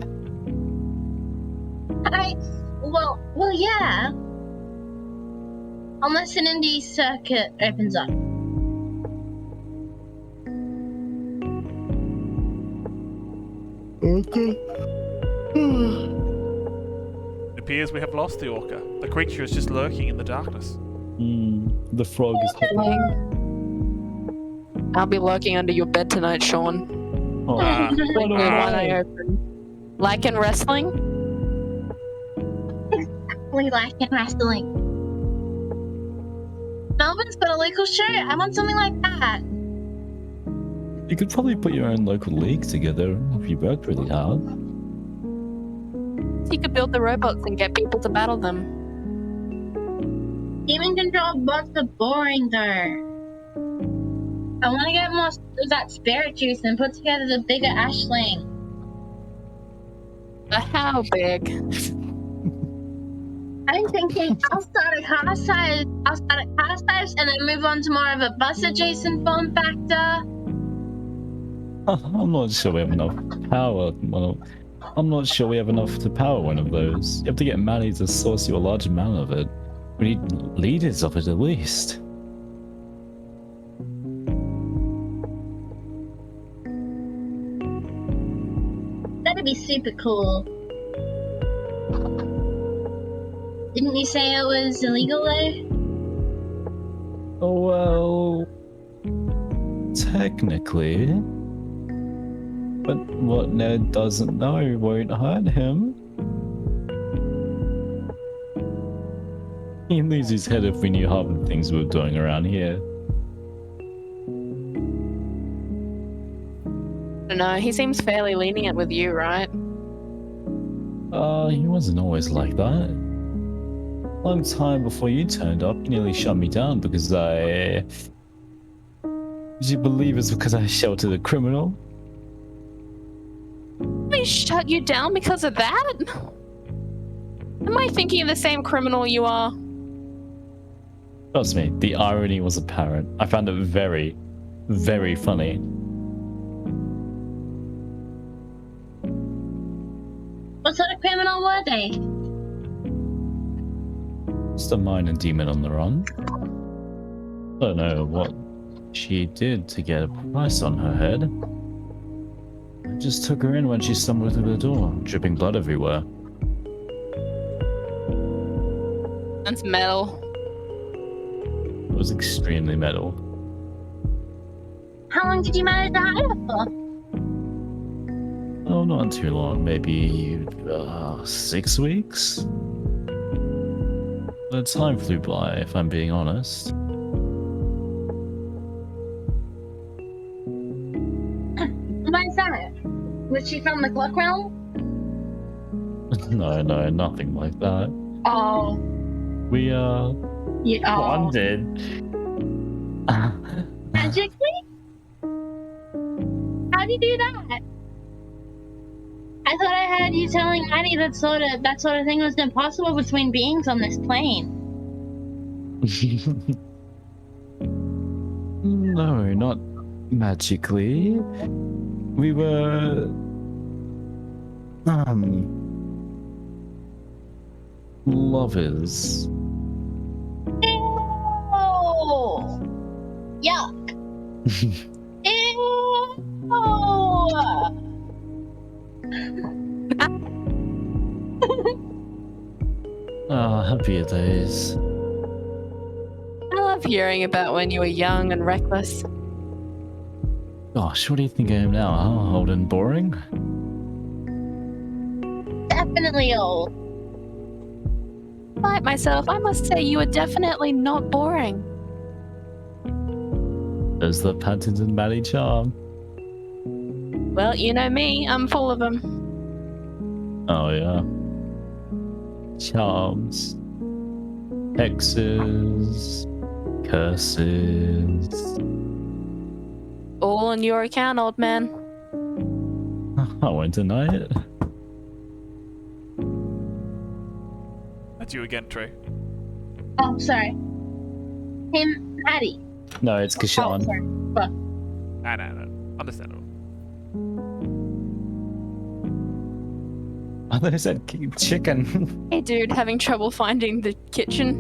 Well, yeah. Unless an indie circuit opens up. Okay. It appears we have lost the Orca. The creature is just lurking in the darkness. The frog is I'll be lurking under your bed tonight, Sean. Oh, With one eye open. Like in wrestling? We like in wrestling. Melbourne's got a local show. I want something like that. you could probably put your own local league together if you worked really hard. You could build the robots and get people to battle them. Human controlled bots are boring though. I want to get more of that spirit juice and put together the bigger ashling. How big? I'm thinking I'll start at car size and then move on to more of a bus adjacent form factor. I'm not sure we have enough power. Well, I'm not sure we have enough to power one of those. You have to get Maddie to source you a large amount of it. We need liters of it at least. That'd be super cool. Didn't you say it was illegal though? Oh well, technically. But what Ned doesn't know won't hurt him. He'd lose his head if we knew half of the things we were doing around here. I don't know, he seems fairly lenient with you, right? He wasn't always like that. Long time before you turned up, you nearly shut me down because I... Did you believe it's because I sheltered a criminal? I shut you down because of that? Am I thinking of the same criminal you are? Trust me, the irony was apparent. I found it very, very funny. What sort of criminal were they? Just a minor demon on the run. I don't know what she did to get a price on her head. I just took her in when she stumbled through the door, dripping blood everywhere. That's metal. It was extremely metal. How long did you manage to hide her for? Oh, not too long. Maybe 6 weeks? The time flew by, if I'm being honest. Why is that? Was she from the Gluck realm? No, nothing like that. Oh. We, Yeah. bonded. Magically? How'd you do that? I thought I heard you telling Maddie that sort of thing was impossible between beings on this plane. No, not magically. We were... lovers. Ew! Yuck! Ew! Happier days. I love hearing about when you were young and reckless. Gosh, what do you think I am now, huh? Old and boring? Definitely old. Despite myself, I must say you were definitely not boring. There's the patented Maddie charm. Well, you know me, I'm full of them. Oh yeah. Charms. Hexes. Curses. All on your account, old man. I won't deny it. That's you again, Trey. Oh, sorry. Him, Maddie. No, it's Oh, Kashan. sorry. Well, No. Understandable. I thought you said chicken. Hey, dude, having trouble finding the kitchen?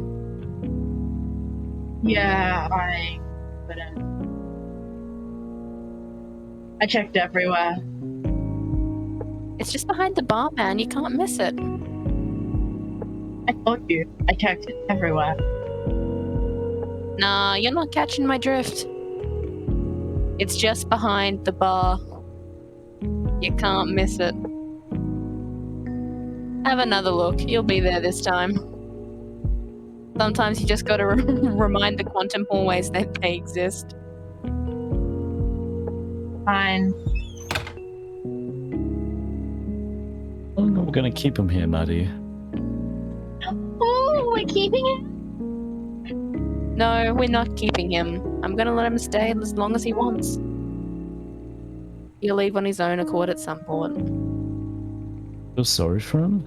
Yeah, I couldn't. I checked everywhere. It's just behind the bar, man. You can't miss it. I told you, I checked everywhere. Nah, you're not catching my drift. It's just behind the bar. You can't miss it. Have another look. You'll be there this time. Sometimes you just gotta remind the quantum hallways that they exist. Fine. We're gonna keep him here, Maddie. Oh, we're keeping it? No, we're not keeping him. I'm gonna let him stay as long as he wants. He'll leave on his own accord at some point. Feel sorry for him?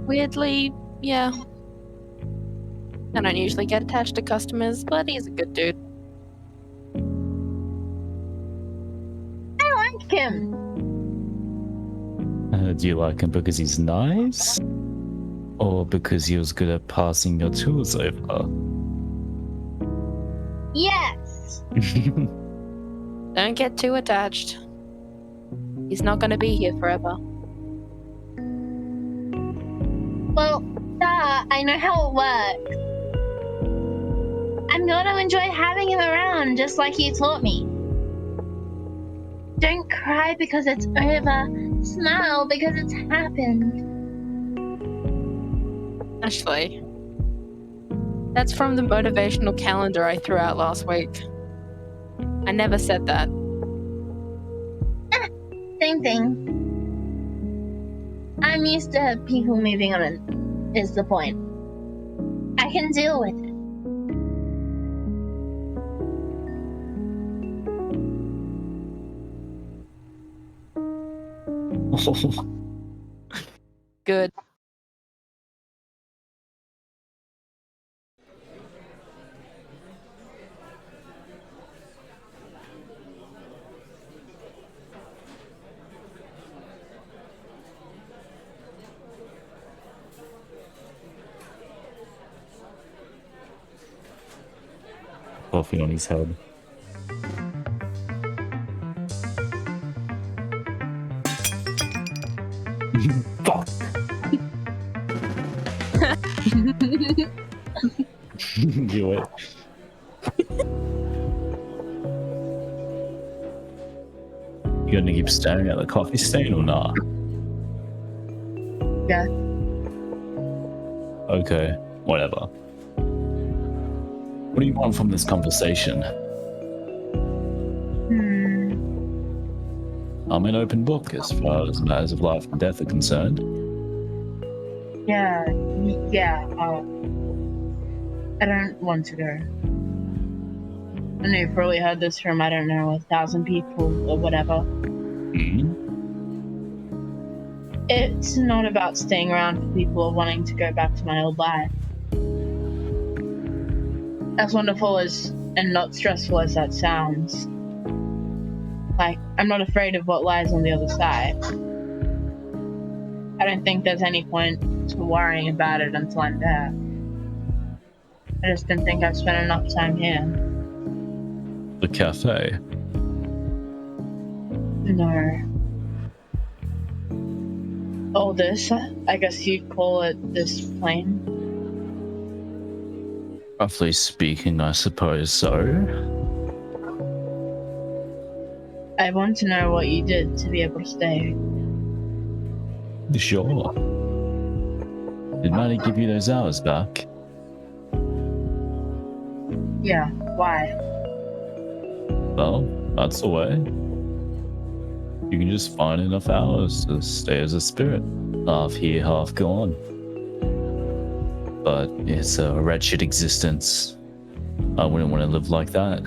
Weirdly, yeah. I don't usually get attached to customers, but he's a good dude. I like him. Do you like him because he's nice? Or because he was good at passing your tools over? Yes. Don't get too attached. He's not gonna be here forever. Well, I know how it works. I'm gonna enjoy having him around just like you taught me. Don't cry because it's over. Smile because it's happened. Actually, that's from the motivational calendar I threw out last week. I never said that. Same thing. I'm used to people moving on, is the point. I can deal with it. Good. Coffee on his head. Fuck! Do it. You gonna keep staring at the coffee stain or not? Yeah. Okay, whatever. What do you want from this conversation? I'm an open book as far as matters of life and death are concerned. Yeah. I don't want to go. I know you've probably heard this from, I don't know, 1,000 people or whatever. It's not about staying around for people or wanting to go back to my old life. As wonderful as and not stressful as that sounds, like, I'm not afraid of what lies on the other side. I don't think there's any point to worrying about it until I'm there. I just didn't think I've spent enough time here. The cafe. No. Oh, this? I guess you'd call it this plane? Roughly speaking, I suppose so. I want to know what you did to be able to stay. Sure. Did Maddie give you those hours back? Yeah, why? Well, that's the way. You can just find enough hours to stay as a spirit. Half here, half gone. But it's a wretched existence. I wouldn't want to live like that.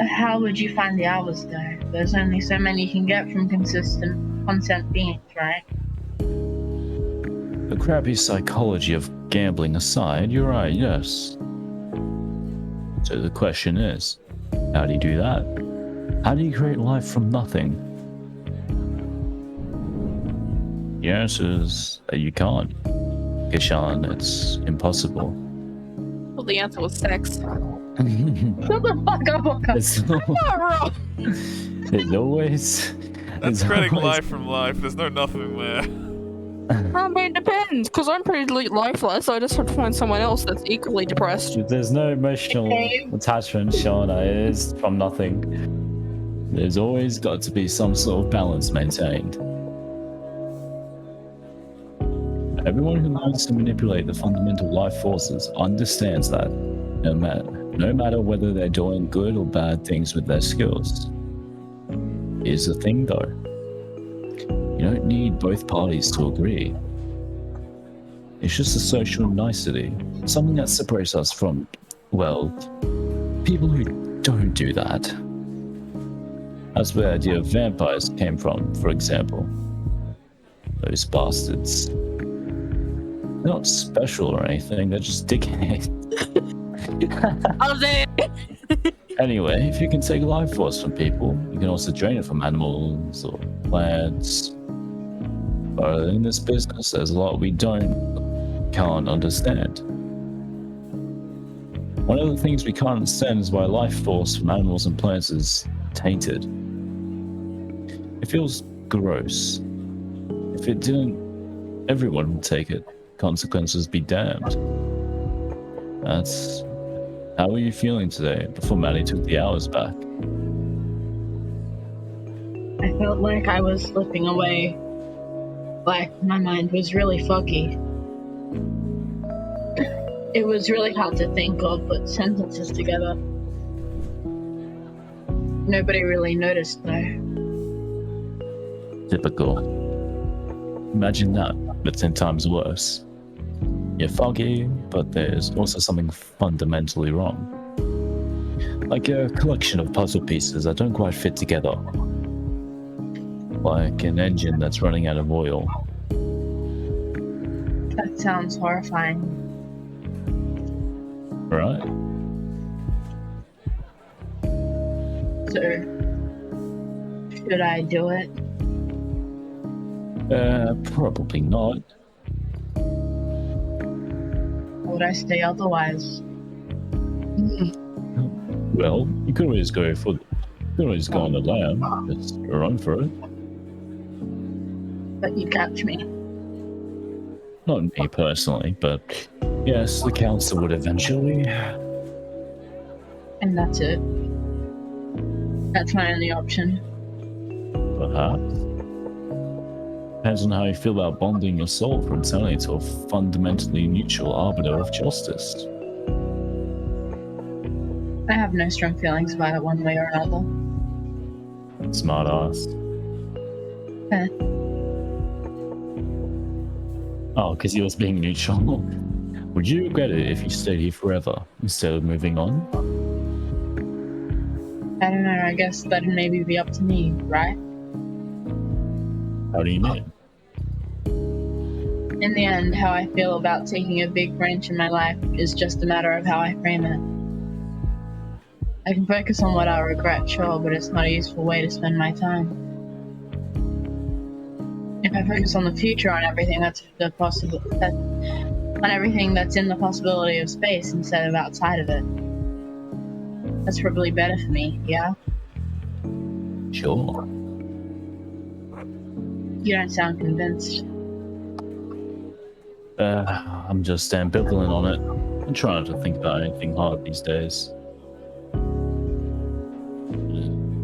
How would you find the hours though? There's only so many you can get from consistent content beings, right? The crappy psychology of gambling aside, you're right, yes. So the question is, how do you do that? How do you create life from nothing? The answer is that you can't. Kishan, it's impossible. Well, the answer was sex. Shut the fuck up, Orca. There's always... That's there's creating always- life from life. There's no nothing there. I mean, it depends, because I'm pretty lifeless, so I just have to find someone else that's equally depressed. There's no emotional Okay. attachment, Shauna. It is from nothing. There's always got to be some sort of balance maintained. Everyone who learns to manipulate the fundamental life forces understands that, no matter whether they're doing good or bad things with their skills. Here's the thing though. You don't need both parties to agree. It's just a social nicety, something that separates us from, well, people who don't do that. That's where the idea of vampires came from, for example. Those bastards. They're not special or anything, they're just dickheads. Oh, there! Anyway, if you can take life force from people, you can also drain it from animals or plants. But in this business, there's a lot we can't understand. One of the things we can't understand is why life force from animals and plants is tainted. It feels gross. If it didn't, everyone would take it. Consequences be damned. That's... How were you feeling today before Maddie took the hours back? I felt like I was slipping away. Like my mind was really foggy. It was really hard to think or put sentences together. Nobody really noticed though. Typical. Imagine that, but 10 times worse. You're foggy, but there's also something fundamentally wrong. Like a collection of puzzle pieces that don't quite fit together. Like an engine that's running out of oil. That sounds horrifying. Right? So, should I do it? Probably not. Would I stay otherwise? Well, you could always go on the lam. Just run for it. But you catch me. Not me personally, but yes, the council would eventually. And that's it. That's my only option. Perhaps. Depends on how you feel about bonding your soul from turning to a fundamentally neutral arbiter of justice. I have no strong feelings about it one way or another. Smart ass. Eh. Oh, because he was being neutral. Would you regret it if you stayed here forever instead of moving on? I don't know, I guess that'd maybe be up to me, right? How do you mean? In the end, how I feel about taking a big branch in my life is just a matter of how I frame it. I can focus on what I regret, sure, but it's not a useful way to spend my time. If I focus on the future, on everything that's on everything that's in the possibility of space instead of outside of it, that's probably better for me, yeah? Sure. You don't sound convinced. I'm just ambivalent on it. I'm trying not to think about anything hard these days.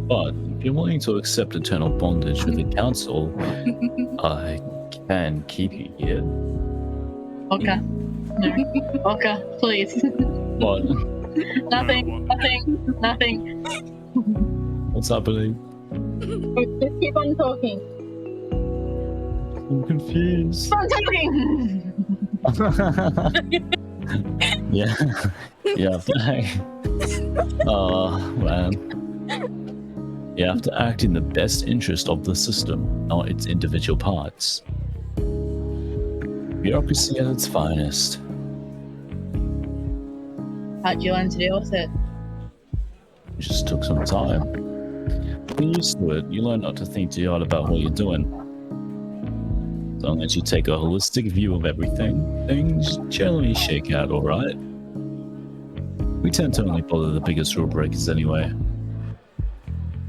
But if you're willing to accept eternal bondage with the council, I can keep you here. Orca. No. Orca, please. What? Nothing. What's happening? Just keep on talking. I'm confused. Keep on talking! Yeah. You have to act. Oh, man. You have to act in the best interest of the system, not its individual parts. Bureaucracy at its finest. How'd you learn to deal with it? It just took some time. Get used to it. You learn not to think too hard about what you're doing. As long as you take a holistic view of everything, things generally shake out alright. We tend to only bother the biggest rule breakers anyway.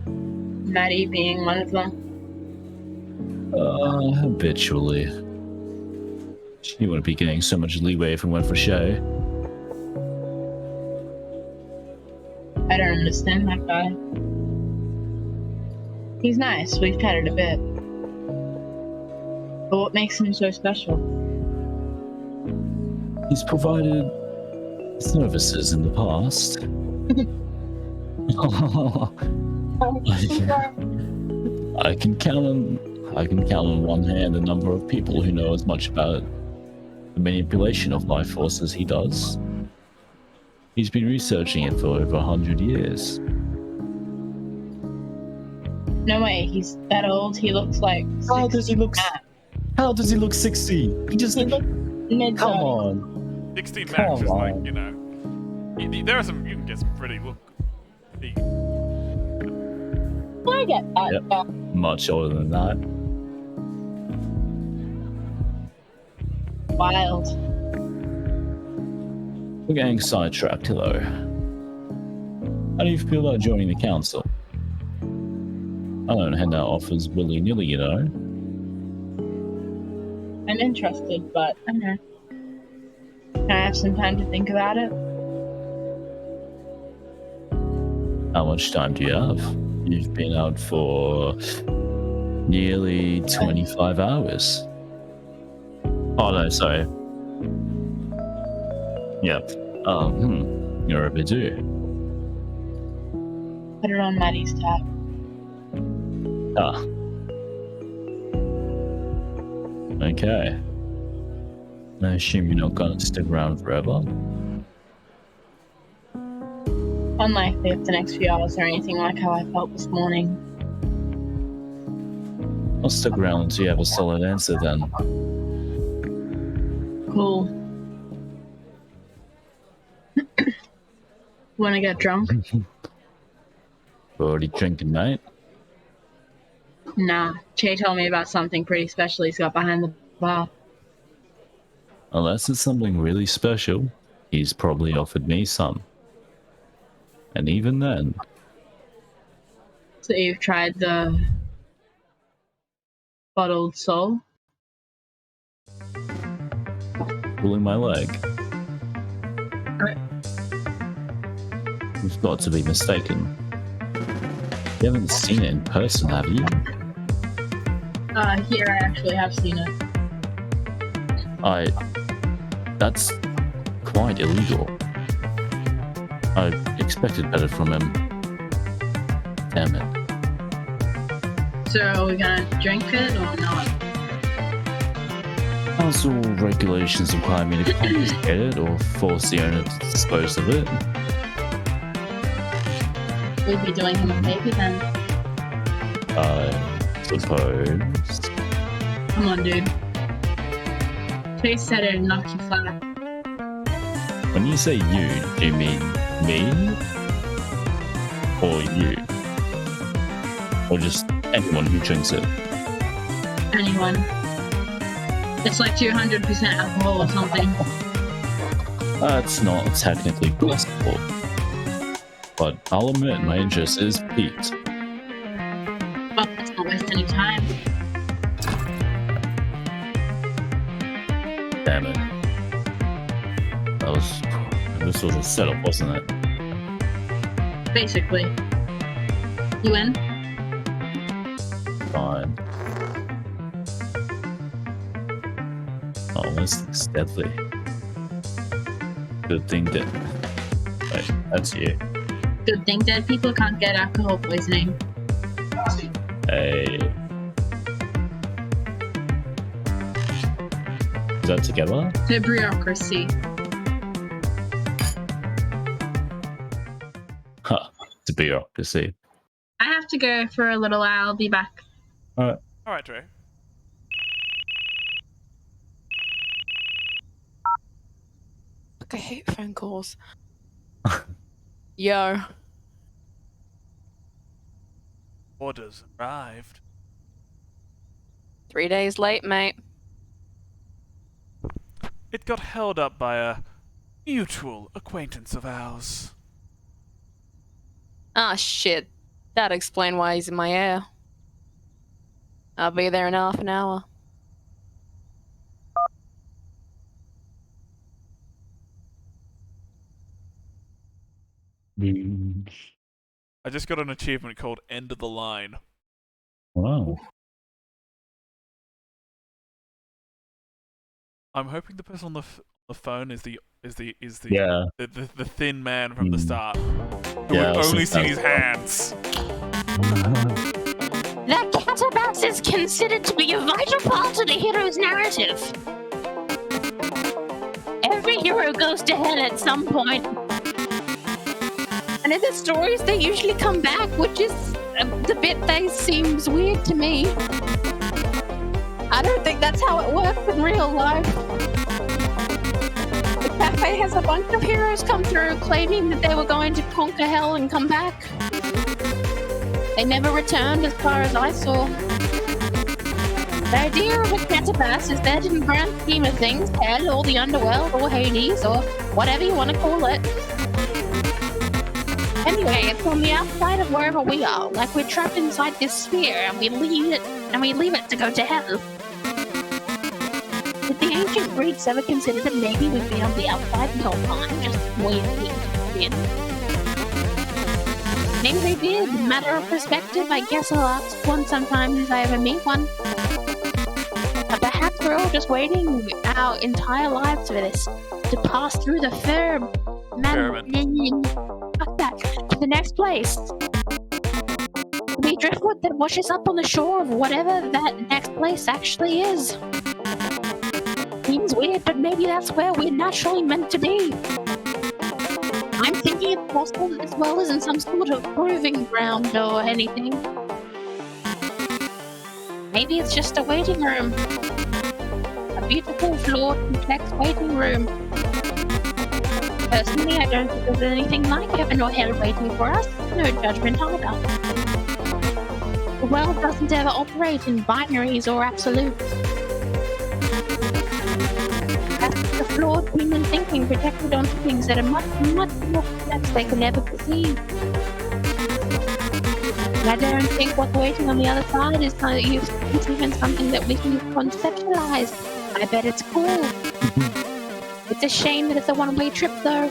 Maddie being one of them. Habitually. She wouldn't be getting so much leeway if it went for show. I don't understand that guy. He's nice, we've chatted a bit. But what makes him so special? He's provided services in the past. I can count on one hand the number of people who know as much about the manipulation of life force as he does. He's been researching it for over 100 years. No way, he's that old. He looks like. How does he look? How does he look 60? He just look mid. Come on. 16 Come max is like, on. you know. There are some, you can get some pretty look. I get that. Yep. Yeah. Much older than that. Wild. We're getting sidetracked, hello. How do you feel about joining the council? I don't hand out offers willy-nilly, you know. I'm interested, but I don't know. Can I have some time to think about it? How much time do you have? You've been out for nearly 25 hours. Oh no, sorry. Yep. You're overdue. Put it on Maddie's tab. Ah. Okay. I assume you're not gonna stick around forever? Unlikely if the next few hours are anything like how I felt this morning. I'll stick around until you have a solid answer then. Cool. Wanna get drunk? Already drinking, mate? Nah. Che told me about something pretty special he's got behind the bar. Unless it's something really special, he's probably offered me some. And even then, So you've tried the bottled soul? pulling my leg. You've got to be mistaken. You haven't seen it in person, have you? Here I actually have seen it. That's quite illegal. I expected better from him. Damn it. So are we gonna drink it or not? Council regulations require me to confiscate it or force the owner to dispose of it. We'd be doing him a favor then. I suppose. Come on, dude. Chase said it'd knock you flat. When you say you, do you mean me? Or you? Or just anyone who drinks it? Anyone. It's like 200% alcohol or something. That's not technically possible. But I'll admit my interest is piqued. Well, let's not waste any time. Damn it. This was a setup, wasn't it? Basically. You in? Fine. Oh, this looks deadly. Good thing that... Wait, that's you. Good thing dead people can't get alcohol poisoning. Hey. Is that together? The bureaucracy. Huh. The bureaucracy. I have to go for a little while. I'll be back. Alright, Trey. Look, I hate phone calls. Yo. Orders arrived. 3 days late, mate. It got held up by a mutual acquaintance of ours. Ah, shit. That'd explain why he's in my air. I'll be there in half an hour. I just got an achievement called End of the Line. Wow. I'm hoping the person on the phone is the Yeah. the thin man from the start. Who Yeah, would I only think see that- his hands. That catabass is considered to be a vital part of the hero's narrative. Every hero goes to hell at some point. And in the stories, they usually come back, which is the bit that seems weird to me. I don't think that's how it works in real life. The cafe has a bunch of heroes come through claiming that they were going to conquer hell and come back. They never returned as far as I saw. The idea of a catabass is that in the grand scheme of things, hell or the underworld or Hades or whatever you want to call it. Anyway, it's on the outside of wherever we are, like we're trapped inside this sphere and we leave it to go to hell. Did the ancient Greeks ever consider that maybe we've been on the outside the whole time, just waiting to in? Maybe they did. Matter of perspective, I guess I'll ask one sometime if I ever meet one. But perhaps we're all just waiting our entire lives for this, to pass through the fuck that, to the next place. To be driftwood that washes up on the shore of whatever that next place actually is. Seems weird, but maybe that's where we're naturally meant to be. I'm thinking it's possible that this world isn't some sort of proving ground or anything. Maybe it's just a waiting room. A beautiful, flawed, complex waiting room. Personally, I don't think there's anything like heaven or hell waiting for us. No judgment either. The world doesn't ever operate in binaries or absolutes. That's the flawed human thinking projected onto things that are much, much more complex they can never perceive. And I don't think what's waiting on the other side is even something that we can conceptualize. I bet it's cool. It's a shame that it's a one-way trip, though.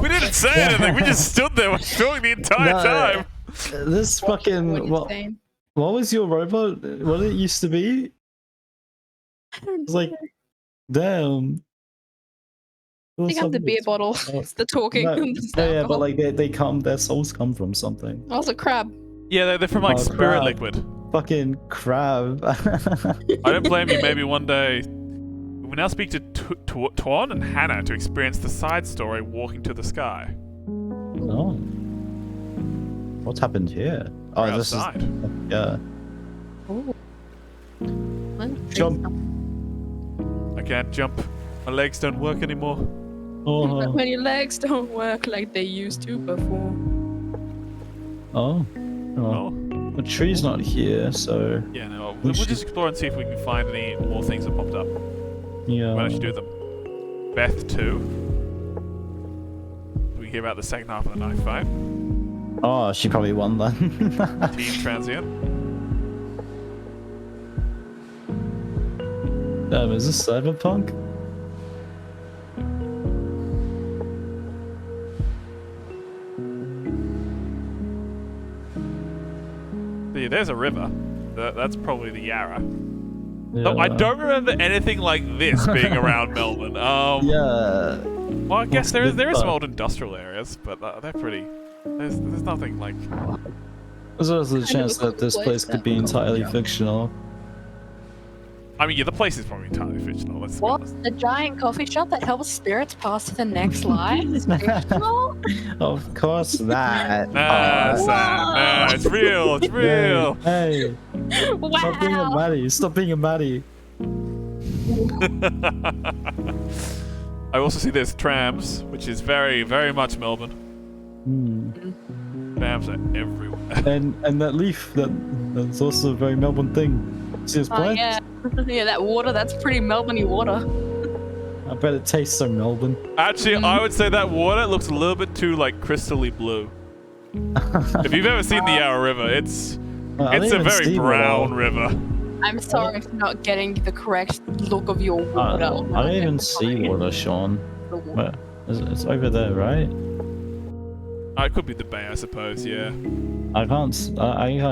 We didn't say anything. We just stood there talking the entire time. This fucking what was your robot? What did it used to be? It was like, damn. I think I'm the beer bottle. It's the talking. No, and the yeah, but alcohol. like their souls come from something. I was a crab. Yeah, they're from like Oh, spirit crap. liquid. Fucking crab. I don't blame you. Maybe one day. We now speak to Tuan and Hannah to experience the side story Walking to the Sky. Oh. What's happened here? We're Oh, this outside. is yeah. Ooh. Jump. I can't jump. My legs don't work anymore. Oh. When your legs don't work like they used to before. Oh. Oh. The tree's not here, so Yeah, no. We'll just explore and see if we can find any more things that popped up. yeah. Why don't you do them? Beth 2. We hear about the second half of the knife fight. Oh, she probably won then. Team Transient. Damn, is this cyberpunk? See, there's a river. That's probably the Yarra. Yeah. Oh, I don't remember anything like this being around Melbourne. Yeah. Well, I guess there is some but- old industrial areas, but they're pretty. There's nothing like. There's also a Kind of chance a cool that this place place could that be we call entirely Jump. fictional. I mean, yeah, the place is probably entirely fictional. Let's be honest. What? The giant coffee shop that helps spirits pass to the next life is fictional? Of course that. Nah, Sam, nah, it's real. It's real. Hey, stop being a Wow. Maddie. Stop being a Maddie. I also see there's trams, which is very, very much Melbourne. Bams are everywhere. And that leaf, that's also a very Melbourne thing. See this plant? yeah. Yeah, that water, that's pretty Melbourne-y water. I bet it tastes so Melbourne. Actually, I would say that water looks a little bit too like crystally blue. If you've ever seen the Yarra River, it's a very brown river. I'm sorry for not getting the correct look of your water. I don't even see water, Sean. Where? It's over there, right? It could be the bay, I suppose. Yeah. I can't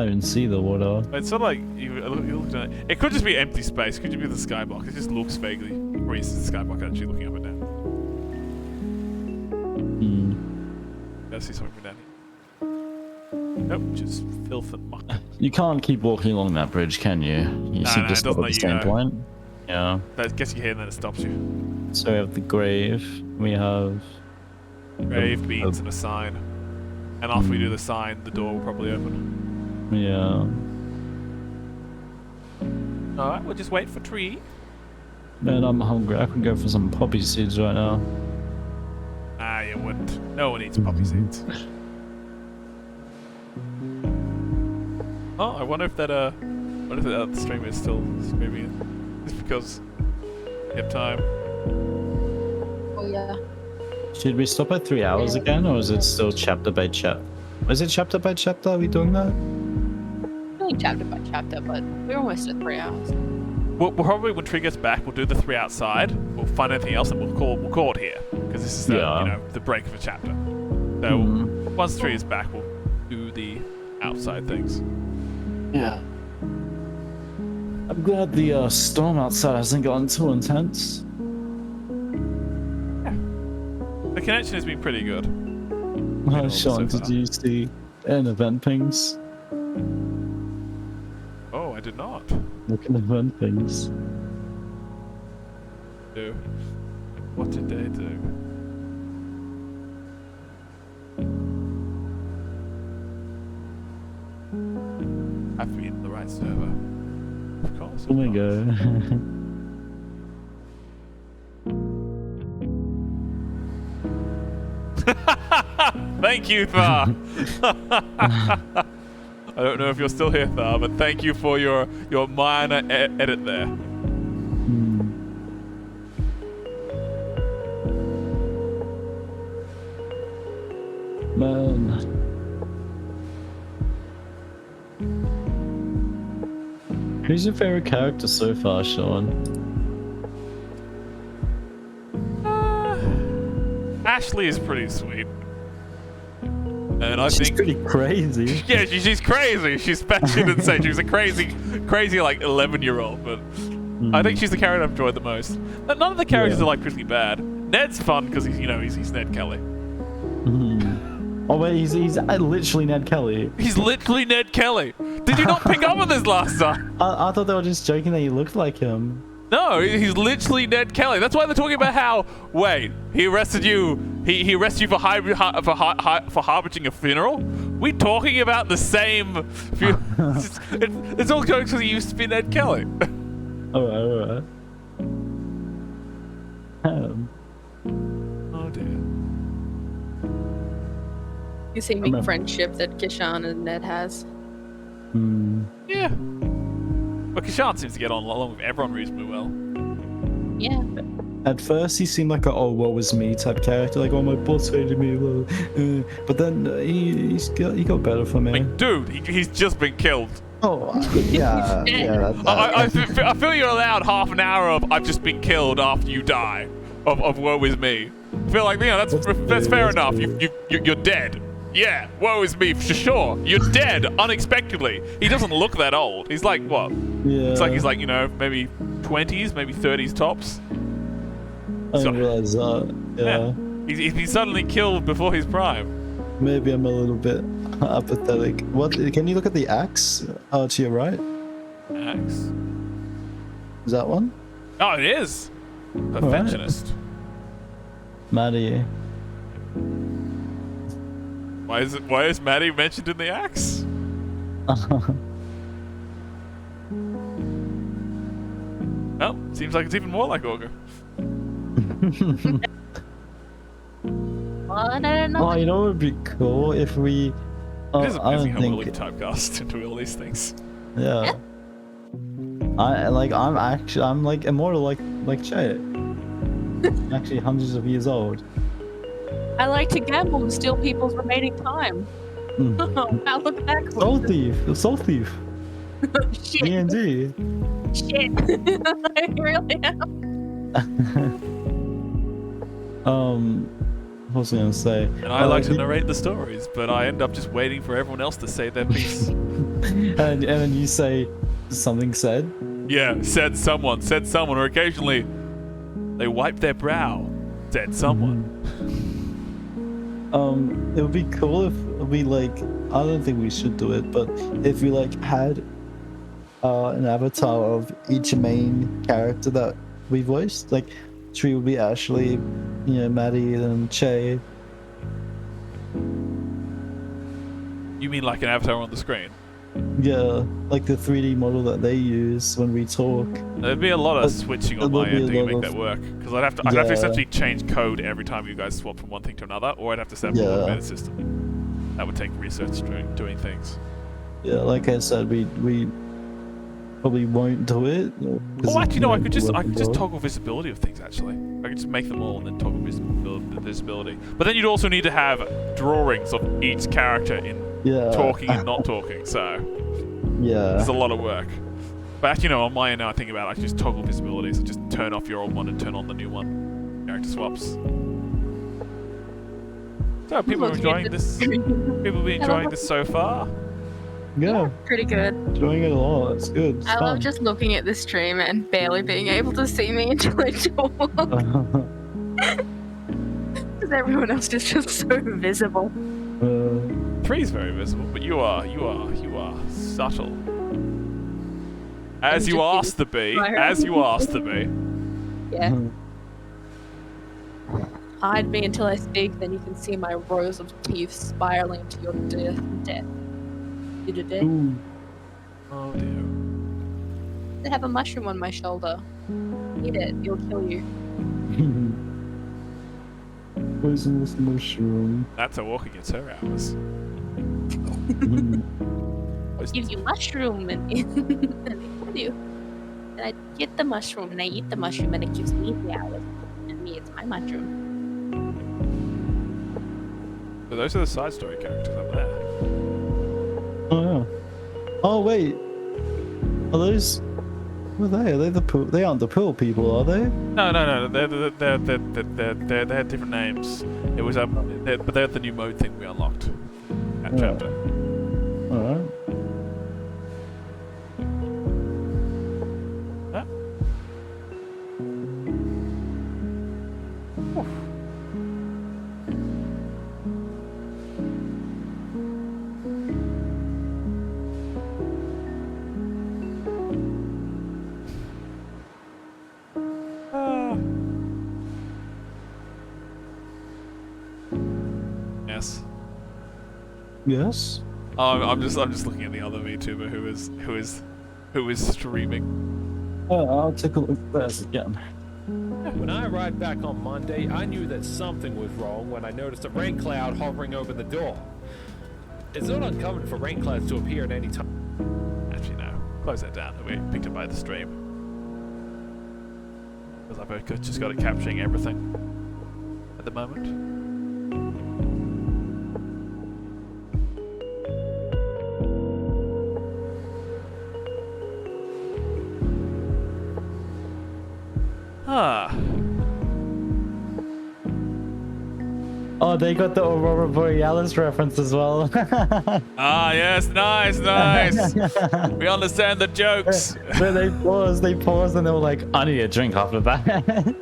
even see the water. It's sort of like you look at it. It could just be empty space. It could just be the skybox. It just looks vaguely. Or is the skybox actually looking up and down? I see something from down here. Nope, just filth and muck. You can't keep walking along that bridge, can you? You seem to stop at the same point. Yeah. That gets you here and then it stops you. So we have the grave. We have grave, beans, and a sign. And after we do the sign, the door will probably open. Yeah. Alright, we'll just wait for tree. Man, I'm hungry. I can go for some poppy seeds right now. Ah, you wouldn't. No one eats poppy seeds. Oh, I wonder if that stream is still streaming. Just because you have time. Oh yeah. Should we stop at 3 hours again, or is it still chapter by chapter? Is it chapter by chapter? Are we doing that? Doing chapter by chapter, but we're almost at 3 hours. We'll probably, when Tree gets back, we'll do the 3 outside. We'll find anything else, and we'll call it here because this is the the break of a chapter. So once Tree is back, we'll do the outside things. Yeah. I'm glad the storm outside hasn't gotten too intense. Yeah. The connection has been pretty good. Sean, did you see an event pings? Oh, I did not. Look at event pings. Do. What did they do? Have to be in the right server. Of course. Oh my god. Thank you, Thar. I don't know if you're still here, Thar, but thank you for your minor edit there. Man. Who's your favorite character so far, Sean? Ashley is pretty sweet. And I She's think pretty crazy. Yeah, she's crazy. She's batshit insane. She was a crazy like 11-year-old, but I think she's the character I've enjoyed the most. None of the characters are like particularly bad. Ned's fun because he's Ned Kelly. Oh wait, he's literally Ned Kelly. He's literally Ned Kelly. Did you not pick up on this last time? I thought they were just joking that he looked like him. No, he's literally Ned Kelly. That's why they're talking about how. Wait, he arrested you. He arrested you for harboring a funeral. We talking about the same. It's all going because he used to be Ned Kelly. Alright. Oh dear. You see big friendship that Kishan and Ned has. Yeah. But Kishan seems to get on along with everyone reasonably well. Yeah. At first, he seemed like a "oh, woe is me" type character, like "oh, my boss hated me," but then he got better for me. Like, dude, he's just been killed. Oh, yeah. I feel you're allowed half an hour of "I've just been killed" after you die. Of woe is me. I feel like that's fair enough. You're dead. Yeah, woe is me for sure. You're dead unexpectedly. He doesn't look that old. He's like what? Yeah. It's like he's like maybe 20s, maybe 30s tops. I didn't realize that. Yeah. He's been suddenly killed before his prime. Maybe I'm a little bit apathetic. What? Can you look at the axe? To your right. Axe. Is that one? Oh, it is. Perfectionist. Right. Maddie. Why is Maddie mentioned in the axe? Well, seems like it's even more like Orca. on. I don't know. Oh, you know what would be cool if we. It is I amazing don't how well we think. typecast into all these things. Yeah. I'm like immortal like Chet. I'm actually hundreds of years old. I like to gamble and steal people's remaining time. Wow, look at that. Soul thief. Shit. D&D. Shit. I really am. What was I gonna say? And I like to narrate the stories, but I end up just waiting for everyone else to say their piece. and then you say something said. Yeah, said someone, or occasionally they wipe their brow, said someone. It would be cool if we like. I don't think we should do it, but if we like had an avatar of each main character that we voiced, like Tree would be Ashley, Maddie and Che. You mean like an avatar on the screen? Yeah, like the 3D model that they use when we talk. There'd be a lot of switching on my end to make that work, because I'd have to essentially change code every time you guys swap from one thing to another, or I'd have to set up an automated system. That would take research doing things. Yeah, like I said, we probably won't do it. Oh, actually, no. I could just toggle visibility of things. Actually, I could just make them all and then toggle visibility. But then you'd also need to have drawings of each character in talking and not talking. So there's a lot of work. But actually, on my end now, I think about it, I can just toggle visibility. So just turn off your old one and turn on the new one. Character swaps. So people are enjoying this. People have been enjoying this so far. Yeah, pretty good. Enjoying it a lot. It's good. It's I fun. love just looking at the stream and barely being able to see me until I talk. Because everyone else is just so visible. 3 is very visible, but you are subtle. As you asked to be. As you asked to be. Yeah. Hide me until I speak, then you can see my rows of teeth spiraling to your death. Ooh. Oh dear. I have a mushroom on my shoulder. Eat it, it'll kill you. Poisonous mushroom. That's how Orca gets her hours. Gives you mushroom and they kill you. And I get the mushroom and I eat the mushroom and it gives me the hours. And me, it's my mushroom. So those are the side story characters up there. Oh yeah. Oh wait. Are those? Who are they? Are they the pool? They aren't the pool people, are they? No. They had different names. It was but they're the new mode thing we unlocked. That chapter. All right. Huh? Yes. Yes. Oh, I'm just looking at the other VTuber who is streaming. Oh, I'll take a look at this again. When I arrived back on Monday, I knew that something was wrong when I noticed a rain cloud hovering over the door. It's not uncommon for rain clouds to appear at any time. Actually, no. Close that down. We picked up by the stream. Because I've just got it capturing everything at the moment. Oh, they got the Aurora Borealis reference as well. Yes, nice. We understand the jokes. So they paused, and they were like, I need a drink after that.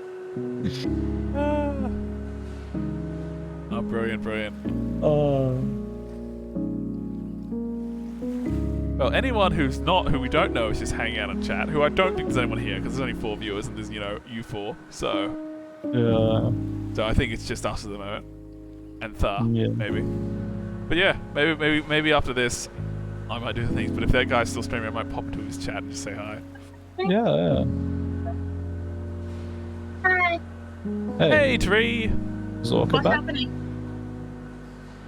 Oh, brilliant. Oh. Well, anyone who we don't know is just hanging out and chat, who I don't think there's anyone here, because there's only 4 viewers, and there's, you 4, so... Yeah. So I think it's just us at the moment. And Thar, Yeah. maybe. But yeah, maybe after this, I might do the things, but if that guy's still streaming, I might pop into his chat and just say hi. Yeah. Hi. Hey, Tree! Is Orca What's back? happening?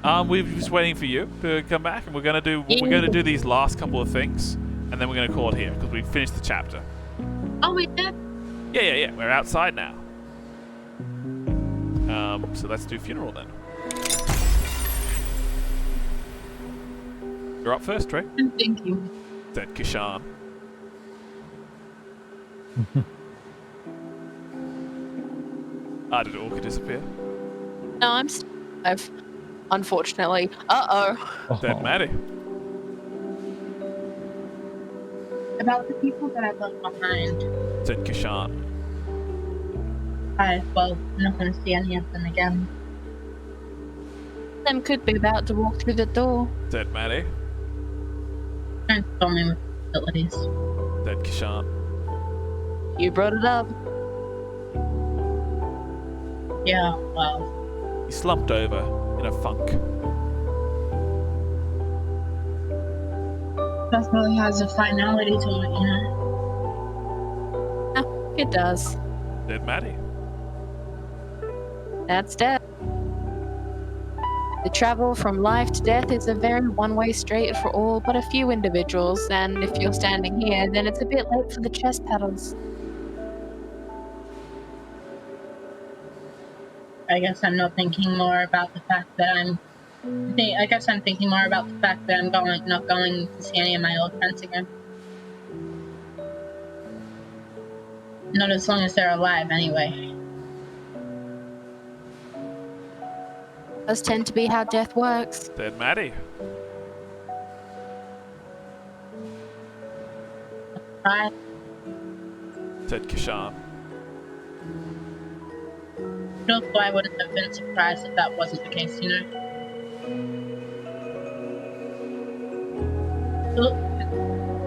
We're just waiting for you to come back, and we're gonna do these last couple of things, and then we're gonna call it here because we finished the chapter. Oh, we did? Yeah. We're outside now. So let's do funeral then. You're up first, Trey. I'm thinking. Said Kishan. Did Orca disappear? No, I'm still alive. Unfortunately. Uh-oh. Said Maddie. About the people that I left behind, Said Kishan. I'm not going to see any of them again. Them could be about to walk through the door. Said Maddie. Don't tell me with abilities. Said Kishan. You brought it up. Yeah, well, He slumped over in a funk. that really has a finality to it, you know? No, it does. Said Maddie. That's death. The travel from life to death is a very one-way street for all but a few individuals, and if you're standing here, then it's a bit late for the chest paddles. I guess I'm not thinking more about the fact that I'm thinking more about the fact that I'm not going to see any of my old friends again. Not as long as they're alive, anyway. Does tend to be how death works. Said Maddie. Right? Said Kishan. Also, I wouldn't have been surprised if that wasn't the case, you know?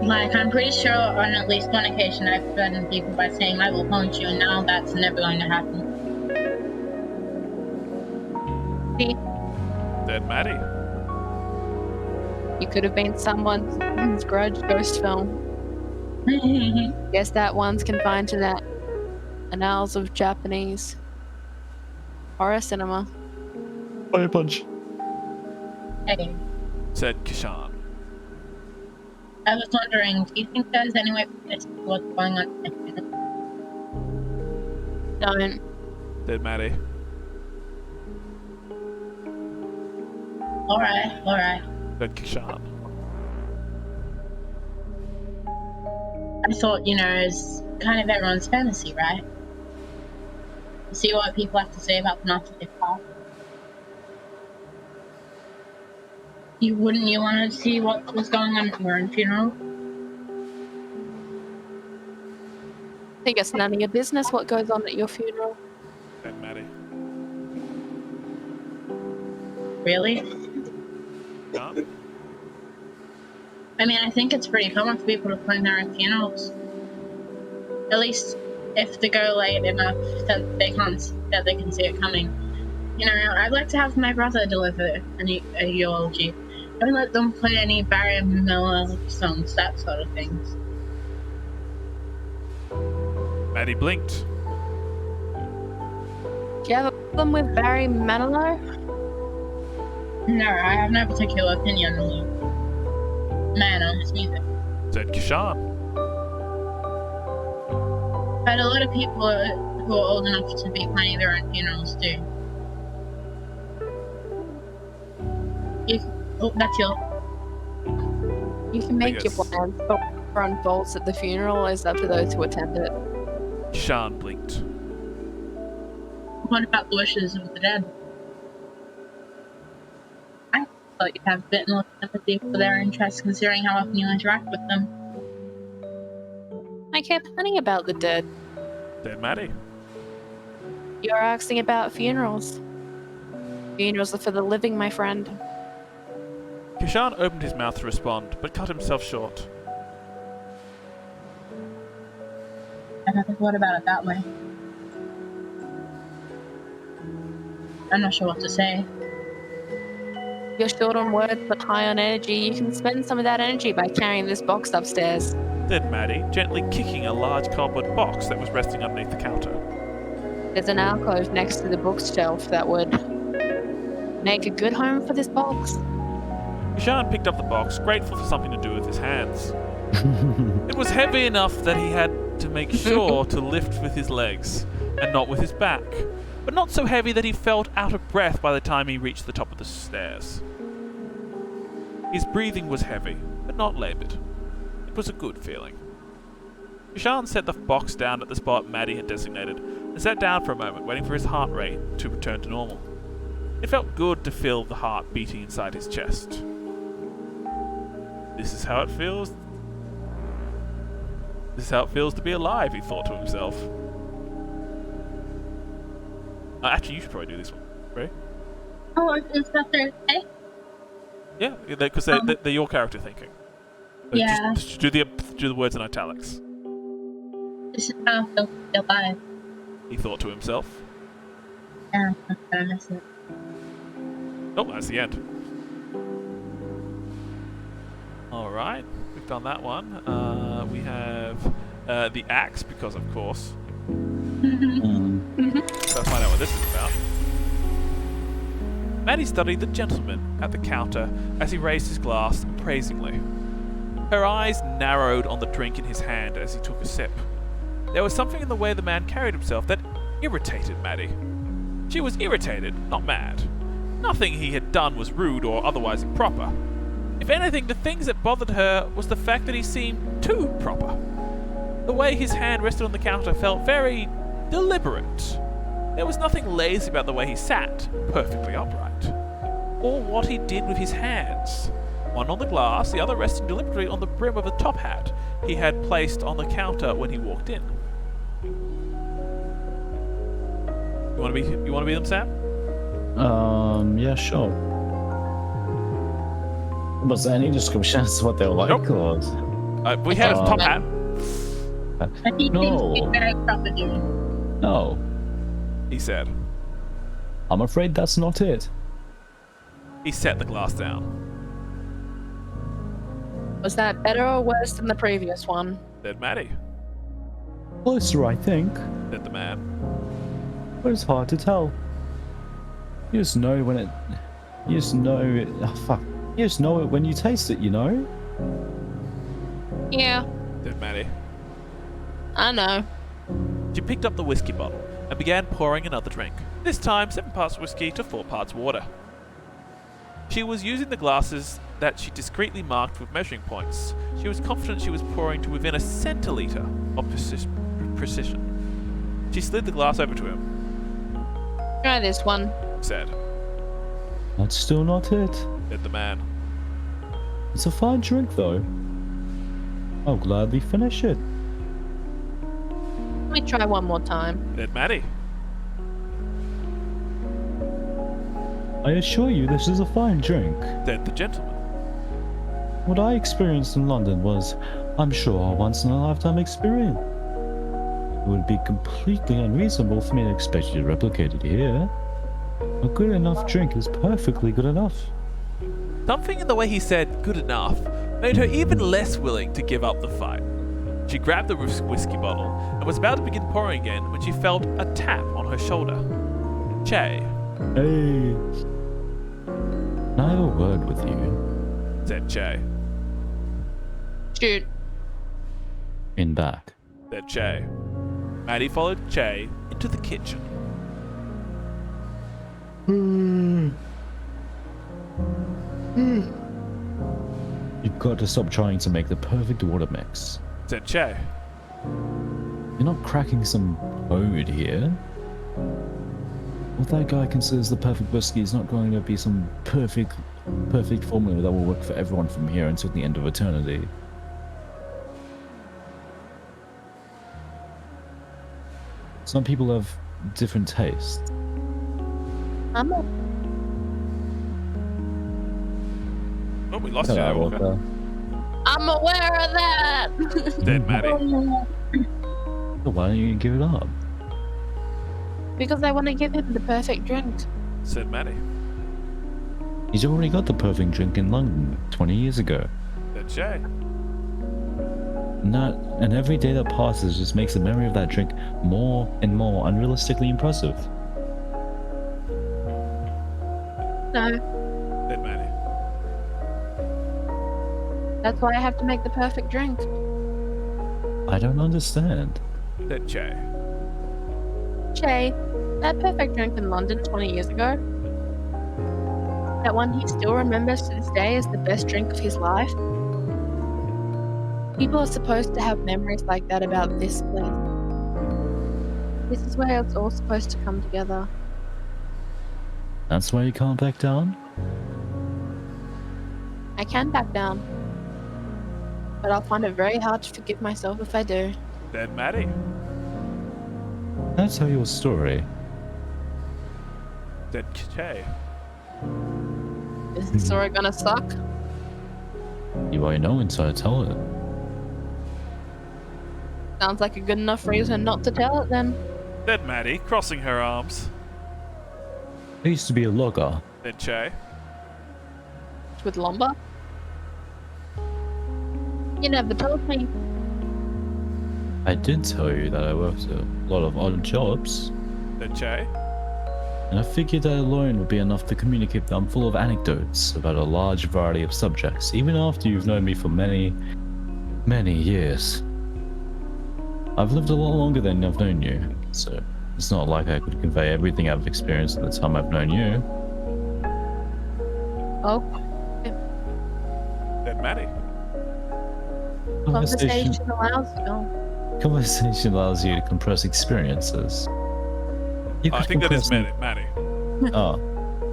Like, I'm pretty sure on at least one occasion I've threatened people by saying I will haunt you, and now that's never going to happen. See, Said Maddie. you could have been someone's grudge ghost film. Guess that one's confined to that annals of Japanese horror cinema. Fire punch. Hey, Said Kishan. I was wondering, do you think there's any way for this what's going on? Don't. Said Maddie. Alright. Said Kishan. I thought, you know, it's kind of everyone's fantasy, right? See what people have to say about them after they pass. Wouldn't you want to see what was going on at your own funeral? I think it's none of your business what goes on at your funeral. Said Maddie. Really? No? I mean, I think it's pretty common for people to plan their own funerals. At least if they go late enough that they can see it coming. You know, I'd like to have my brother deliver a eulogy. Don't let them play any Barry Miller songs, that sort of things. Maddie blinked. Do you have a problem with Barry Manilow? No, I have no particular opinion on the man on his music. Said Kishan. But a lot of people who are old enough to be planning their own funerals do. That's your... You can make your guess. plans, but what unfolds at the funeral is up to those who attend it. Kishan blinked. What about the wishes of the dead? I thought you'd have a bit more sympathy for their interests, considering how often you interact with them. I care plenty about the dead. Said Maddie. You're asking about funerals. Funerals are for the living, my friend. Kishan opened his mouth to respond, but cut himself short. I never thought about it that way. I'm not sure what to say. You're short on words but high on energy. You can spend some of that energy by carrying this box upstairs. Said Maddie, gently kicking a large cardboard box that was resting underneath the counter. There's an alcove next to the bookshelf that would make a good home for this box. Ishan picked up the box, grateful for something to do with his hands. It was heavy enough that he had to make sure to lift with his legs and not with his back, but not so heavy that he felt out of breath by the time he reached the top of the stairs. His breathing was heavy, but not laboured. It was a good feeling. Ishan set the box down at the spot Maddie had designated and sat down for a moment, waiting for his heart rate to return to normal. It felt good to feel the heart beating inside his chest. This is how it feels. This is how it feels to be alive, he thought to himself. Actually, you should probably do this one, right? Oh, is that okay? Yeah, because they're your character thinking. So Yeah. Just do the words in italics. This is how I feel to be alive. He thought to himself. Yeah, I'm gonna miss it. Oh, that's the end. Alright, we've done that one. We have the axe, because of course. Let's find out what this is about. Maddie studied the gentleman at the counter as he raised his glass appraisingly. Her eyes narrowed on the drink in his hand as he took a sip. There was something in the way the man carried himself that irritated Maddie. She was irritated, not mad. Nothing he had done was rude or otherwise improper. If anything, the things that bothered her was the fact that he seemed too proper. The way his hand rested on the counter felt very deliberate. There was nothing lazy about the way he sat, perfectly upright, or what he did with his hands. One on the glass, the other resting deliberately on the brim of a top hat he had placed on the counter when he walked in. You want to be them, Sam? Yeah, sure. Was there any description as to what they were like? Nope. Or... We had a top hat. I think No. he's very proper doing. No, He said. I'm afraid that's not it. He set the glass down. Was that better or worse than the previous one? Said Maddie. Closer, I think, Said the man. but it's hard to tell. You just know when it. You just know it. Oh, fuck. You just know it when you taste it, you know? Yeah, Said Maddie. I know. She picked up the whiskey bottle and began pouring another drink. This time 7 parts whiskey to 4 parts water. She was using the glasses that she discreetly marked with measuring points. She was confident she was pouring to within a centiliter of precision. She slid the glass over to him. Try this one. Said. That's still not it. Said the man. It's a fine drink, though. I'll gladly finish it. Let me try one more time. Said Maddie. I assure you this is a fine drink. Said the gentleman. What I experienced in London was, I'm sure, a once-in-a-lifetime experience. It would be completely unreasonable for me to expect you to replicate it here. A good enough drink is perfectly good enough. Something in the way he said good enough made her even less willing to give up the fight. She grabbed the whiskey bottle and was about to begin pouring again when she felt a tap on her shoulder. Che, Hey. Can I have a word with you? said Che. Shoot. In back. Said Che. Maddie followed Che into the kitchen. You've got to stop trying to make the perfect water mix. Said Che. You're not cracking some code here. What that guy considers the perfect whiskey is not going to be some perfect formula that will work for everyone from here until the end of eternity. Some people have different tastes. I'm a Oh, we lost you there, Hello, Orca. Orca. I'm aware of that. Said Maddie. So why don't you give it up? Because I want to give him the perfect drink. Said Maddie. He's already got the perfect drink in London 20 years ago. Said Che. And every day that passes just makes the memory of that drink more and more unrealistically impressive. No, know. Dead Maddie. That's why I have to make the perfect drink. I don't understand. Dead Che. Che, that perfect drink in London 20 years ago, that one he still remembers to this day as the best drink of his life. People are supposed to have memories like that about this place. This is where it's all supposed to come together. That's why you can't back down? I can back down, but I'll find it very hard to forgive myself if I do. Dead Maddie. Can I tell you a story? Dead Che. Is the story gonna suck? You won't know until I tell it. Sounds like a good enough reason not to tell it then. Dead Maddie, crossing her arms. I used to be a logger. Dead Che. With lumber? You never told me. I did tell you that I worked a lot of odd jobs, Dead Che. and I figured that alone would be enough to communicate that I'm full of anecdotes about a large variety of subjects, even after you've known me for many, many years. I've lived a lot longer than I've known you, so it's not like I could convey everything I've experienced in the time I've known you. Oh, Dead Maddie. conversation allows you. Conversation allows you to compress experiences. You I could think that is compress Maddie. Oh,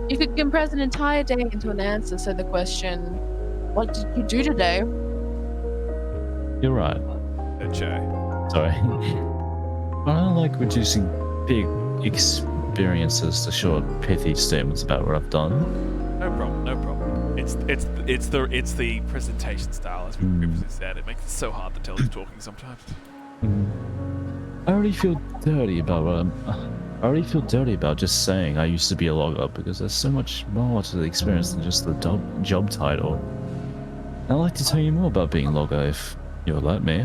You could compress an entire day into an answer, so the question, what did you do today? you're right. Dead Che. Sorry. I don't like reducing big experiences to short, pithy statements about what I've done. No problem, no problem. It's the presentation style, as we previously said. It makes it so hard to tell who's talking sometimes. I already feel dirty about I already feel dirty about just saying I used to be a logger because there's so much more to the experience than just the job title. I'd like to tell you more about being a logger if you'll let me.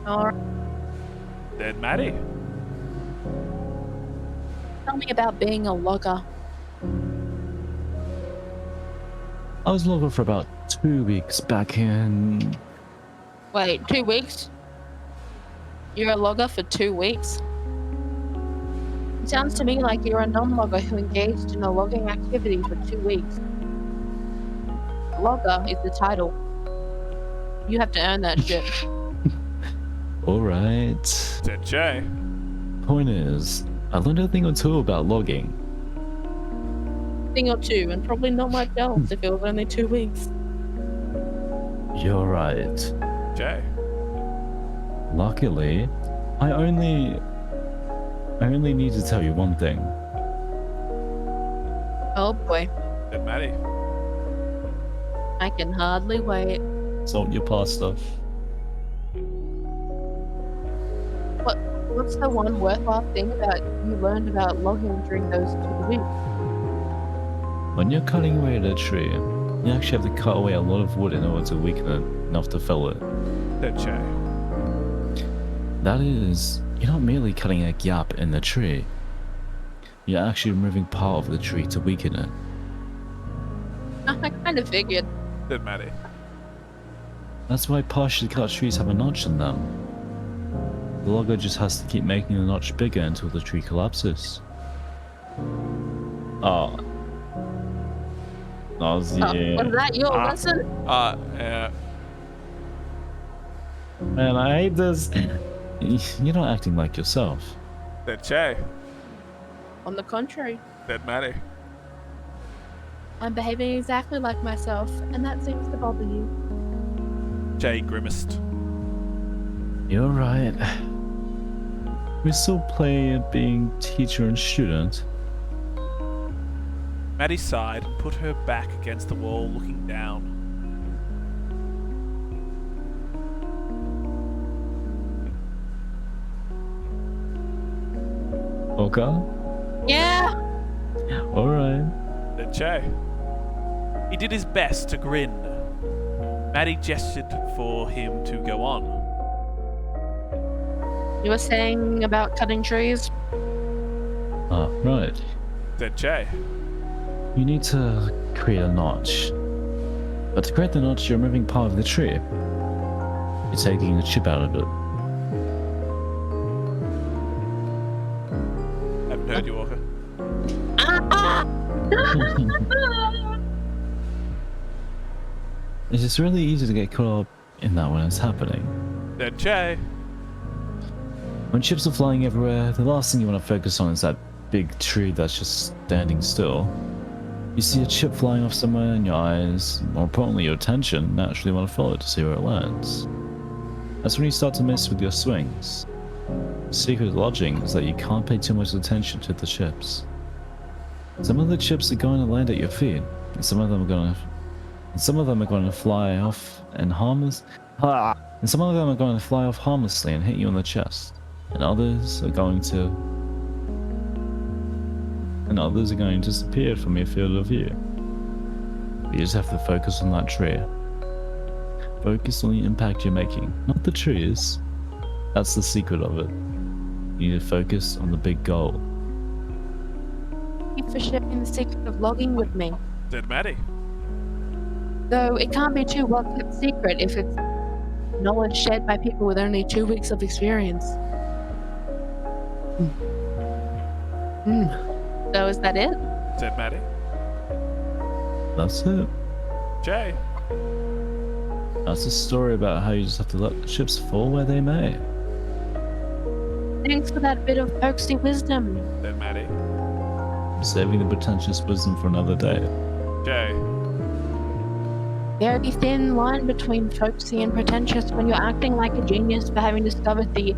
Or Dead Maddie. tell me about being a logger. I was a logger for about 2 weeks back in... Wait, 2 weeks? You're a logger for 2 weeks? It sounds to me like you're a non-logger who engaged in a logging activity for 2 weeks. Logger is the title. You have to earn that shit. Alright. Dead Che. Point is, I learned a thing or two about logging. Thing or two, and probably not much else if it was only 2 weeks. You're right. Che. Luckily, I only need to tell you one thing. Oh boy, Dead Maddie. I can hardly wait. Salt your pasta. What's the one worthwhile thing that you learned about logging during those 2 weeks? When you're cutting away at a tree, you actually have to cut away a lot of wood in order to weaken it enough to fell it. Dead Che. That is, you're not merely cutting a gap in the tree. You're actually removing part of the tree to weaken it. I kind of figured. Dead Maddie. That's why partially cut trees have a notch in them. The logger just has to keep making the notch bigger until the tree collapses. Oh. Oh, Was yeah. that your lesson? Yeah. Man, I hate this. You're not acting like yourself. Dead Che. On the contrary, Dead Maddie. I'm behaving exactly like myself, and that seems to bother you. Che grimaced. You're right. We still play at being teacher and student. Maddie sighed and put her back against the wall, looking down. Orca? Yeah! Alright. Dead Che. He did his best to grin. Maddie gestured for him to go on. You were saying about cutting trees? Ah, right. Said Che. You need to create a notch. But to create the notch, you're removing part of the tree. You're taking a chip out of it. Haven't heard you, Orca. It's just really easy to get caught up in that when it's happening. Said Che. When chips are flying everywhere, the last thing you want to focus on is that big tree that's just standing still. You see a chip flying off somewhere and your eyes, more importantly your attention, naturally want to follow it to see where it lands. That's when you start to mess with your swings. The secret lodging is that you can't pay too much attention to the chips. Some of the chips are going to land at your feet, and some of them are going to fly off and harmlessly and hit you on the chest. And others are going to disappear from your field of view. You just have to focus on that tree. Focus on the impact you're making, not the trees. That's the secret of it. You need to focus on the big goal. Thank you for sharing the secret of logging with me. Said Maddie. Though it can't be too well kept secret if it's knowledge shared by people with only 2 weeks of experience. So is that it? Said Maddie. That's it. Che. That's a story about how you just have to let the chips fall where they may. Thanks for that bit of folksy wisdom. Said Maddie. Saving the pretentious wisdom for another day. Che. Very thin line between folksy and pretentious when you're acting like a genius for having discovered the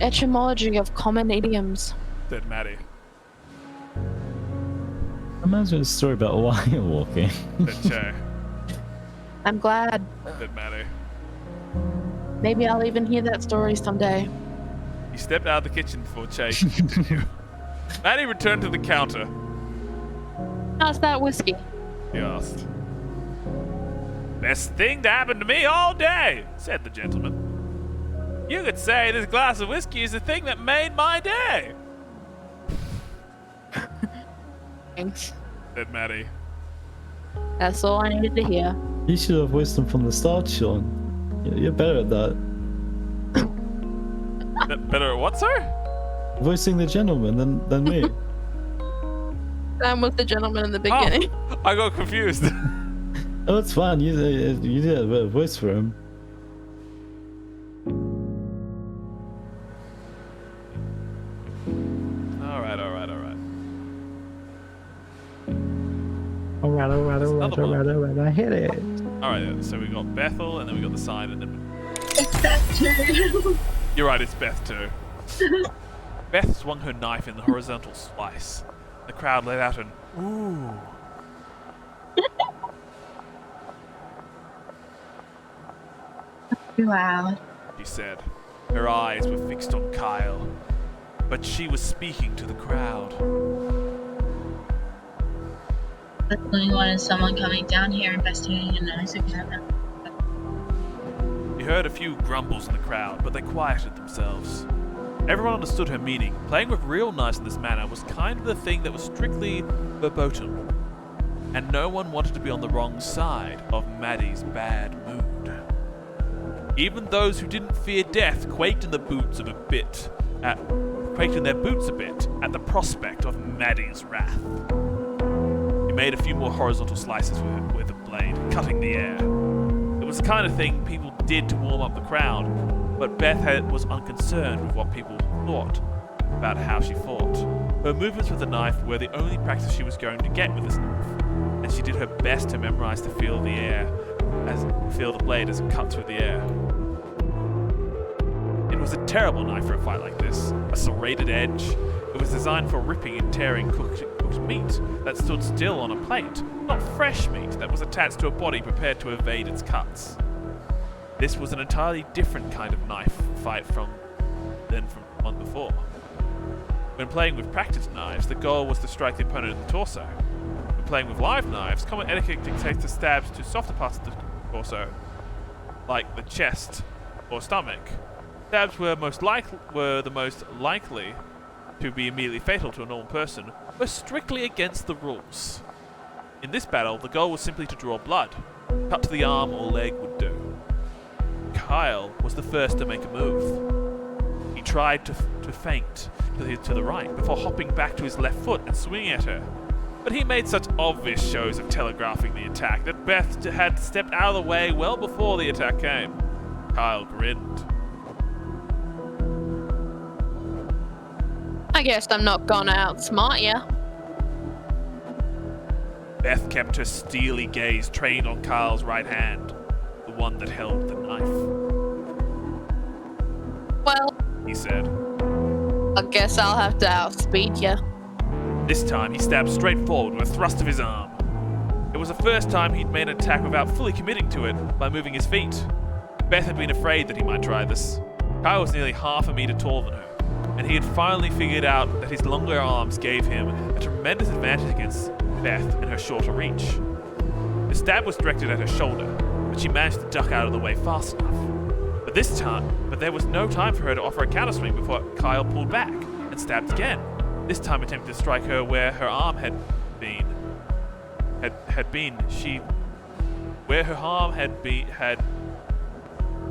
etymology of common idioms. Said Maddie. Imagine a story about why you're walking. Said Che. I'm glad. Said Maddie. Maybe I'll even hear that story someday. He stepped out of the kitchen before Che could continue. Maddie returned to the counter. How's that whiskey? He asked. Best thing to happen to me all day, said the gentleman. You could say this glass of whiskey is the thing that made my day, Thanks. said Maddie. That's all I needed to hear. You should have voiced them from the start, Sean. You're better at that. Better at what, sir? Voicing the gentleman than me. I'm with the gentleman in the beginning. Oh, I got confused. Oh, it's fine. You did a better voice for him. Alright. Alright, I hit it. Alright, then. So we got Bethel, and then we got the sign, and then... It's Beth too. You're right, it's Beth too. Beth swung her knife in the horizontal slice. The crowd let out an ooh. Wow. She said. Her eyes were fixed on Kyle, but she was speaking to the crowd. Definitely wanted someone coming down here investigating a noise again. He heard a few grumbles in the crowd, but they quieted themselves. Everyone understood her meaning. Playing with real knives in this manner was kind of the thing that was strictly verboten, and no one wanted to be on the wrong side of Maddie's bad mood. Even those who didn't fear death quaked in their boots a bit at the prospect of Maddie's wrath. He made a few more horizontal slices with a blade, cutting the air. It was the kind of thing people did to warm up the crowd, but Beth was unconcerned with what people thought about how she fought. Her movements with the knife were the only practice she was going to get with this knife, and she did her best to memorize to feel the blade as it cut through the air. It was a terrible knife for a fight like this, a serrated edge. It was designed for ripping and tearing cooked meat that stood still on a plate, not fresh meat that was attached to a body prepared to evade its cuts. This was an entirely different kind of knife fight than from one before. When playing with practice knives, the goal was to strike the opponent in the torso. When playing with live knives, common etiquette dictates the stabs to softer parts of the torso, like the chest or stomach. Stabs were the most likely to be immediately fatal to a normal person, were strictly against the rules. In this battle, the goal was simply to draw blood. Cut to the arm or leg would do. Kyle was the first to make a move. He tried to feint to the right before hopping back to his left foot and swinging at her. But he made such obvious shows of telegraphing the attack that Beth had stepped out of the way well before the attack came. Kyle grinned. I guess I'm not gonna outsmart ya. Beth kept her steely gaze trained on Kyle's right hand, the one that held the knife. Well, He said. I guess I'll have to outspeed ya. This time, he stabbed straight forward with a thrust of his arm. It was the first time he'd made an attack without fully committing to it by moving his feet. Beth had been afraid that he might try this. Kyle was nearly half a meter taller than her, and he had finally figured out that his longer arms gave him a tremendous advantage against Beth and her shorter reach. The stab was directed at her shoulder, but she managed to duck out of the way fast enough. But there was no time for her to offer a counterswing before Kyle pulled back and stabbed again. This time attempting to strike her where her arm had been.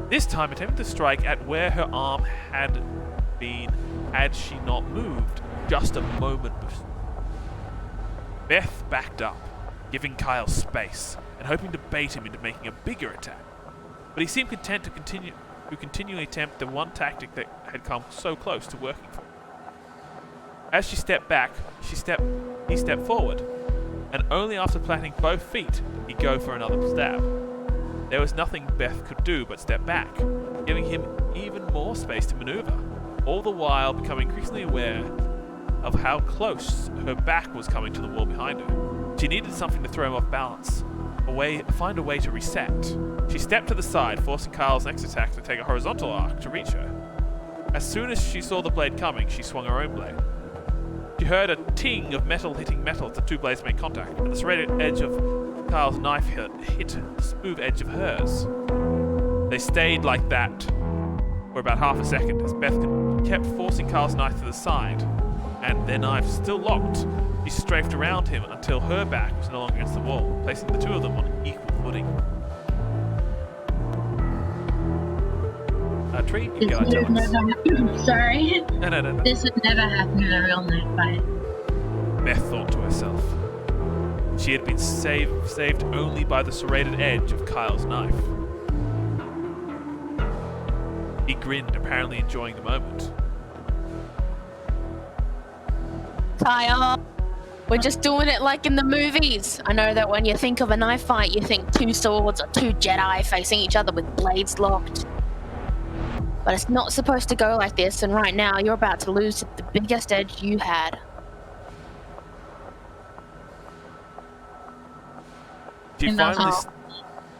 This time attempting to strike at where her arm had been had she not moved just a moment before. Beth backed up, giving Kyle space and hoping to bait him into making a bigger attack. But he seemed content to continually attempt the one tactic that had come so close to working for him. As she stepped back, he stepped forward, and only after planting both feet did he go for another stab. There was nothing Beth could do but step back, giving him even more space to maneuver, all the while becoming increasingly aware of how close her back was coming to the wall behind her. She needed something to throw him off balance, find a way to reset. She stepped to the side, forcing Kyle's next attack to take a horizontal arc to reach her. As soon as she saw the blade coming, she swung her own blade. She heard a ting of metal hitting metal as the two blades made contact, and the serrated edge of Kyle's knife hit the smooth edge of hers. They stayed like that for about half a second as Beth kept forcing Kyle's knife to the side, and their knives still locked. She strafed around him until her back was no longer against the wall, placing the two of them on equal footing. Tree, you go and tell us. Sorry. No. This would never happen in a real knife fight. Beth thought to herself. She had been saved only by the serrated edge of Kyle's knife. He grinned, apparently enjoying the moment. Kyle, we're just doing it like in the movies. I know that when you think of a knife fight, you think two swords or two Jedi facing each other with blades locked. But it's not supposed to go like this, and right now you're about to lose the biggest edge you had. She finally...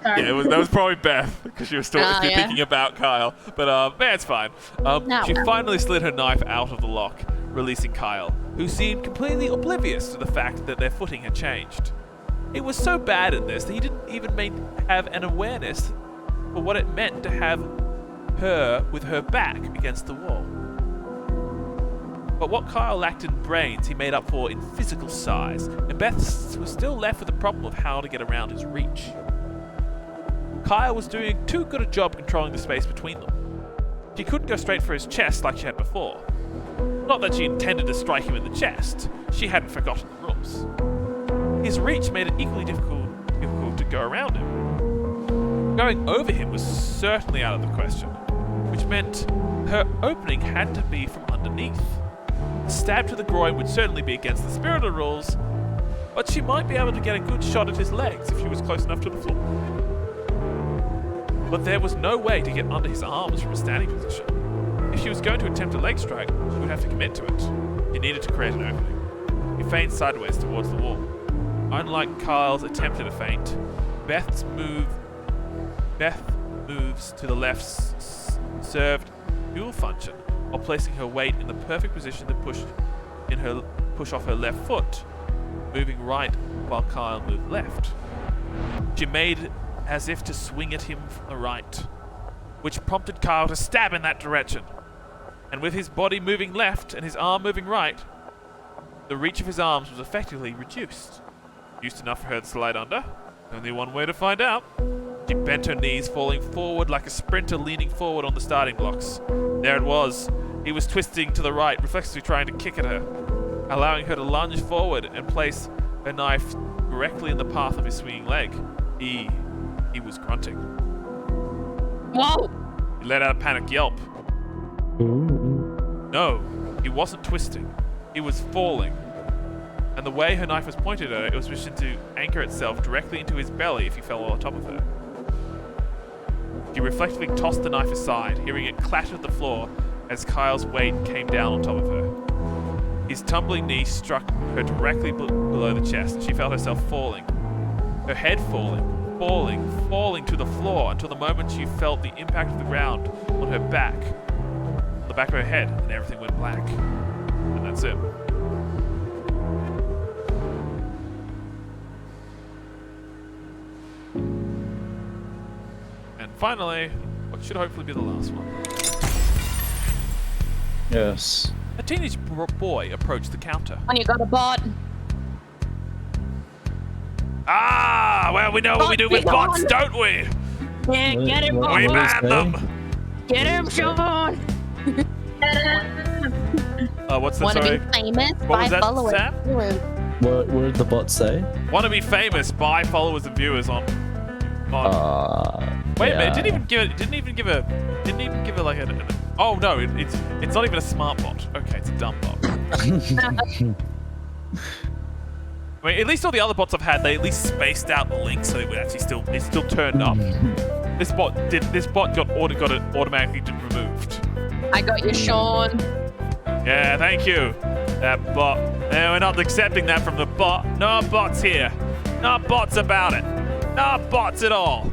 Sorry. Yeah, that was probably Beth, because she was still thinking about Kyle. But, it's fine. She finally slid her knife out of the lock, releasing Kyle, who seemed completely oblivious to the fact that their footing had changed. It was so bad at this that he didn't even have an awareness for what it meant to have her with her back against the wall. But what Kyle lacked in brains, he made up for in physical size, and Beth was still left with the problem of how to get around his reach. Kyle was doing too good a job controlling the space between them. She couldn't go straight for his chest like she had before. Not that she intended to strike him in the chest, she hadn't forgotten the rules. His reach made it equally difficult to go around him. Going over him was certainly out of the question, which meant her opening had to be from underneath. A stab to the groin would certainly be against the spirit of the rules, but she might be able to get a good shot at his legs if she was close enough to the floor. But there was no way to get under his arms from a standing position. If she was going to attempt a leg strike, she would have to commit to it. She needed to create an opening. He feinted sideways towards the wall. Unlike Kyle's attempt at a feint, Beth moves to the left served dual function while placing her weight in the perfect position to push off her left foot, moving right while Kyle moved left. She made as if to swing at him from the right, which prompted Kyle to stab in that direction. and with his body moving left and his arm moving right, the reach of his arms was effectively reduced. Just enough for her to slide under. Only one way to find out. She bent her knees, falling forward like a sprinter leaning forward on the starting blocks. There it was. He was twisting to the right, reflexively trying to kick at her, allowing her to lunge forward and place her knife directly in the path of his swinging leg. He was grunting. Whoa! He let out a panicked yelp. No, he wasn't twisting. He was falling. And the way her knife was pointed at her, it was positioned to anchor itself directly into his belly if he fell on top of her. She reflectively tossed the knife aside, hearing it clatter to the floor as Kyle's weight came down on top of her. His tumbling knee struck her directly below the chest, and she felt herself falling. Her head falling to the floor until the moment she felt the impact of the ground on her back, on the back of her head, and everything went black. And that's it. And finally, what should hopefully be the last one. Yes. A teenage boy approached the counter. When you got a bot. Ah, well, we know what we do with bots, don't we? Yeah, get him, We What ban is them. Get him, Sean! What's that? Want to Sorry. be famous What by was that, followers? Sam? What did the bot say? Want to be famous by followers and viewers on. Wait a minute! Didn't even give a like a. Oh no! It's not even a smart bot. Okay, it's a dumb bot. I mean, at least all the other bots I've had, they at least spaced out the link so it would actually it still turned up. This bot got automatically removed. I got you, Sean. Yeah, thank you. That bot. We're not accepting that from the bot. No bots here. No bots about it. No bots at all.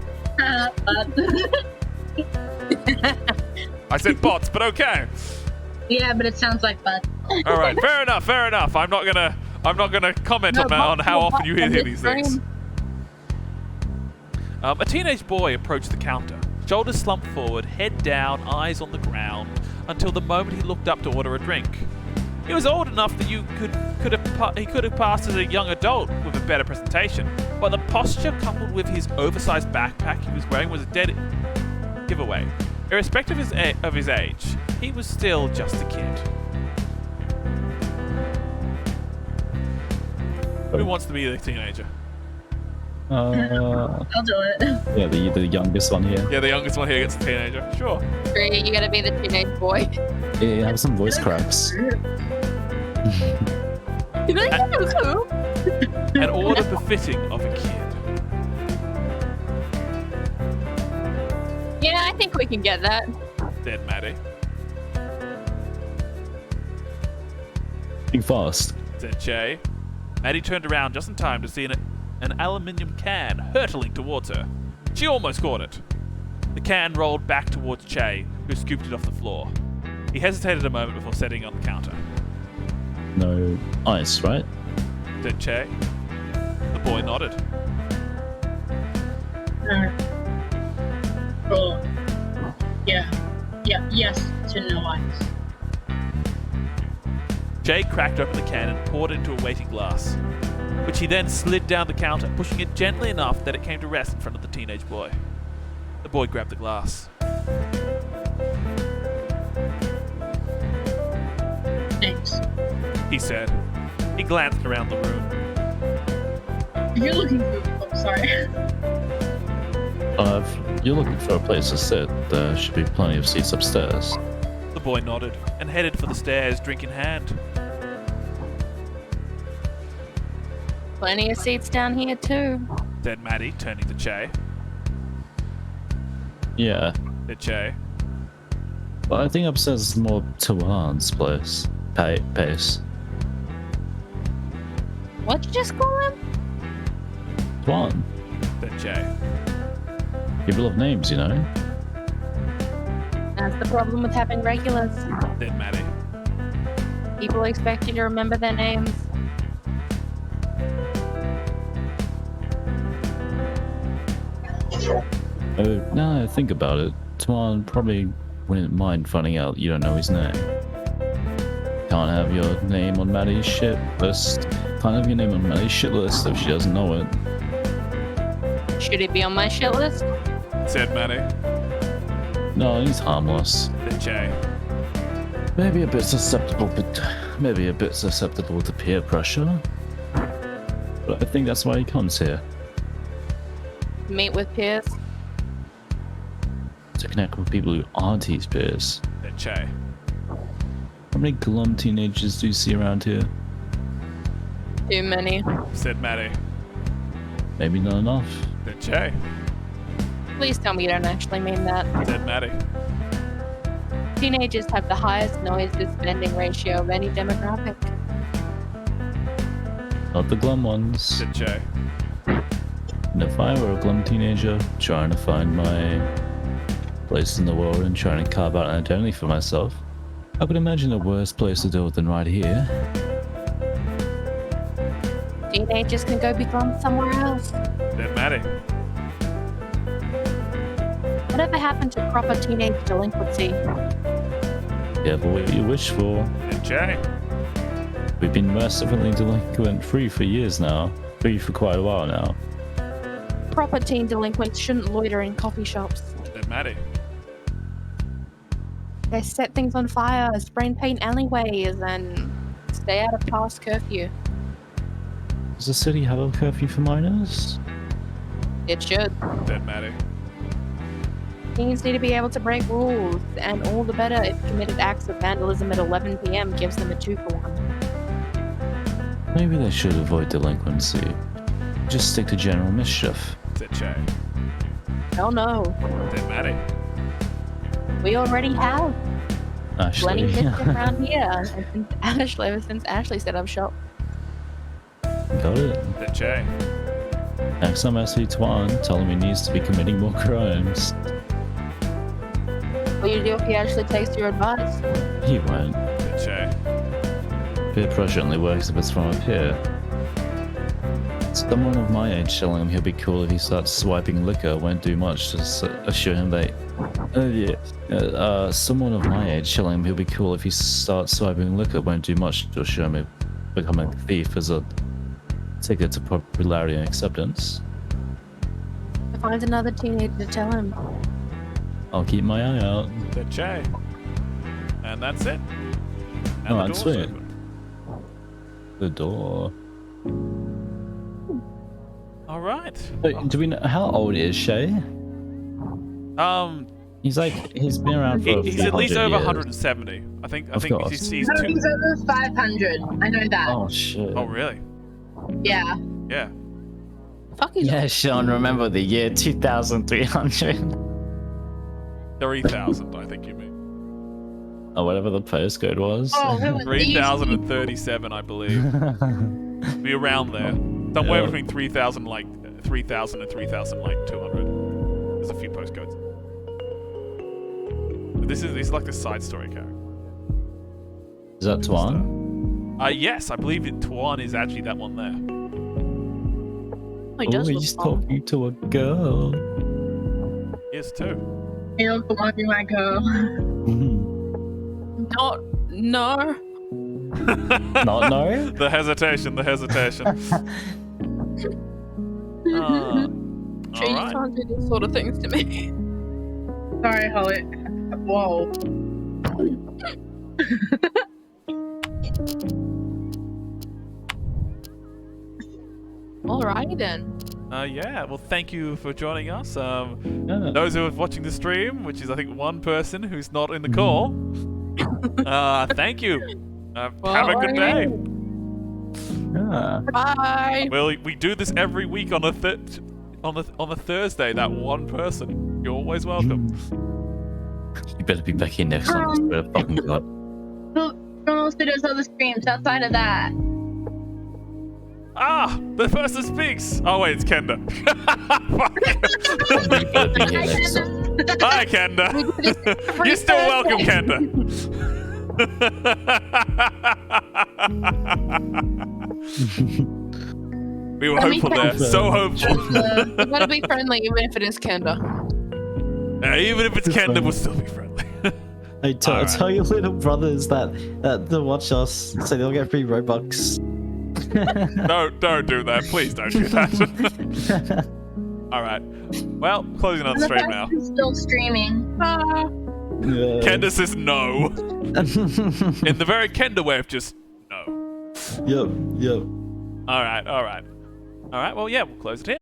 I said bots, but okay. Yeah, but it sounds like bud. All right, fair enough. I'm not gonna comment on how often you hear these things. A teenage boy approached the counter, shoulders slumped forward, head down, eyes on the ground, until the moment he looked up to order a drink. He was old enough that he could have passed as a young adult with a better presentation, but the posture coupled with his oversized backpack he was wearing was a dead giveaway. Irrespective of his age, he was still just a kid. Who wants to be the teenager? I'll do it. Yeah, the youngest one here. Yeah, the youngest one here gets a teenager. Sure. Great, you gotta be the teenage boy. Yeah, have some voice cracks. An order befitting of a kid. Yeah, I think we can get that. Said Maddie. Think fast. Said Che. Maddie turned around just in time to see an aluminium can hurtling towards her. She almost caught it. The can rolled back towards Che, who scooped it off the floor. He hesitated a moment before setting it on the counter. No ice, right? Said Che. The boy nodded. Cool. Yeah, yes to no ice. Che cracked open the can and poured it into a waiting glass, which he then slid down the counter, pushing it gently enough that it came to rest in front of the teenage boy. The boy grabbed the glass. Thanks. He said. He glanced around the room. You're looking for. Oh, sorry. If you're looking for a place to sit, there should be plenty of seats upstairs. The boy nodded and headed for the stairs, drink in hand. Plenty of seats down here too. Said Maddie, turning to Che. Yeah, Said Che. but I think upstairs is more Tuan's place. Pace. What'd you just call him? Tuan. Said Che. People have names, you know. That's the problem with having regulars. Said Maddie. People expect you to remember their names. Oh, now I think about it, Tuan probably wouldn't mind finding out you don't know his name. Can't have your name on Maddie's shit list. Can't have your name on Maddie's shit list if she doesn't know it. Should it be on my shit list? Said Maddie. No, he's harmless. The J. Maybe a bit susceptible to peer pressure. But I think that's why he comes here. Meet with peers? To connect with people who aren't his peers. The J. How many glum teenagers do you see around here? Too many. Said Maddie. Maybe not enough. The J. Please tell me you don't actually mean that. Said Maddie. Teenagers have the highest noise spending ratio of any demographic. Not the glum ones. The J. And if I were a glum teenager trying to find my place in the world and trying to carve out an identity for myself, I could imagine a worse place to do it than right here. Teenagers can go be glum somewhere else. Said Maddie. Whatever happened to proper teenage delinquency? Careful what you wish for. The J. We've been mercifully delinquent free for years now. Free for quite a while now. Proper teen delinquents shouldn't loiter in coffee shops. Said Maddie. They set things on fire, spray paint alleyways, and stay out of past curfew. Does the city have a curfew for minors? It should. Said Maddie. Teens need to be able to break rules, and all the better if committed acts of vandalism at 11 p.m. gives them a 2-for-1. Maybe they should avoid delinquency. Just stick to general mischief. Said J. Hell no. Said Maddie. We already have plenty Ashley. of mischief around here. And ever since Ashley set up shop. Got it. Said J. Next time I see Tuan, tell him he needs to be committing more crimes. What do you do if he actually takes your advice? He won't. Said J. Peer pressure only works if it's from a peer. Someone of my age telling him he'll be cool if he starts swiping liquor won't do much to assure him that... someone of my age telling him he'll be cool if he starts swiping liquor won't do much to assure him he'll become a thief as a ticket to popularity and acceptance. Find another teenager to tell him. I'll keep my eye out. Said J. And that's it. And Oh, the that's door's sweet. open. The door. All right. Wait, do we know how old is Shay? He's been around for. He's at least over years. 170. I think Of course. he's No, two. he's over 500. I know that. Oh shit. Oh really? Yeah. Yeah. Fuck you. Yeah, Sean, remember the year 2300. 3,000, I think you mean. Or whatever the postcode was. Oh, who was 3,037, I believe. Be around there. Somewhere Yeah. between 3,000 and 3,200. There's a few postcodes. But he's like a side story character. Is that Tuan? Yes, I believe Tuan is actually that one there. He Oh, does look he's fun. talking to a girl. Yes, too. You don't want to be my girl. Not, no. Not no? The hesitation. She Alright. can't do these sort of things to me. Sorry, Holly. Whoa. Alrighty then. Yeah, well, thank you for joining us. Yeah. Those who are watching the stream, which is, I think, one person who's not in the call, thank you. Have a good day. Yeah. Bye. Well, we do this every week on a Thursday. That one person, you're always welcome. You better be back here next time. I swear to fucking God. Who also does other streams outside of that? Ah, the person speaks. Oh wait, it's Kenda. Fuck. You better be here next time. Hi, Kenda. You're still welcome, Kenda. We were hopeful there. So hopeful. You gotta be friendly even if it is Kenda. Even if it's Kenda, we'll still be friendly. I Alright. tell your little brothers that to watch us, so they'll get free Robux. Don't do that. Please don't do that. All right. Well, closing on the stream now. person's still streaming. Ah. Yeah. Kenda says no. In the very Kenda way of just no. Yep. All right. Well, yeah, we'll close it here.